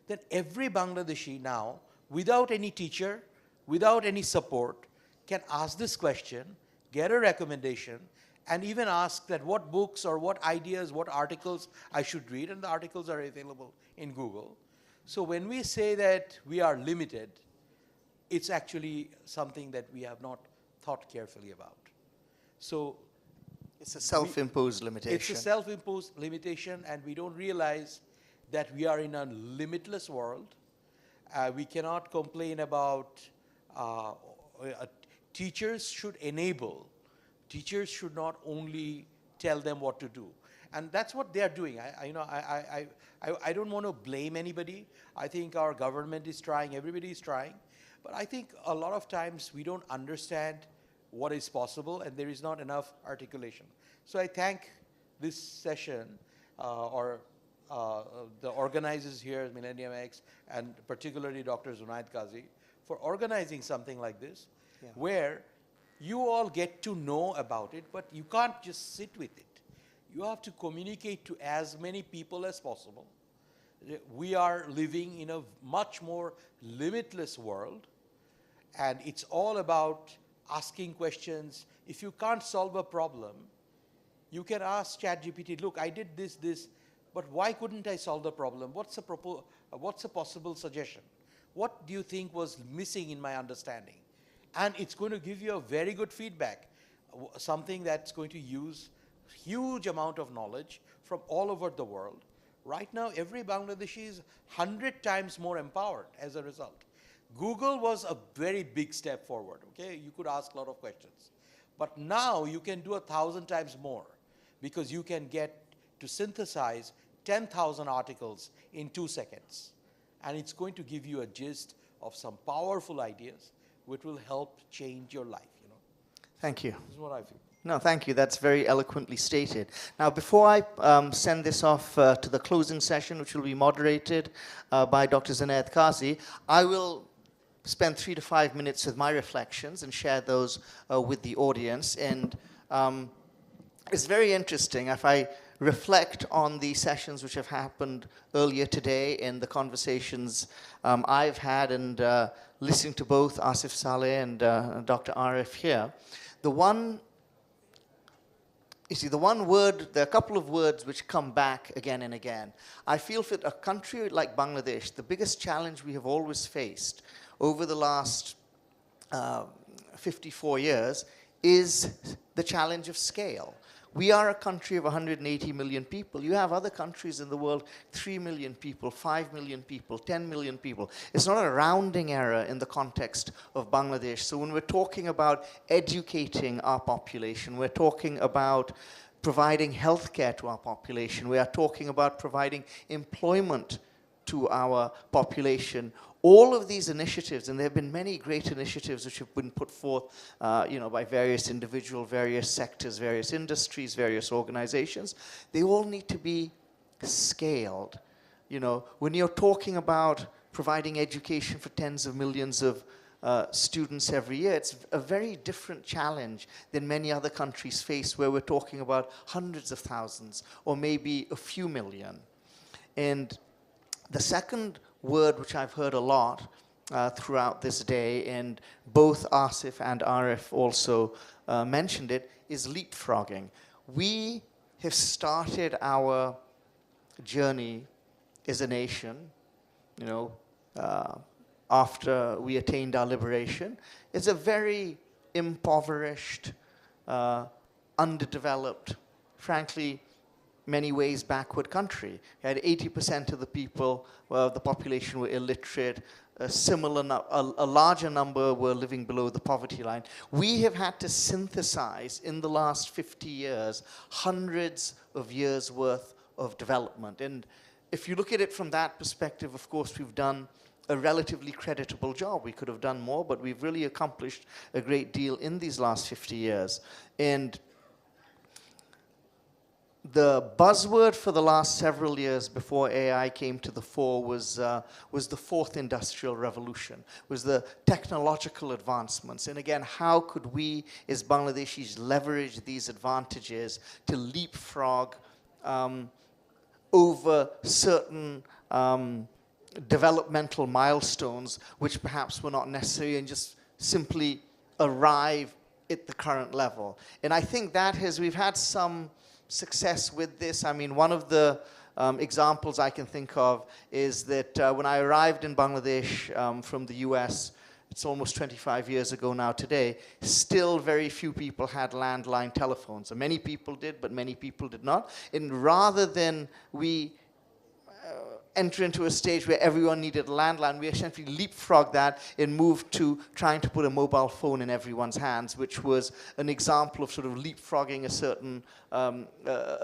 Then every Bangladeshi now, without any teacher, without any support, can ask this question, get a recommendation, and even ask that what books or what ideas, what articles I should read, and the articles are available in Google. So when we say that we are limited, it's actually something that we have not thought carefully about. So
it's a self-imposed limitation.
It's a self-imposed limitation, and we don't realize that we are in a limitless world. We cannot complain about teachers should enable. Teachers should not only tell them what to do. And that's what they are doing. I don't want to blame anybody. I think our government is trying, everybody is trying. But I think a lot of times we don't understand what is possible, and there is not enough articulation. So I thank this session, or the organizers here at MillionX, and particularly Dr. Zunaid Qazi, for organizing something like this, where you all get to know about it, but you can't just sit with it. You have to communicate to as many people as possible. We are living in a much more limitless world, and it's all about asking questions. If you can't solve a problem, you can ask ChatGPT, look, I did this, but why couldn't I solve the problem? What's a possible suggestion? What do you think was missing in my understanding? And it's going to give you a very good feedback, something that's going to use huge amount of knowledge from all over the world. Right now, every Bangladeshi is 100 times more empowered as a result. Google was a very big step forward, okay? You could ask a lot of questions. But now you can do 1,000 times more, because you can get to synthesize 10,000 articles in 2 seconds. And it's going to give you a gist of some powerful ideas which will help change your life,
Thank you.
This is what I feel.
No, thank you. That's very eloquently stated. Now, before I send this off to the closing session, which will be moderated by Dr. Zunaid Qazi, I will spend 3 to 5 minutes with my reflections and share those with the audience. And it's very interesting. If I reflect on the sessions which have happened earlier today and the conversations I've had, and listening to both Asif Saleh and Dr. Arif here, the one word, there are a couple of words which come back again and again. I feel for a country like Bangladesh, the biggest challenge we have always faced over the last 54 years is the challenge of scale. We are a country of 180 million people. You have other countries in the world, 3 million people, 5 million people, 10 million people. It's not a rounding error in the context of Bangladesh. So when we're talking about educating our population, we're talking about providing healthcare to our population, we are talking about providing employment to our population. All of these initiatives, and there have been many great initiatives which have been put forth by various individuals, various sectors, various industries, various organizations, they all need to be scaled. When you're talking about providing education for tens of millions of students every year, it's a very different challenge than many other countries face, where we're talking about hundreds of thousands or maybe a few million. And the second word which I've heard a lot throughout this day, and both Asif and Arif also mentioned it, is leapfrogging. We have started our journey as a nation, after we attained our liberation, is a very impoverished, underdeveloped, frankly, many ways backward country. You had 80% of the people, well, the population were illiterate. A larger number were living below the poverty line. We have had to synthesize in the last 50 years hundreds of years worth of development. And if you look at it from that perspective, of course, we've done a relatively creditable job. We could have done more, but we've really accomplished a great deal in these last 50 years. And the buzzword for the last several years before AI came to the fore was the fourth industrial revolution, was the technological advancements. And again, how could we as Bangladeshis leverage these advantages to leapfrog over certain developmental milestones which perhaps were not necessary, and just simply arrive at the current level. And I think that we've had some success with this. I mean, one of the examples I can think of is that when I arrived in Bangladesh from the US, it's almost 25 years ago now today, still very few people had landline telephones. So many people did, but many people did not. And rather than we enter into a stage where everyone needed a landline, we essentially leapfrogged that and moved to trying to put a mobile phone in everyone's hands, which was an example of sort of leapfrogging a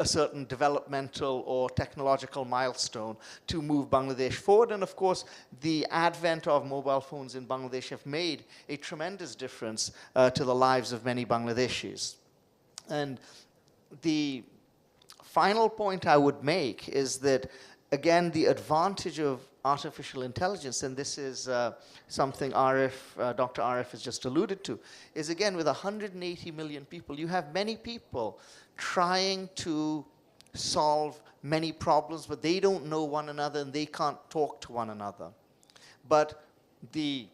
certain developmental or technological milestone to move Bangladesh forward. And of course, the advent of mobile phones in Bangladesh have made a tremendous difference to the lives of many Bangladeshis. And the final point I would make is that, again, the advantage of artificial intelligence, and this is something Dr. Arif has just alluded to, is again, with 180 million people, you have many people trying to solve many problems, but they don't know one another and they can't talk to one another. But the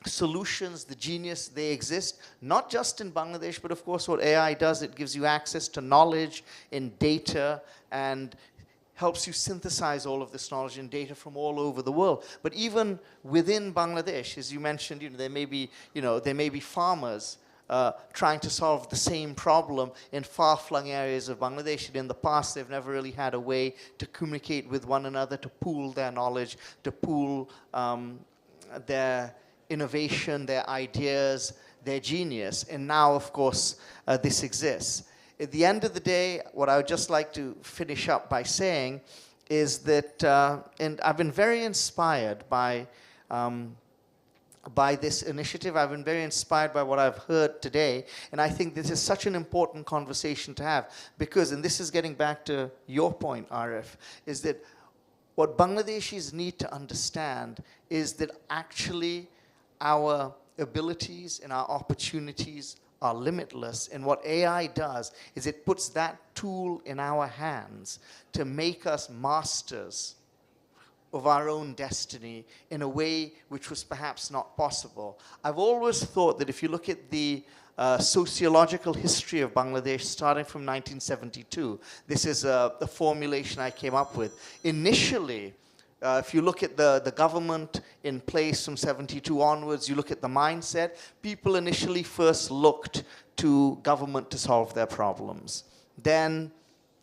solutions, the genius, they exist, not just in Bangladesh, but of course what AI does, it gives you access to knowledge and data and helps you synthesize all of this knowledge and data from all over the world. But even within Bangladesh, as you mentioned, there may be farmers trying to solve the same problem in far-flung areas of Bangladesh. And in the past, they've never really had a way to communicate with one another, to pool their knowledge, to pool their innovation, their ideas, their genius. And now, of course, this exists. At the end of the day, what I would just like to finish up by saying is that, and I've been very inspired by this initiative. I've been very inspired by what I've heard today. And I think this is such an important conversation to have because, and this is getting back to your point, Arif, is that what Bangladeshis need to understand is that actually our abilities and our opportunities are limitless. And what AI does is it puts that tool in our hands to make us masters of our own destiny in a way which was perhaps not possible. I've always thought that if you look at the sociological history of Bangladesh starting from 1972, this is a formulation I came up with. Initially, if you look at the government in place from 72 onwards, you look at the mindset, people initially first looked to government to solve their problems. Then,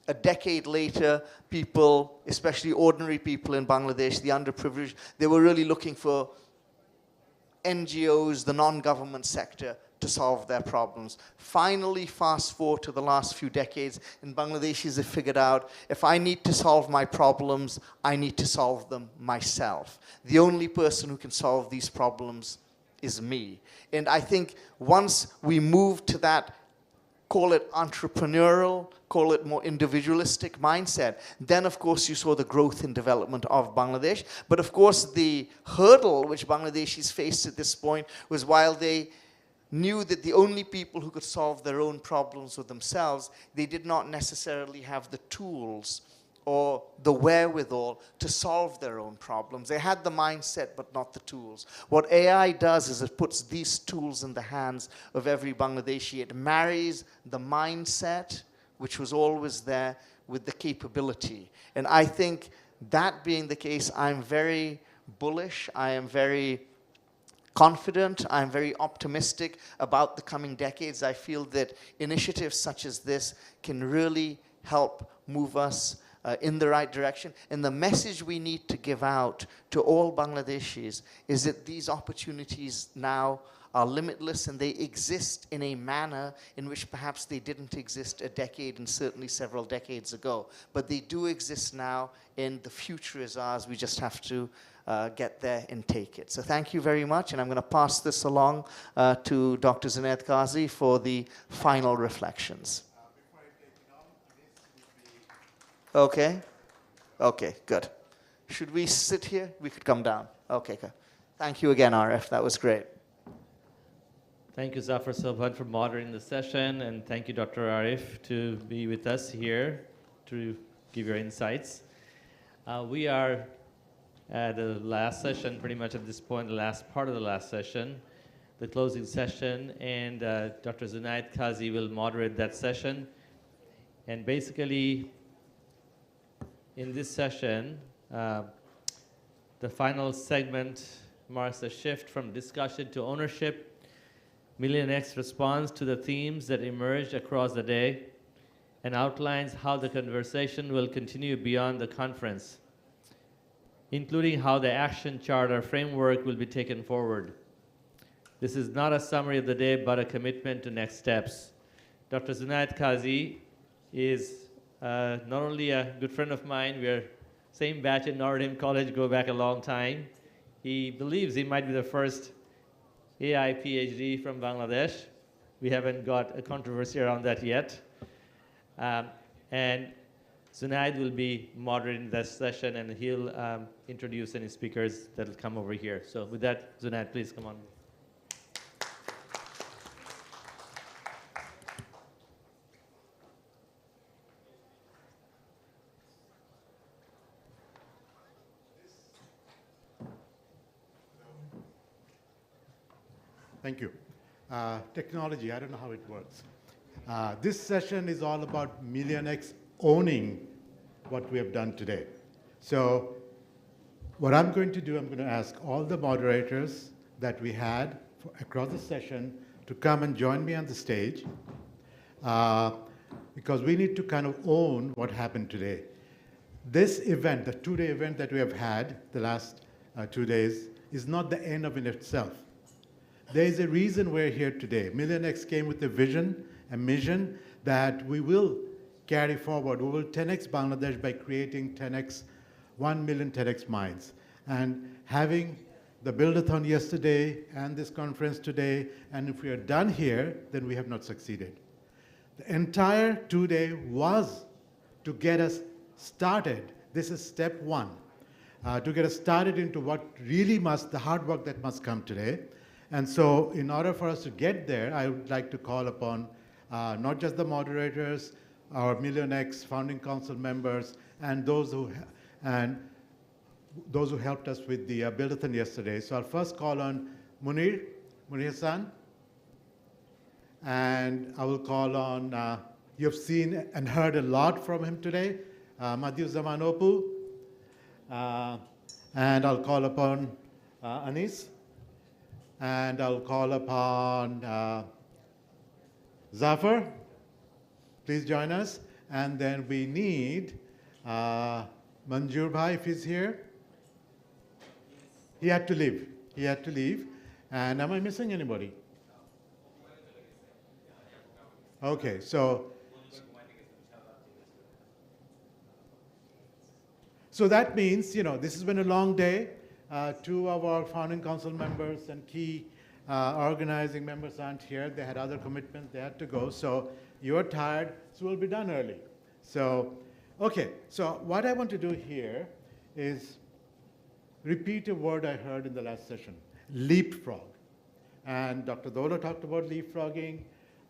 a decade later, people, especially ordinary people in Bangladesh, the underprivileged, they were really looking for NGOs, the non-government sector, to solve their problems. Finally, fast forward to the last few decades, and Bangladeshis have figured out, if I need to solve my problems, I need to solve them myself. The only person who can solve these problems is me. And I think once we move to that, call it entrepreneurial, call it more individualistic mindset, then of course you saw the growth and development of Bangladesh. But of course the hurdle which Bangladeshis faced at this point was, while they knew that the only people who could solve their own problems were themselves, they did not necessarily have the tools or the wherewithal to solve their own problems. They had the mindset, but not the tools. What AI does is it puts these tools in the hands of every Bangladeshi. It marries the mindset, which was always there, with the capability. And I think that being the case, I'm very bullish. I am very confident. I'm very optimistic about the coming decades. I feel that initiatives such as this can really help move us in the right direction. And the message we need to give out to all Bangladeshis is that these opportunities now are limitless, and they exist in a manner in which perhaps they didn't exist a decade and certainly several decades ago. But they do exist now, and the future is ours. We just have to get there and take it. So thank you very much, and I'm going to pass this along to Dr. Zunaid Qazi for the final reflections. Okay? Okay, good. Should we sit here? We could come down. Okay, good. Thank you again, RF. That was great.
Thank you, Zafar Sobhan, for moderating the session, and thank you, Dr. Arif, to be with us here to give your insights. We are at the last session, pretty much at this point, the last part of the last session, the closing session, and Dr. Zunaid Qazi will moderate that session. And basically, in this session, the final segment marks a shift from discussion to ownership. MillionX responds to the themes that emerged across the day and outlines how the conversation will continue beyond the conference, including how the action charter framework will be taken forward. This is not a summary of the day, but a commitment to next steps. Dr. Zunaid Qazi is not only a good friend of mine, we are same batch at Notre Dame College, go back a long time. He believes he might be the first AI PhD from Bangladesh. We haven't got a controversy around that yet. And Zunaid will be moderating this session, and he'll introduce any speakers that will come over here. So with that, Zunaid, please come on.
Thank you. Technology, I don't know how it works. This session is all about MillionX owning what we have done today. So what I'm going to do, I'm going to ask all the moderators that we had across the session to come and join me on the stage, because we need to kind of own what happened today. This event, the two-day event that we have had the last 2 days, is not the end of it itself. There is a reason we're here today. MillionX came with a vision, a mission that we will carry forward. We will 10x Bangladesh by creating 1 million 10x minds. And having the Build-a-thon yesterday and this conference today, and if we are done here, then we have not succeeded. The entire 2-day was to get us started. This is step one, to get us started into what really the hard work that must come today. And so in order for us to get there, I would like to call upon not just the moderators, our MillionX founding council members, and those who helped us with the Build-a-thon yesterday. So I'll first call on Munir Hassan, and I will call on, you've seen and heard a lot from him today, Madhu Zamanopu, and I'll call upon Anis. And I'll call upon Zafar. Please join us. And then we need Manjur Bhai, if he's here. He had to leave. He had to leave. And am I missing anybody? Okay, so that means, this has been a long day. Two of our founding council members and key organizing members aren't here. They had other commitments. They had to go. So you're tired, so we'll be done early. So, okay. So what I want to do here is repeat a word I heard in the last session, leapfrog. And Dr. Dola talked about leapfrogging.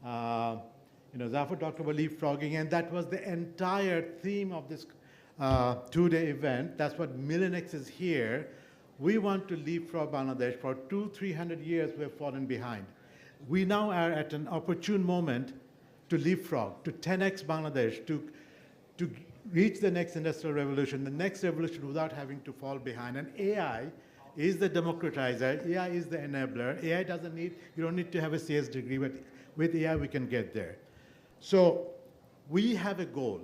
Zafar talked about leapfrogging, and that was the entire theme of this 2-day event. That's what MillionX is here. We want to leapfrog Bangladesh. For 200-300 years, we have fallen behind. We now are at an opportune moment to leapfrog, to 10x Bangladesh, to reach the next industrial revolution, the next revolution without having to fall behind. And AI is the democratizer, AI is the enabler. AI doesn't need, you don't need to have a CS degree, but with AI we can get there. So we have a goal.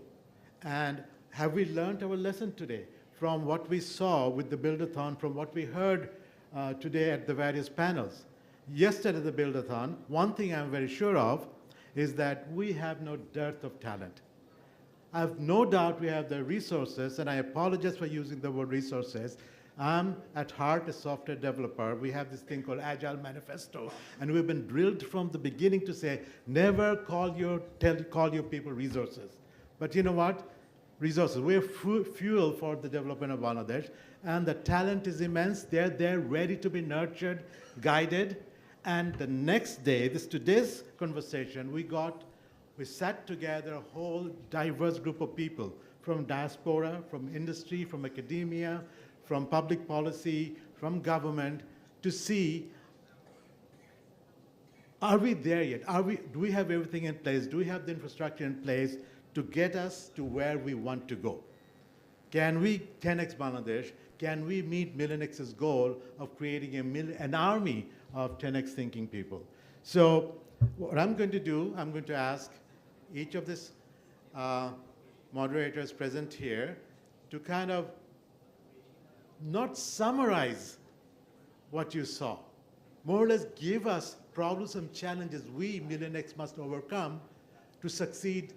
And have we learned our lesson today from what we saw with the Buildathon, from what we heard today at the various panels? Yesterday at the Buildathon, one thing I'm very sure of is that we have no dearth of talent. I have no doubt we have the resources, and I apologize for using the word resources. I'm at heart a software developer. We have this thing called Agile Manifesto, and we've been drilled from the beginning to say, never call your people resources. But you know what? Resources. We're fuel for the development of Bangladesh, and the talent is immense. They're there ready to be nurtured, guided. And the next day, today's conversation, we sat together a whole diverse group of people from diaspora, from industry, from academia, from public policy, from government, to see, are we there yet? Do we have everything in place? Do we have the infrastructure in place to get us to where we want to go? Can we 10x Bangladesh? Can we meet MillionX's goal of creating an army of 10x thinking people? So what I'm going to do, I'm going to ask each of these moderators present here to kind of not summarize what you saw, more or less give us problems and challenges we, MillionX, must overcome to succeed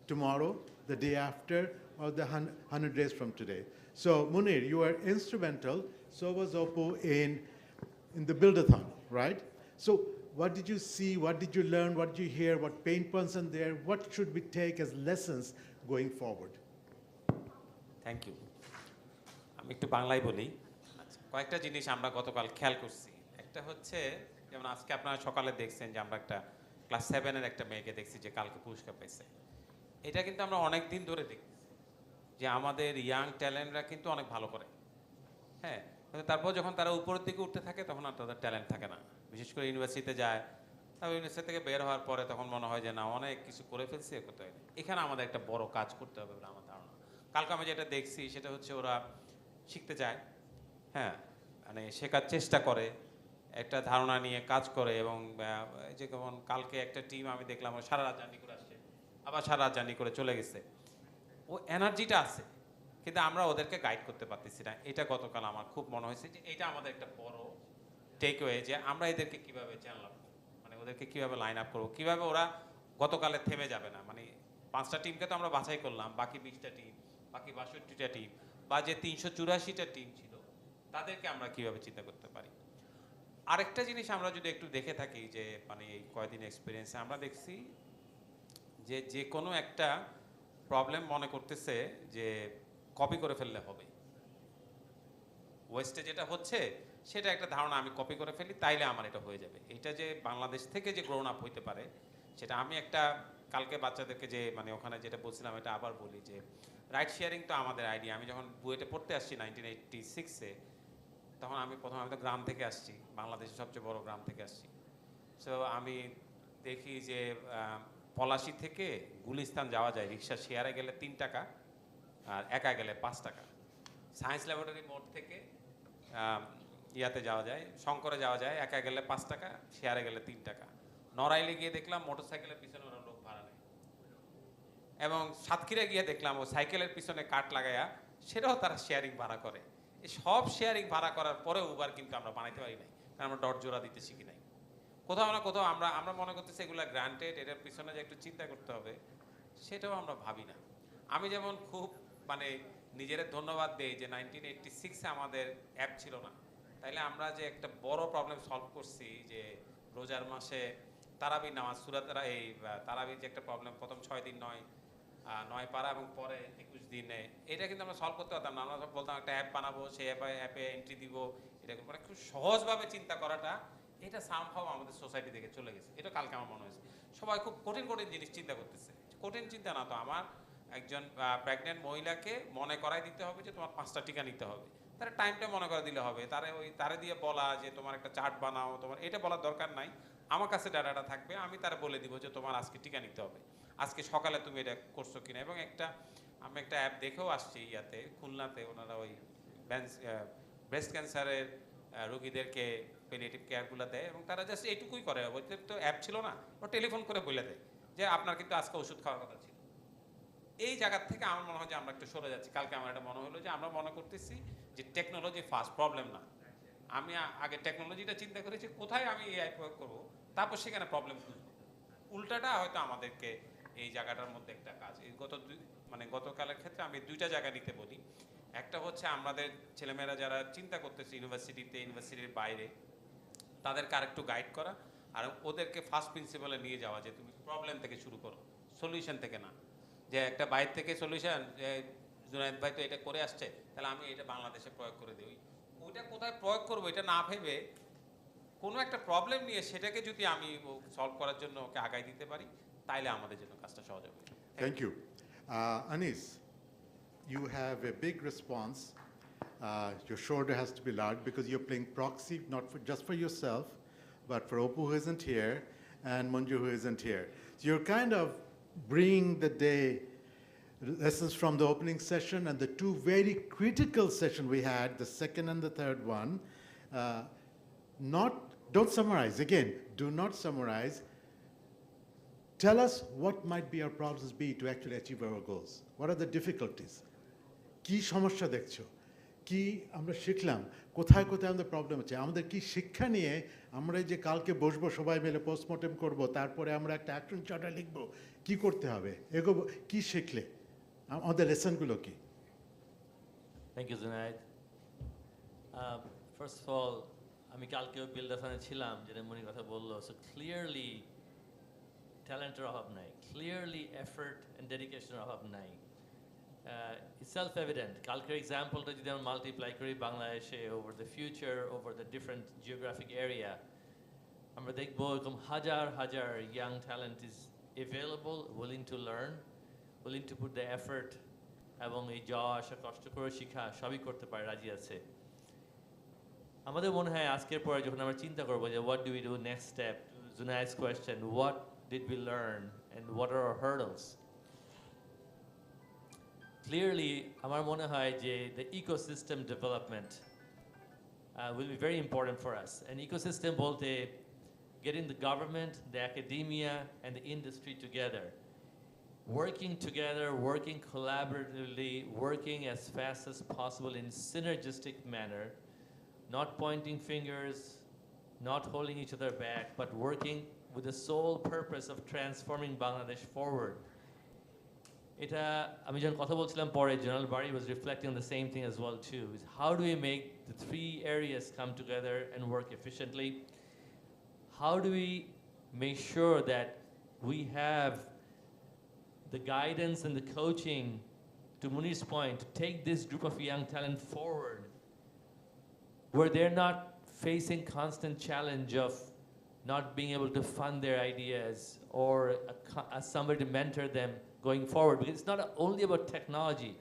tomorrow, the day after, or the 100 days from today. So Munir, you were instrumental, so was Oppo in the Buildathon, right? So what did you see, what did you learn, what did you hear, what pain points are there, what should we take as lessons going forward?
Thank you আমি একটু বাংলায় বলি আচ্ছা কয়েকটা জিনিস আমরা গতকাল খেয়াল করছি একটা হচ্ছে যেমন আজকে আপনারা সকালে দেখছেন যে আমরা একটা ক্লাস 7-এর একটা মেয়েকে দেখছি যে কালকে পুরস্কার পেয়েছে এটা কিন্তু আমরা অনেক দিন ধরে দেখছি যে আমাদের ইয়াং ট্যালেন্টরা কিন্তু অনেক ভালো করে হ্যাঁ কিন্তু তারপর যখন তারা উপরের দিকে উঠতে থাকে তখন আর তাদের ট্যালেন্ট থাকে না বিশেষ করে ইউনিভার্সিটিতে যায় তারপর ইউনিভার্সিটি থেকে বের হওয়ার পরে তখন মনে হয় যে না অনেক কিছু করে ফেলছি করতে হয় এখানে আমাদের একটা বড় কাজ করতে হবে বলে আমার ধারণা কালকে আমি যেটা দেখছি সেটা হচ্ছে ওরা শিখতে চায় হ্যাঁ মানে শেখার চেষ্টা করে একটা ধারণা নিয়ে কাজ করে এবং যে যেমন কালকে একটা টিম আমি দেখলাম সারা রাত জার্নি করে আসছে আবার সারা রাত জার্নি করে চলে গেছে ও এনার্জিটা আছে কিন্তু আমরা ওদেরকে গাইড করতে পারতেছি না এটা গতকাল আমার খুব মনে হয়েছে যে এটা আমাদের একটা বড় টেকওয়ে যে আমরা এদেরকে কিভাবে চ্যানেল আপ করবো মানে ওদেরকে কিভাবে লাইন আপ করবো কিভাবে ওরা গতকালে থেমে যাবে না মানে 5টা টিমকে তো আমরা বাছাই করলাম বাকি 20টা টিম বাকি 62টা টিম বা যে 384টা টিম ছিল তাদেরকে আমরা কিভাবে চিন্তা করতে পারি আরেকটা জিনিস আমরা যদি একটু দেখে থাকি যে মানে এই কয়েকদিন এক্সপিরিয়েন্সে আমরা দেখছি যে যে কোনো একটা প্রবলেম মনে করতেছে যে কপি করে ফেললে হবে ওয়েস্টে যেটা হচ্ছে সেটা একটা ধারণা আমি কপি করে ফেলি তাইলে আমার এটা হয়ে যাবে এটা যে বাংলাদেশ থেকে যে গ্রোন আপ হইতে পারে সেটা আমি একটা কালকে বাচ্চাদেরকে যে মানে ওখানে যেটা বলছিলাম এটা আবার বলি যে রাইট শেয়ারিং তো আমাদের আইডিয়া আমি যখন বুয়েটে পড়তে আসছি 1986-এ তখন আমি তো গ্রাম থেকে আসছি বাংলাদেশের সবচেয়ে বড় গ্রাম থেকে আসছি সো আমি দেখি যে পলাশি থেকে গুলিস্তান যাওয়া যায় রিক্সা শেয়ারে গেলে 3 টাকা আর একা গেলে 5 টাকা সায়েন্স ল্যাবরেটরি মোড় থেকে ইয়াতে যাওয়া যায় শঙ্করে যাওয়া যায় একা গেলে 5 টাকা শেয়ারে গেলে 3 টাকা নড়াইলে গিয়ে দেখলাম মোটরসাইকেলের পিছনে ওরা লোক ভাড়া নেয় এবং সাতক্ষীরা গিয়ে দেখলাম ও সাইকেলের পিছনে কাঠ লাগায়া সেটাও তারা শেয়ারিং ভাড়া করে এই সব শেয়ারিং ভাড়া করার পরে উবার কিন্তু আমরা বানাইতে পারি নাই কারণ আমরা ডট জোড়া দিতে শিখি নাই কোথাও না কোথাও আমরা মনে করতেছি এগুলো গ্রান্টেড এটার পিছনে যে একটু চিন্তা করতে হবে সেটাও আমরা ভাবি না আমি যেমন খুব মানে নিজের ধন্যবাদ দেই যে 1986-এ আমাদের অ্যাপ ছিল না তাইলে আমরা যে একটা বড় প্রবলেম সলভ করছি যে রোজার মাসে তারাবি নামাজ সুরাতরা এই তারাবির যে একটা প্রবলেম প্রথম 6 দিন 9 পারা এবং পরে 21 দিনে এটা কিন্তু আমরা সলভ করতে পারতাম না আমরা সব বলতাম একটা অ্যাপ বানাবো সেই অ্যাপে এন্ট্রি দিব এটা মানে খুব সহজভাবে চিন্তা করাটা এটা সামহাও আমাদের সোসাইটি থেকে চলে গেছে এটা কালকে আমার মনে হয়েছে সবাই খুব কঠিন কঠিন জিনিস চিন্তা করতেছে কঠিন চিন্তা না তো আমার একজন প্রেগনেন্ট মহিলাকে মনে করাই দিতে হবে যে তোমার 5টা টিকা নিতে হবে তার টাইমটা মনে করে দিলে হবে তারে দিয়ে বলা যে তোমার একটা চার্ট বানাও তোমার এটা বলার দরকার নাই আমার কাছে ডাটাটা থাকবে আমি তারে বলে দিব যে তোমার আজকে টিকা নিতে হবে আজকে সকালে তুমি এটা করছো কিনা এবং আমি একটা অ্যাপ দেখেও আসছি ইয়াতে খুলনাতে ওনারা ওই ব্রেস্ট ক্যান্সারের রোগীদেরকে পেলিয়েটিভ কেয়ারগুলো দেয় এবং তারা জাস্ট এইটুকুই করে। ওদের তো অ্যাপ ছিল না, ও টেলিফোন করে বলে দেয় যে আপনার কিন্তু আজকে ওষুধ খাওয়ার কথা ছিল। এই জায়গার থেকে আমার মনে হয় যে আমরা একটু সরে যাচ্ছি। কালকে আমার এটা মনে হলো যে আমরা মনে করতেছি যে টেকনোলজি ফার্স্ট, প্রবলেম না। আমি আগে টেকনোলজিটা চিন্তা করেছি কোথায় আমি এআই প্রয়োগ করবো, তারপর সেখানে প্রবলেম খুঁজবো। উল্টাটা হয়তো আমাদেরকে এই জায়গাটার মধ্যে একটা কাজ, এই গতকালের ক্ষেত্রে আমি দুইটা জায়গা নিতে বলি। একটা হচ্ছে আমাদের ছেলেমেয়েরা যারা চিন্তা করতেছে ইউনিভার্সিটিতে, ইউনিভার্সিটির বাইরে, তাদেরকে আরেকটু গাইড করা আর ওদেরকে ফার্স্ট প্রিন্সিপালে নিয়ে যাওয়া যে তুমি প্রবলেম থেকে শুরু করো, সলিউশন থেকে না। যে একটা বাইরে থেকে সলিউশন, যে জুনায়েদ ভাই তো এটা করে আসছে, তাহলে আমি এটা বাংলাদেশে প্রয়োগ করে দিই। ওইটা কোথায় প্রয়োগ করবো এটা না ভেবে কোনো একটা প্রবলেম নিয়ে সেটাকে যদি আমি সলভ করার জন্য ওকে আগাই দিতে পারি, তাইলে আমাদের জন্য কাজটা সহজ হবে।
Thank you. Anis, you have a big response. Your shoulder has to be large because you're playing proxy, not just for yourself, but for Opu who isn't here and Manju who isn't here. So you're kind of bringing the day lessons from the opening session and the two very critical sessions we had, the second and the third one. Don't summarize. Again, do not summarize. Tell us what might be our problems be to actually achieve our goals. What are the difficulties? কি সমস্যা দেখছো, কি আমরা শিখলাম, কোথায় কোথায় আমাদের problem আছে, আমাদের কি শিক্ষা নিয়ে আমরা যে কালকে বসবো সবাই মিলে পোস্টমর্টেম করব, তারপরে আমরা একটা অ্যাকশন চার্টার লিখবো, কি করতে হবে, এগোবো, কি শিখলে, আমাদের লেসনগুলো কি?
Thank you Junaid. First of all আমি কালকেও BdOSN ছিলাম, যেটা মনে কথা বললো। সো ক্লিয়ারলি ট্যালেন্টের অভাব নাই, ক্লিয়ারলি এফর্ট অ্যান্ড ডেডিকেশনের অভাব নাই। It's self-evident. কালকের এক্সাম্পলটা যদি আমরা মাল্টিপ্লাই করি বাংলাদেশে over the future, over the different geographic area, আমরা দেখবো এরকম হাজার হাজার young talent is available, willing to learn, willing to put the effort, এবং এই যাওয়া আসা কষ্ট করে শিখা সবই করতে পারে, রাজি আছে। আমাদের মনে হয় আজকের পরে যখন আমরা চিন্তা করবো যে what do we do next step, Zunay's question, what did we learn and what are our hurdles? Clearly, আমার মনে হয় যে the ecosystem development will be very important for us. An ecosystem বলতে getting the government, the academia, and the industry together. Working together, working collaboratively, working as fast as possible in synergistic manner, not pointing fingers, not holding each other back, but working with the sole purpose of transforming Bangladesh forward. এটা আমি যখন কথা বলছিলাম পরে, General Bari was reflecting on the same thing as well too, is how do we make the three areas come together and work efficiently? How do we make sure that we have the guidance and the coaching, to Munir's point, to take this group of young talent forward, where they're not facing constant challenge of not being able to fund their ideas or somebody to mentor them going forward. Because it's not only about technology,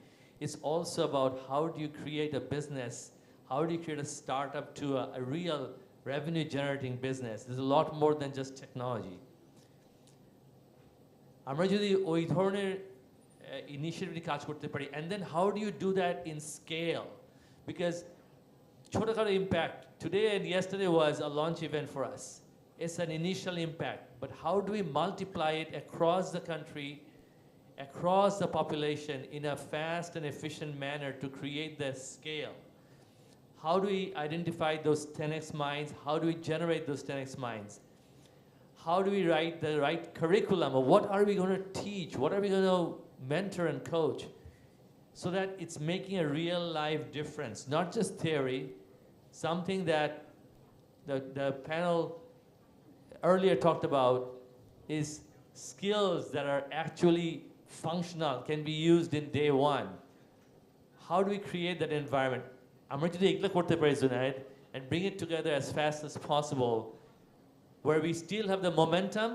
it's also about how do you create a business, how do you create a startup to a real revenue generating business. There's a lot more than just technology. আমরা যদি ওই ধরনের initiative কাজ করতে পারি, and then how do you do that in scale? Because ছোটখাটো impact, today and yesterday was a launch event for us. It's an initial impact, but how do we multiply it across the country, across the population in a fast and efficient manner to create the scale? How do we identify those 10x minds? How do we generate those 10x minds? How do we write the right curriculum? Or what are we going to teach? What are we going to mentor and coach? So that it's making a real life difference, not just theory, something that the panel earlier talked about is skills that are actually functional, can be used in day one. How do we create that environment? আমরা যদি এগুলো করতে পারি Zunaid, and bring it together as fast as possible, where we still have the momentum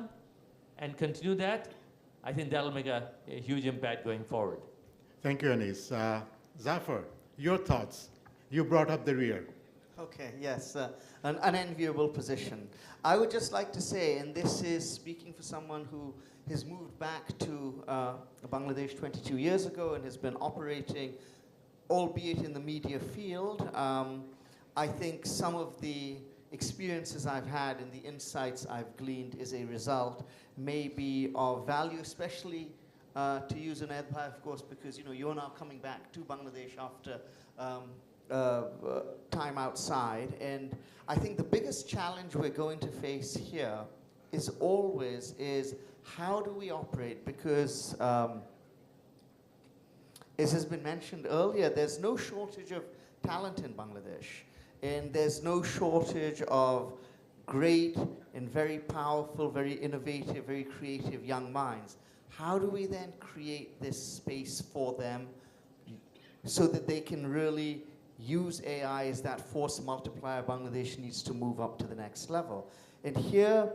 and continue that, I think that'll make a huge impact going forward.
Thank you, Anis. Zafar, your thoughts. You brought up the rear.
Okay, yes, an unenviable position. I would just like to say, and this is speaking for someone who has moved back to Bangladesh 22 years ago and has been operating, albeit in the media field, I think some of the experiences I've had and the insights I've gleaned as a result may be of value, especially to you, Zunaid Bhai, of course, because you're now coming back to Bangladesh after time outside. And I think the biggest challenge we're going to face here is how do we operate? Because as has been mentioned earlier, there's no shortage of talent in Bangladesh. And there's no shortage of great and very powerful, very innovative, very creative young minds. How do we then create this space for them so that they can really use AI as that force multiplier Bangladesh needs to move up to the next level? And here,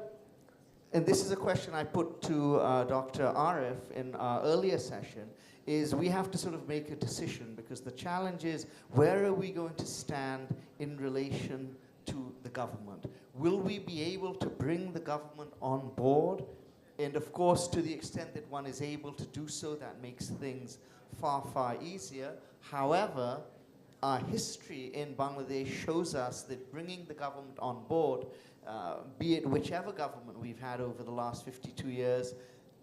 and this is a question I put to Dr. Arif in our earlier session, is we have to sort of make a decision, because the challenge is, where are we going to stand in relation to the government? Will we be able to bring the government on board? And of course, to the extent that one is able to do so, that makes things far, far easier. However, our history in Bangladesh shows us that bringing the government on board, be it whichever government we've had over the last 52 years,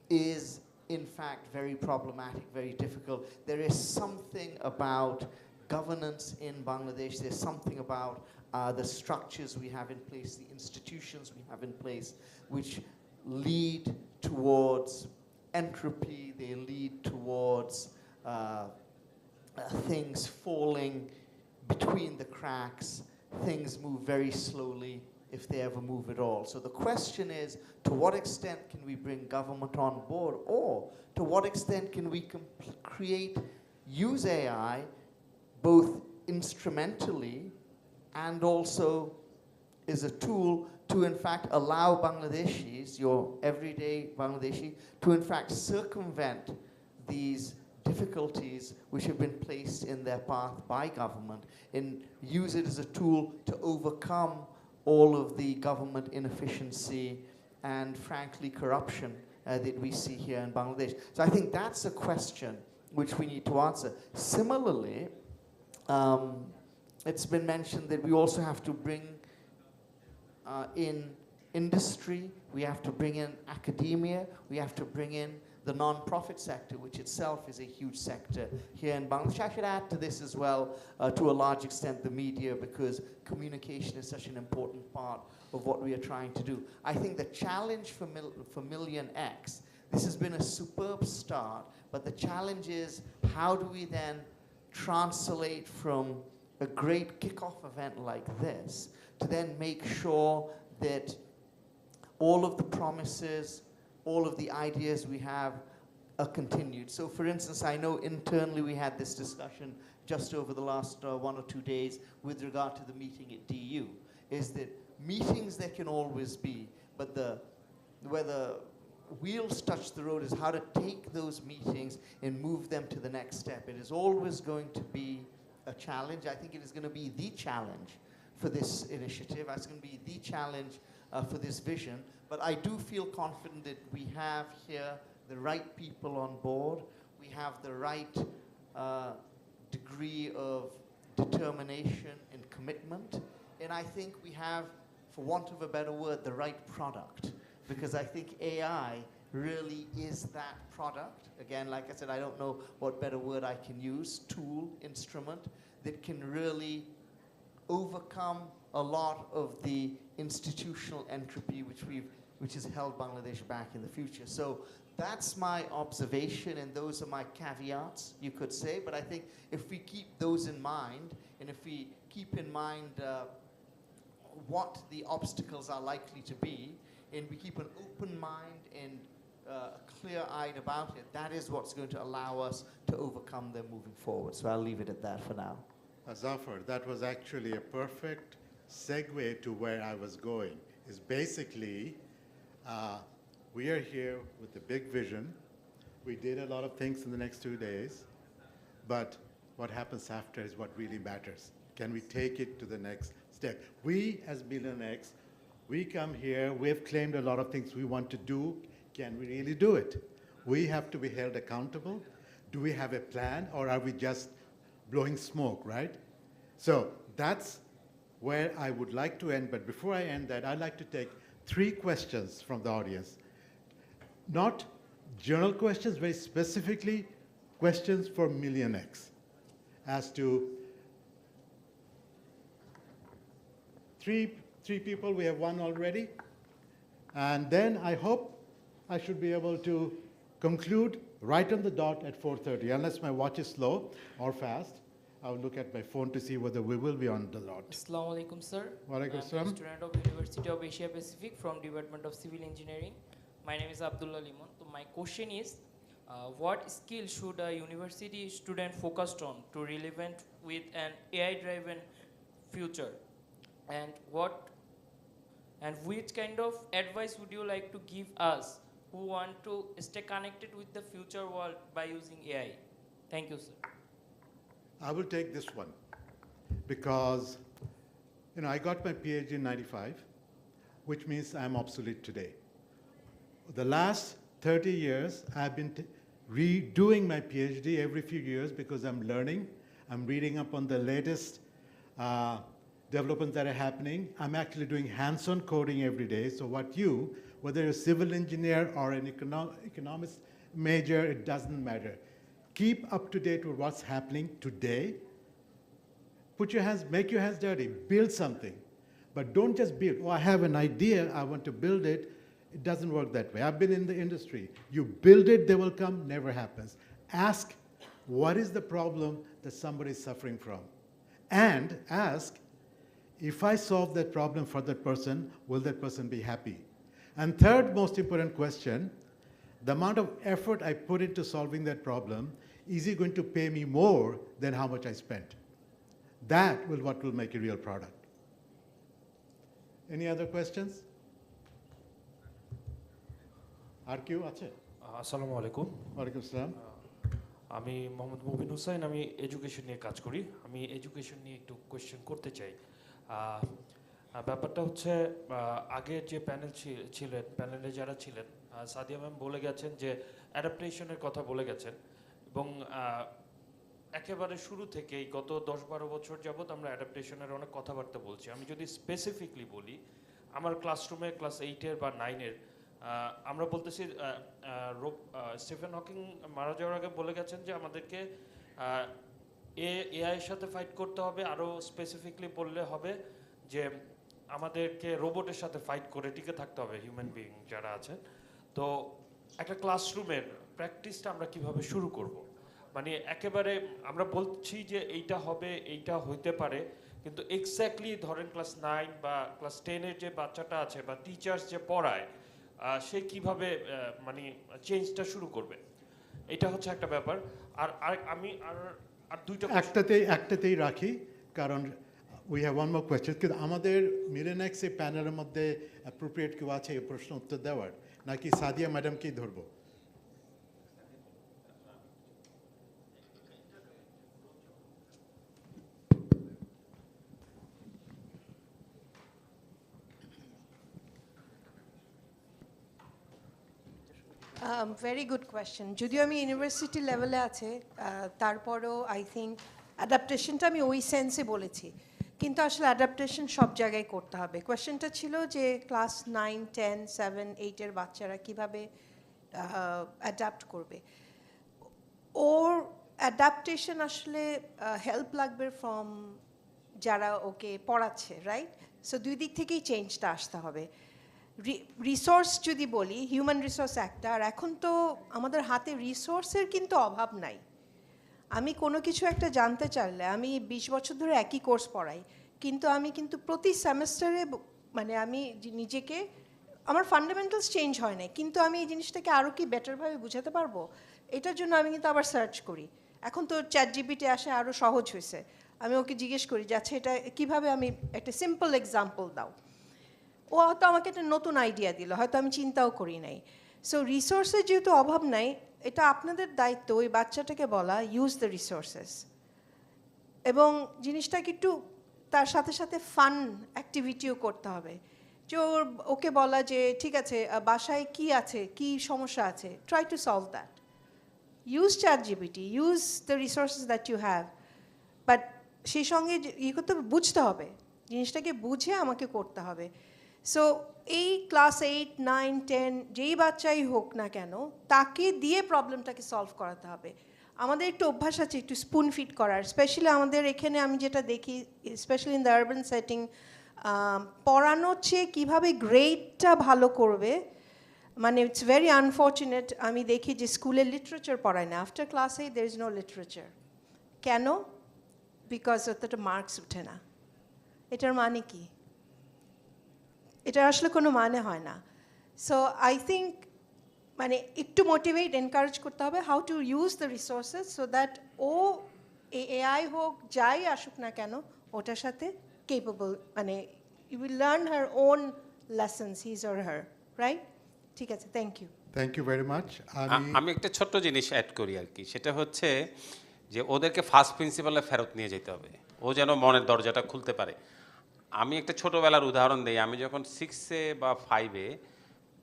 is in fact very problematic, very difficult. There is something about governance in Bangladesh, there's something about the structures we have in place, the institutions we have in place, which lead towards entropy, they lead towards things falling between the cracks, things move very slowly, if they ever move at all. So the question is, to what extent can we bring government on board, or to what extent can we use AI both instrumentally and also as a tool to in fact allow Bangladeshis, your everyday Bangladeshi, to in fact circumvent these difficulties which have been placed in their path by government, and use it as a tool to overcome all of the government inefficiency and, frankly, corruption that we see here in Bangladesh. So I think that's a question which we need to answer. Similarly, it's been mentioned that we also have to bring in industry, we have to bring in academia, we have to bring in the non-profit sector, which itself is a huge sector here in Bangladesh. I should add to this as well, to a large extent, the media, because communication is such an important part of what we are trying to do. I think the challenge for MillionX, this has been a superb start, but the challenge is, how do we then translate from a great kickoff event like this to then make sure that all of the promises, all of the ideas we have are continued. So for instance, I know internally we had this discussion just over the last 1 or 2 days with regard to the meeting at DU, is that meetings there can always be, but where the wheels touch the road is how to take those meetings and move them to the next step. It is always going to be a challenge. I think it is going to be the challenge for this initiative. It's going to be the challenge for this vision. But I do feel confident that we have here the right people on board. We have the right degree of determination and commitment. And I think we have, for want of a better word, the right product. Because I think AI really is that product. Again, like I said, I don't know what better word I can use, tool, instrument, that can really overcome a lot of the institutional entropy which has held Bangladesh back in the future. So that's my observation, and those are my caveats, you could say. But I think if we keep those in mind, and if we keep in mind what the obstacles are likely to be, and we keep an open mind and clear-eyed about it, that is what's going to allow us to overcome them moving forward. So I'll leave it at that for now.
Zafar, that was actually a perfect segue to where I was going. Is basically, we are here with a big vision. We did a lot of things in the next 2 days, but what happens after is what really matters. Can we take it to the next step? We, as MillionX, we come here, we have claimed a lot of things we want to do. Can we really do it? We have to be held accountable. Do we have a plan, or are we just blowing smoke, right? So that's where I would like to end, but before I end that, I'd like to take 3 questions from the audience. Not general questions, very specifically questions for MillionX. As to three people, we have one already. And then I hope I should be able to conclude right on the dot at 4:30, unless my watch is slow or fast. I'll look at my phone to see whether we will be on the dot.
Assalamu alaikum, sir.
Walaikum
I'm
assalam.
a student of University of Asia Pacific from Department of Civil Engineering. My name is Abdullah Limon. So my question is, what skill should a university student focus on to relevant with an AI-driven future? And which kind of advice would you like to give us who want to stay connected with the future world by using AI? Thank you, sir.
I will take this one because, I got my PhD in 95, which means I'm obsolete today. The last 30 years, I've been redoing my PhD every few years because I'm learning. I'm reading up on the latest developments that are happening. I'm actually doing hands-on coding every day. So whether you're a civil engineer or an economics major, it doesn't matter. Keep up to date with what's happening today. Make your hands dirty, build something. But don't just build, I have an idea, I want to build it. It doesn't work that way. I've been in the industry. You build it, they will come, never happens. Ask, what is the problem that somebody is suffering from? And ask, if I solve that problem for that person, will that person be happy? And third most important question, the amount of effort I put into solving that problem, is he going to pay me more than how much I spent? That will what will make a real product. Any other questions? আর কেউ আছে?
আসসালামু আলাইকুম।
ওয়ালাইকুম আসসালাম।
আমি মোহাম্মদ মুবিন হোসেন, আমি education নিয়ে কাজ করি। আমি এডুকেশন নিয়ে একটু কোয়েশ্চেন করতে চাই। ব্যাপারটা হচ্ছে আগে যে প্যানেলে যারা ছিলেন, সাদিয়া ম্যাম বলে গেছেন যে অ্যাডাপ্টেশনের কথা বলে গেছেন এবং একেবারে শুরু থেকেই গত 10-12 বছর যাবত আমরা অ্যাডাপ্টেশনের অনেক কথাবার্তা বলছি। আমি যদি স্পেসিফিকলি বলি, আমার ক্লাসরুমে ক্লাস 8-এর বা 9-এর আমরা বলতেছি স্টিফেন হকিং মারা যাওয়ার আগে বলে গেছেন যে আমাদেরকে এআইয়ের সাথে ফাইট করতে হবে, আরও স্পেসিফিকলি বললে হবে যে আমাদেরকে রোবটের সাথে ফাইট করে টিকে থাকতে হবে, হিউম্যান বিইং যারা আছেন। তো একটা ক্লাসরুমের প্র্যাকটিসটা আমরা কিভাবে শুরু করব? মানে একেবারে আমরা বলছি যে এইটা হবে, এইটা হইতে পারে, কিন্তু এক্স্যাক্টলি ধরেন ক্লাস 9 বা ক্লাস 10-এর যে বাচ্চাটা আছে বা টিচার্স যে পড়ায়, সে কিভাবে মানে চেঞ্জটা শুরু করবে, এটা হচ্ছে একটা ব্যাপার। আর আমি আর দুইটা
একটাতেই রাখি, কারণ we have one more question. কিন্তু আমাদের MillionX এই প্যানেলের মধ্যে অ্যাপ্রোপ্রিয়েট কেউ আছে এই প্রশ্ন উত্তর দেওয়ার, নাকি সাদিয়া ম্যাডামকেই ধরবো?
Very good question. যদিও আমি ইউনিভার্সিটি লেভেলে আছে, তারপরও আই থিঙ্ক অ্যাডাপ্টেশনটা আমি ওই সেন্সে বলেছি, কিন্তু আসলে অ্যাডাপ্টেশন সব জায়গায় করতে হবে। কোয়েশ্চেনটা ছিল যে ক্লাস 9, 10, 7, 8-এর বাচ্চারা কীভাবে অ্যাডাপ্ট করবে। ওর অ্যাডাপ্টেশন আসলে হেল্প লাগবে ফ্রম যারা ওকে পড়াচ্ছে, রাইট? সো দুই দিক থেকেই চেঞ্জটা আসতে হবে। রিসোর্স যদি বলি, হিউম্যান রিসোর্স একটা, আর এখন তো আমাদের হাতে রিসোর্সের কিন্তু অভাব নাই। আমি কোনো কিছু একটা জানতে চাইলে আমি 20 বছর ধরে একই কোর্স পড়াই, কিন্তু আমি প্রতি সেমেস্টারে মানে আমি নিজেকে, আমার ফান্ডামেন্টালস চেঞ্জ হয় না, কিন্তু আমি এই জিনিসটাকে আরও কি বেটারভাবে বুঝাতে পারবো, এটার জন্য আমি কিন্তু আবার সার্চ করি। এখন তো চ্যাটজিপিটি আসে, আরও সহজ হয়েছে। আমি ওকে জিজ্ঞেস করি যে আচ্ছা এটা কীভাবে, আমি একটা সিম্পল এক্সাম্পল দাও। ও হয়তো আমাকে একটা নতুন আইডিয়া দিল, হয়তো আমি চিন্তাও করি নাই। সো রিসোর্সের যেহেতু অভাব নাই, এটা আপনাদের দায়িত্ব ওই বাচ্চাটাকে বলা ইউজ দ্য রিসোর্সেস, এবং জিনিসটাকে একটু তার সাথে সাথে ফান অ্যাক্টিভিটিও করতে হবে। যে ওকে বলা যে ঠিক আছে বাসায় কি আছে, কি সমস্যা আছে, try to solve that. Use ChatGPT, use the resources that you have, but সেই সঙ্গে ইয়ে করতে বুঝতে হবে জিনিসটাকে বুঝে আমাকে করতে হবে। সো এই ক্লাস 8, 9, 10 যেই বাচ্চাই হোক না কেন তাকে দিয়ে প্রবলেমটাকে সলভ করাতে হবে। আমাদের একটু অভ্যাস আছে একটু স্পুন ফিড করার, স্পেশালি আমাদের এখানে আমি যেটা দেখি specially in the urban setting, পড়ানোর চেয়ে কীভাবে গ্রেডটা ভালো করবে, মানে ইটস ভেরি আনফর্চুনেট আমি দেখি যে স্কুলে লিটারেচার পড়ায় না, আফটার ক্লাস 8 দের ইজ নো লিটারেচার। কেন? বিকজ অতটা মার্কস ওঠে না। এটার মানে কি? এটার আসলে কোনো মানে হয় না। সো আই থিঙ্ক মানে একটু মোটিভেট এনকারেজ করতে হবে how to use the resources so that ও এআই হোক যাই আসুক না কেন ওটার সাথে কেপেবল, মানে you will learn her own lessons his or her, right? ঠিক আছে, thank you.
Thank you very much.
আমি একটা ছোট্ট জিনিস অ্যাড করি আর কি, সেটা হচ্ছে যে ওদেরকে ফার্স্ট প্রিন্সিপালে ফেরত নিয়ে যেতে হবে, ও যেন মনের দরজাটা খুলতে পারে। আমি একটা ছোটোবেলার উদাহরণ দিই, আমি যখন 6-এ বা 5-এ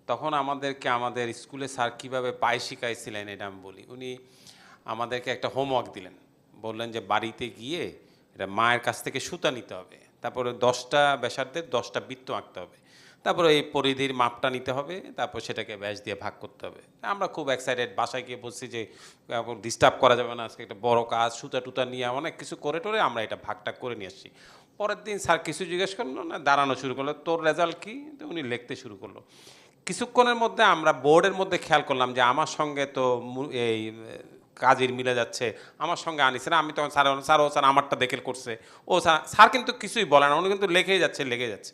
তখন আমাদেরকে আমাদের স্কুলে স্যার কীভাবে পায়ে শিখাইছিলেন এটা আমি বলি। উনি আমাদেরকে একটা হোমওয়ার্ক দিলেন, বললেন যে বাড়িতে গিয়ে এটা মায়ের কাছ থেকে সুতা নিতে হবে, তারপরে 10টা ব্যাসার্ধের 10টা বৃত্ত আঁকতে হবে, তারপরে এই পরিধির মাপটা নিতে হবে, তারপর সেটাকে ব্যাস দিয়ে ভাগ করতে হবে। আমরা খুব এক্সাইটেড, বাসায় গিয়ে বলছি যে ডিস্টার্ব করা যাবে না, আজকে একটা বড় কাজ, সুতা টুতা নিয়ে অনেক কিছু করে টোরে আমরা এটা ভাগটা করে নিয়ে আসছি। পরের দিন স্যার কিছু জিজ্ঞেস করলো না, দাঁড়ানো শুরু করলো, তোর রেজাল্ট কী? উনি লিখতে শুরু করলো। কিছুক্ষণের মধ্যে আমরা বোর্ডের মধ্যে খেয়াল করলাম যে আমার সঙ্গে তো এই কাজের মিলে যাচ্ছে, আমার সঙ্গে আনিছে না। আমি তখন স্যার স্যার ও স্যার আমারটা দেখে করছে, ও স্যার স্যার কিন্তু কিছুই বলে না, উনি কিন্তু লেগেই যাচ্ছে লেগে যাচ্ছে।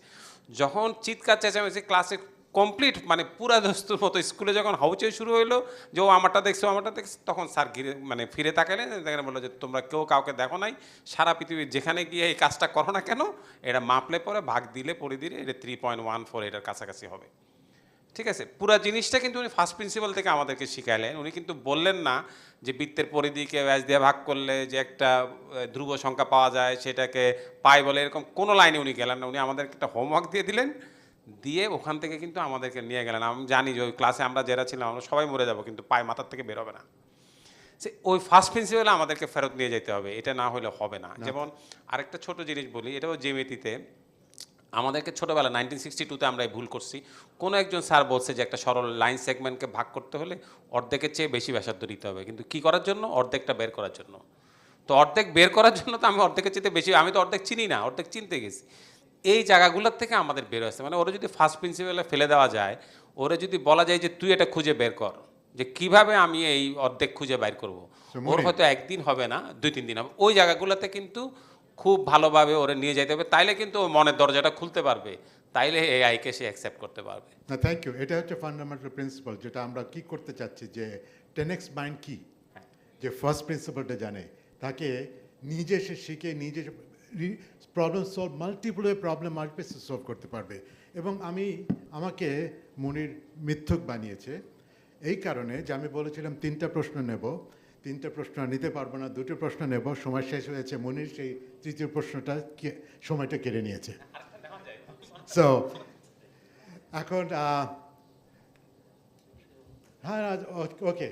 যখন চিৎকার চেঁচামেচি ক্লাসে কমপ্লিট, মানে পুরা দস্তুর মতো স্কুলে যখন হউচই শুরু হইলো যে ও আমারটা দেখছো আমারটা দেখছো, তখন স্যার মানে ফিরে তাকালেন, দেখেন বললো যে তোমরা কেউ কাউকে দেখো নাই, সারা পৃথিবীর যেখানে গিয়ে এই কাজটা করো না কেন, এটা মাপলে পরে ভাগ দিলে পড়ে দিলে এটা 3.14 এটার কাছাকাছি হবে। ঠিক আছে, পুরা জিনিসটা কিন্তু উনি ফার্স্ট প্রিন্সিপাল থেকে আমাদেরকে শিখাইলেন। উনি কিন্তু বললেন না যে বৃত্তের পরিধিকে ব্যাস দিয়ে ভাগ করলে যে একটা ধ্রুব সংখ্যা পাওয়া যায় সেটাকে পাই বলে, এরকম কোনো লাইনে উনি গেলেন না। উনি আমাদেরকে একটা হোমওয়ার্ক দিয়ে দিলেন, দিয়ে ওখান থেকে কিন্তু আমাদেরকে নিয়ে গেলেন। আমি জানি যে ওই ক্লাসে আমরা যারা ছিলাম আমরা সবাই মরে যাব, কিন্তু পায়ে মাথার থেকে বেরোবে না। সে ওই ফার্স্ট প্রিন্সিপালে আমাদেরকে ফেরত নিয়ে যেতে হবে, এটা না হলে হবে না। যেমন আরেকটা ছোট জিনিস বলি, এটাও জ্যামিতিতে আমাদেরকে ছোটোবেলা 1962-তে আমরা এই ভুল করছি। কোনো একজন স্যার বলছে যে একটা সরল লাইন সেগমেন্টকে ভাগ করতে হলে অর্ধেকের চেয়ে বেশি ব্যাসার্ধ দিতে হবে, কিন্তু কী করার জন্য? অর্ধেকটা বের করার জন্য। তো অর্ধেক বের করার জন্য তো আমি অর্ধেকের চেয়ে বেশি, আমি তো অর্ধেক চিনি না, অর্ধেক চিনতে গেছি। এই জায়গাগুলোর থেকে আমাদের বের হয়েছে, মানে ওরা যদি ফার্স্ট প্রিন্সিপালে ফেলে দেওয়া যায়, ওরা যদি বলা যায় যে তুই এটা খুঁজে বের কর, যে কিভাবে আমি এই অর্ধেক খুঁজে বের করব, ওর হয়তো একদিন হবে না, 2-3 দিন হবে। ওই জায়গাগুলোতে কিন্তু খুব ভালোভাবে ওরা নিয়ে যেতে হবে, তাইলে কিন্তু ও মনের দরজাটা খুলতে পারবে, তাইলে এআইকে সে অ্যাকসেপ্ট করতে পারবে।
না, থ্যাংক ইউ। এটা হচ্ছে ফান্ডামেন্টাল প্রিন্সিপাল, যেটা আমরা কি করতে চাচ্ছি, যে 10x মাইন্ড কি, যে ফার্স্ট প্রিন্সিপালটা জানে, তাকে নিজে সে শিখে নিজে প্রবলেম সলভ, মাল্টিপল প্রবলেম আসবে সে সলভ করতে পারবে। এবং আমাকে মনির মিথ্যুক বানিয়েছে এই কারণে যে আমি বলেছিলাম 3টা প্রশ্ন নেব, 3টা প্রশ্ন নিতে পারবো না, 2টো প্রশ্ন নেব, সময় শেষ হয়েছে। মনির সেই 3য় প্রশ্নটা সময়টা কেড়ে নিয়েছে। সো এখন হ্যাঁ, ওকে,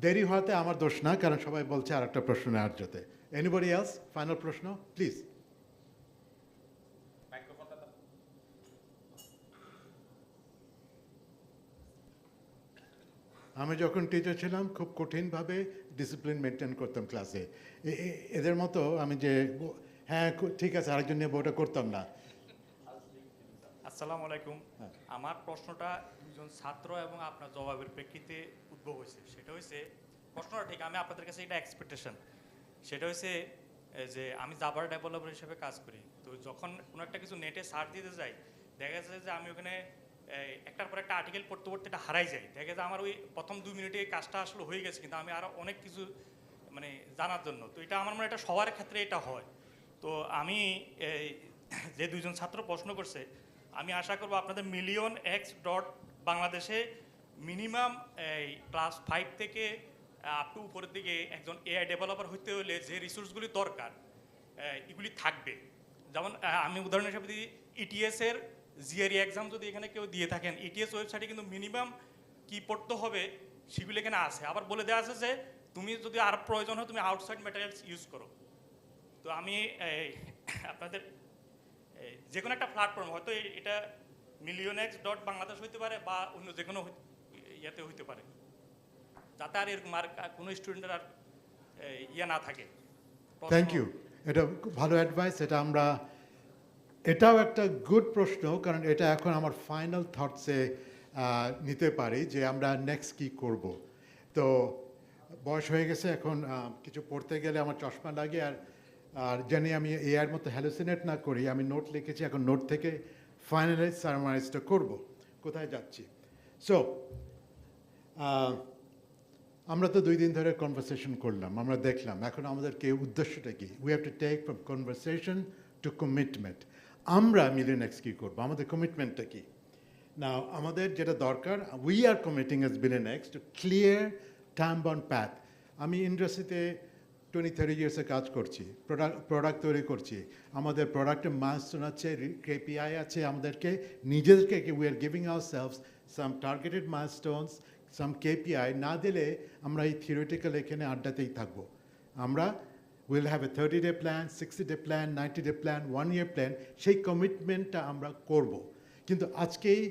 দেরি হওয়াতে আমার দোষ না, কারণ সবাই বলছে আর একটা প্রশ্ন নেওয়ার জন্য। Anybody else? ফাইনাল প্রশ্ন প্লিজ। আমি যখন টিচার ছিলাম খুব কঠিনভাবে ডিসিপ্লিন মেনটেন করতাম ক্লাসে। এদের মতো আমি যে হ্যাঁ ঠিক আছে আরেকজন নিয়ে বইটা করতাম না।
আসসালামু আলাইকুম। আমার প্রশ্নটা দুজন ছাত্র এবং আপনার জবাবের প্রেক্ষিতে উদ্ভব হয়েছে। সেটা হয়েছে, প্রশ্নটা ঠিক, আমি আপনাদের কাছে এটা এক্সপেকটেশন, সেটা হয়েছে যে আমি জাভার ডেভেলপার হিসেবে কাজ করি। তো যখন কোনো একটা কিছু নেটে সার্চ দিতে যাই, দেখা যাচ্ছে যে আমি ওখানে একটার পর একটা আর্টিকেল পড়তে পড়তে এটা হারাই যায়। দেখা যায় আমার ওই প্রথম 2 মিনিটে এই কাজটা আসলে হয়ে গেছে, কিন্তু আমি আরও অনেক কিছু মানে জানার জন্য। তো এটা আমার মনে হয় এটা সবার ক্ষেত্রে এটা হয়। তো আমি যে দুজন ছাত্র প্রশ্ন করছে, আমি আশা করবো আপনাদের MillionX বাংলাদেশে মিনিমাম ক্লাস 5 থেকে আপ টু উপরের দিকে একজন এআই ডেভেলপার হইতে হলে যে রিসোর্সগুলি দরকার এগুলি থাকবে। যেমন আমি উদাহরণ হিসেবে দিই, ইটিএসের জিআরই এক্সাম যদি এখানে কেউ দিয়ে থাকেন, ইটিএস ওয়েবসাইটে কিন্তু মিনিমাম কি পড়তে হবে সেগুলি এখানে আছে। আবার বলে দেওয়া আছে যে তুমি যদি আর প্রয়োজন হয় তুমি আউটসাইড ম্যাটেরিয়ালস ইউজ করো। তো আমি আপনাদের যে কোনো একটা প্ল্যাটফর্ম হয়তো এটা millionx.bangladesh হইতে পারে বা অন্য যে কোনো ইয়েতে হইতে পারে, যাতে আর এরকম আর কোনো স্টুডেন্টের আর ইয়ে না থাকে।
থ্যাংক ইউ, এটা খুব ভালো অ্যাডভাইস। এটাও একটা গুড প্রশ্ন, কারণ এটা এখন আমার ফাইনাল থটসে নিতে পারি যে আমরা নেক্সট কী করব। তো বয়স হয়ে গেছে এখন, কিছু পড়তে গেলে আমার চশমা লাগে, আর জানি আমি এআইয়ের মতো হ্যালুসিনেট না করি, আমি নোট লিখেছি, এখন নোট থেকে ফাইনালাইজ সারমারাইজটা করব কোথায় যাচ্ছি। সো আমরা তো 2 দিন ধরে কনভারসেশন করলাম, আমরা দেখলাম এখন আমাদেরকে উদ্দেশ্যটা কি। We have to take from conversation to commitment. আমরা MillionX কী করবো, আমাদের কমিটমেন্টটা কি। না, আমাদের যেটা দরকার, we are committing as MillionX to clear time bound path. আমি ইন্ডাস্ট্রিতে 20-30 ইয়ার্সে কাজ করছি, প্রোডাক্ট তৈরি করছি, আমাদের প্রোডাক্টের মাইলস্টোন আছে, KPI আছে, আমাদেরকে নিজেদেরকে we are giving ourselves some targeted milestones, some KPI না দিলে আমরা এই থিওরিটিক্যাল এখানে আড্ডাতেই থাকবো। আমরা will have a 30-day plan, 60-day plan, 90-day plan, 1-year plan, সেই কমিটমেন্টটা আমরা করব। কিন্তু আজকেই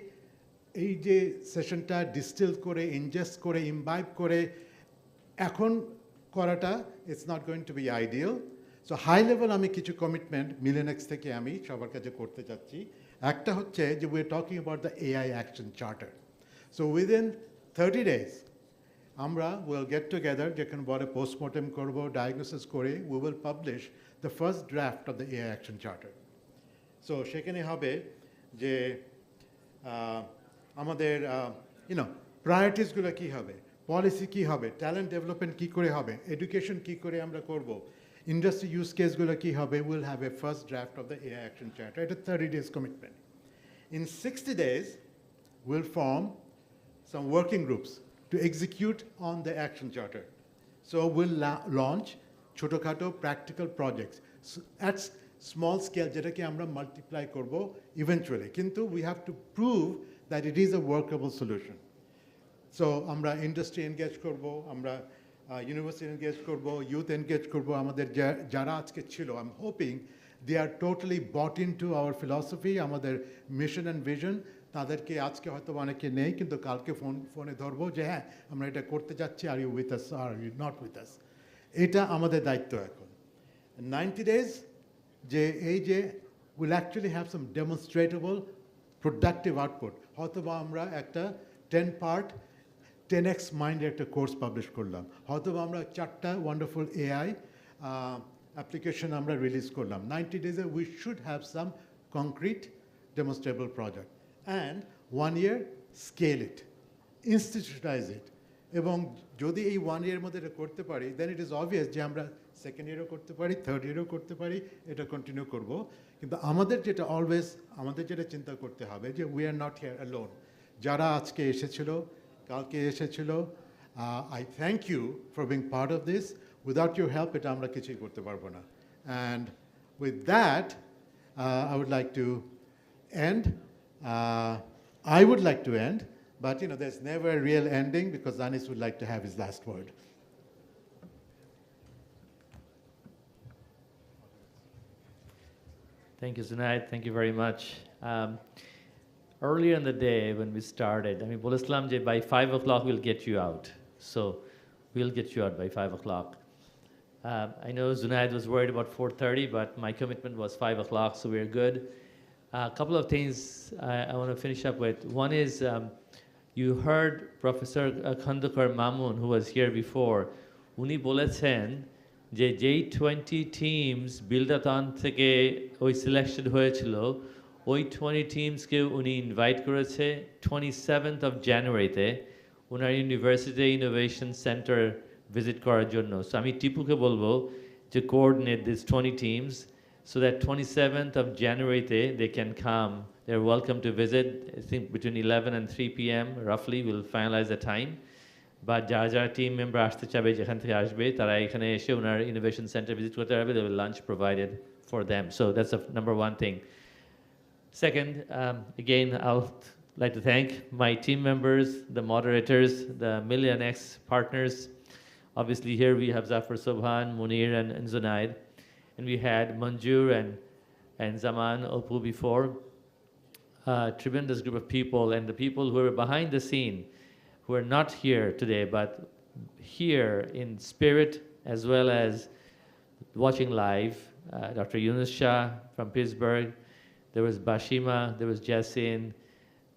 এই যে সেশনটা ডিস্টিল করে, ইনজেস্ট করে, ইমবাইব করে এখন করাটা it's not going to be ideal. So high level আমি কিছু কমিটমেন্ট MillionX থেকে আমি সবার কাছে করতে চাচ্ছি। একটা হচ্ছে যে we are talking about the AI action charter. So within 30 days আমরা উইল গেট টুগেদার, যেখানে বলে পোস্টমর্টম করবো, ডায়াগনোসিস করে we will publish the first draft of the AI action charter. So সেখানে হবে যে আমাদের প্রায়োরিটিসগুলো কী হবে, পলিসি কী হবে, ট্যালেন্ট ডেভেলপমেন্ট কী করে হবে, এডুকেশন কী করে আমরা করব, ইন্ডাস্ট্রি ইউজ কেসগুলো কী হবে, will have a first draft of the AI action charter. এটা 30 days commitment. In 60 days we'll form some working groups to execute on the action charter. So we'll launch choto-khato practical projects at small scale, যেটাকে আমরা multiply করব eventually. কিন্তু we have to prove that it is a workable solution. So আমরা industry engage করব, আমরা university engage করব, youth engage করব, আমাদের যারা আজকে ছিল, I'm hoping they are totally bought into our philosophy, আমাদের mission and vision. তাদেরকে আজকে হয়তো অনেকে নেই, কিন্তু কালকে ফোনে ধরবো যে হ্যাঁ আমরা এটা করতে যাচ্ছি, are you with us are you not with us. এটা আমাদের দায়িত্ব এখন। 90 days যে এই যে will actually have some demonstrable productive output. হয়তো বা আমরা একটা 10-part 10x মাইন্ডের একটা কোর্স পাবলিশ করলাম, হয়তো বা আমরা 4টা ওয়ান্ডারফুল AI অ্যাপ্লিকেশন আমরা রিলিজ করলাম। 90 days we should have some concrete demonstrable project, and 1 year scale it, institutionalize it. এবং যদি এই 1 year মধ্যে এটা করতে পারি, then it is obvious যে আমরা সেকেন্ড ইয়ারও করতে পারি, থার্ড ইয়ারও করতে পারি, এটা কন্টিনিউ করব। কিন্তু আমাদের যেটা চিন্তা করতে হবে যে we are not here alone. যারা আজকে এসেছিল, কালকে এসেছিল, I thank you for being part of this. Without your help এটা আমরা কিছুই করতে পারবো না। And with that I would like to end. I would like to end, but there's never a real ending because Anis would like to have his last word.
Thank you, Zunaid. Thank you very much. Earlier in the day when we started, I mean, Islam by 5 o'clock we'll get you out. So we'll get you out by 5 o'clock. I know Zunaid was worried about 4:30, but my commitment was 5 o'clock, so we're good. A couple of things I want to finish up with. One is you heard Professor Khandakar Mamun, who was here before. Uni bolechen je J20 teams build-a-thon থেকে ওই selection হয়েছিল, ওই 20 টিমসকে উনি invite করেছে 27th of January-তে ওনার university innovation centre visit করার জন্য। সো আমি টিপুকে বলবো to coordinate these 20 teams so that 27th of January they can come. They're welcome to visit. I think between 11 and 3 p.m. roughly we'll finalize the time. But যারা team member আসতে চাবে, যেখান থেকে আসবে, তারা এখানে এসে ওনার innovation center visit করতে পারবে. There will be lunch provided for them. So that's the number one thing. Second, again, I'll like to thank my team members, the moderators, the MillionX partners. Obviously here we have Zafar Sobhan, Munir and Zunaid. And we had Manjur and and Zaman, Opu before. Tremendous group of people, and the people who are behind the scene, who are not here today, but here in spirit as well as watching live. Dr. Yunus Shah from Pittsburgh, there was Bashima, there was Jassin,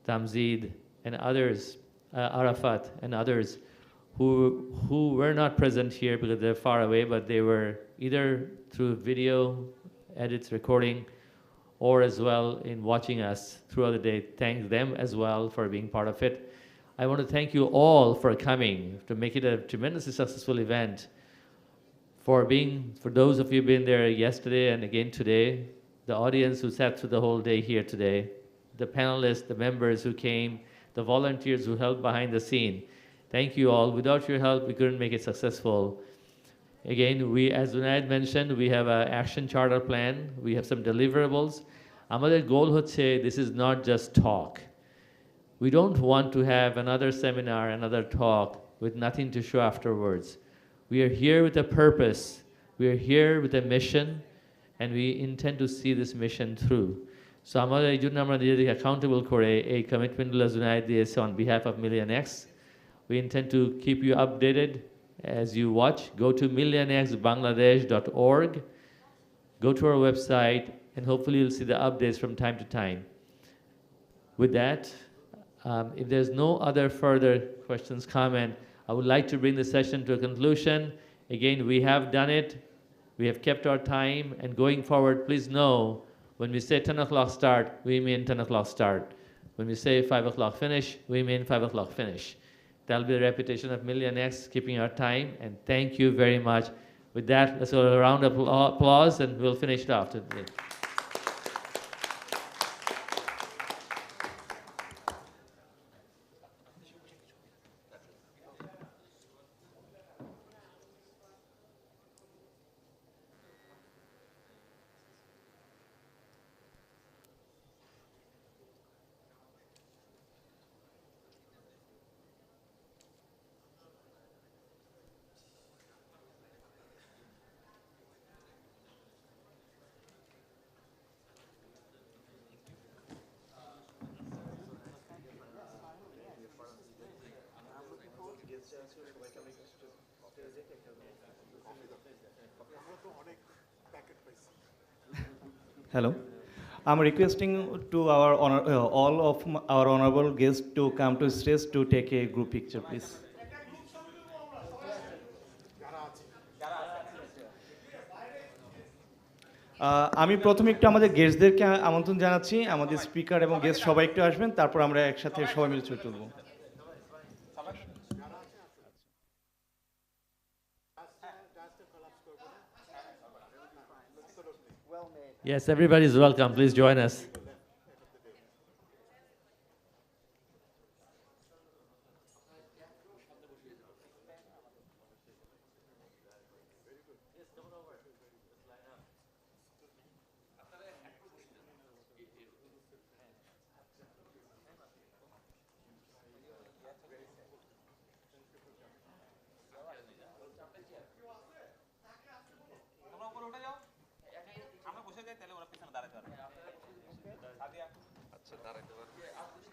Tamzid, and others, Arafat and others who were not present here because they're far away, but they were either through video edits, recording, or as well in watching us throughout the day. Thank them as well for being part of it. I want to thank you all for coming to make it a tremendously successful event. For those of you who've been there yesterday and again today, the audience who sat through the whole day here today, the panelists, the members who came, the volunteers who helped behind the scene. Thank you all. Without your help, we couldn't make it successful. Again, as Junaid mentioned, we have an action charter plan. We have some deliverables. Amader goal hoche, this is not just talk. We don't want to have another seminar, another talk with nothing to show afterwards. We are here with a purpose. We are here with a mission, and we intend to see this mission through. So আমাদের এই জন্য আমরা নিজেদেরকে accountable করে এই commitment-গুলো Junaid দিয়েছে on behalf of MillionX. We intend to keep you updated as you watch. Go to millionxbangladesh.org. Go to our website, and hopefully you'll see the updates from time to time. With that, if there's no other further questions, comment, I would like to bring the session to a conclusion. Again, we have done it. We have kept our time, and going forward, please know, when we say 10 o'clock start, we mean 10 o'clock start. When we say 5 o'clock finish, we mean 5 o'clock finish. That'll be the reputation of MillionX, keeping our time, and thank you very much. With that, let's go a round of applause, and we'll finish it off today.
Hello. I'm requesting to our all of our honorable guests to come to stage to take a group picture, please. আমি প্রথমে একটু আমাদের গেস্টদেরকে আমন্ত্রণ জানাচ্ছি, আমাদের speaker এবং guest সবাই একটু আসবেন, তারপর আমরা একসাথে সবাই মিলে ছবি তুলব।
Yes, everybody is welcome. Please join us.
আমরা বসে যাই, তাহলে ওরা পিছনে দাঁড়াতে পারবে। আচ্ছা, দাঁড়াতে পারবে।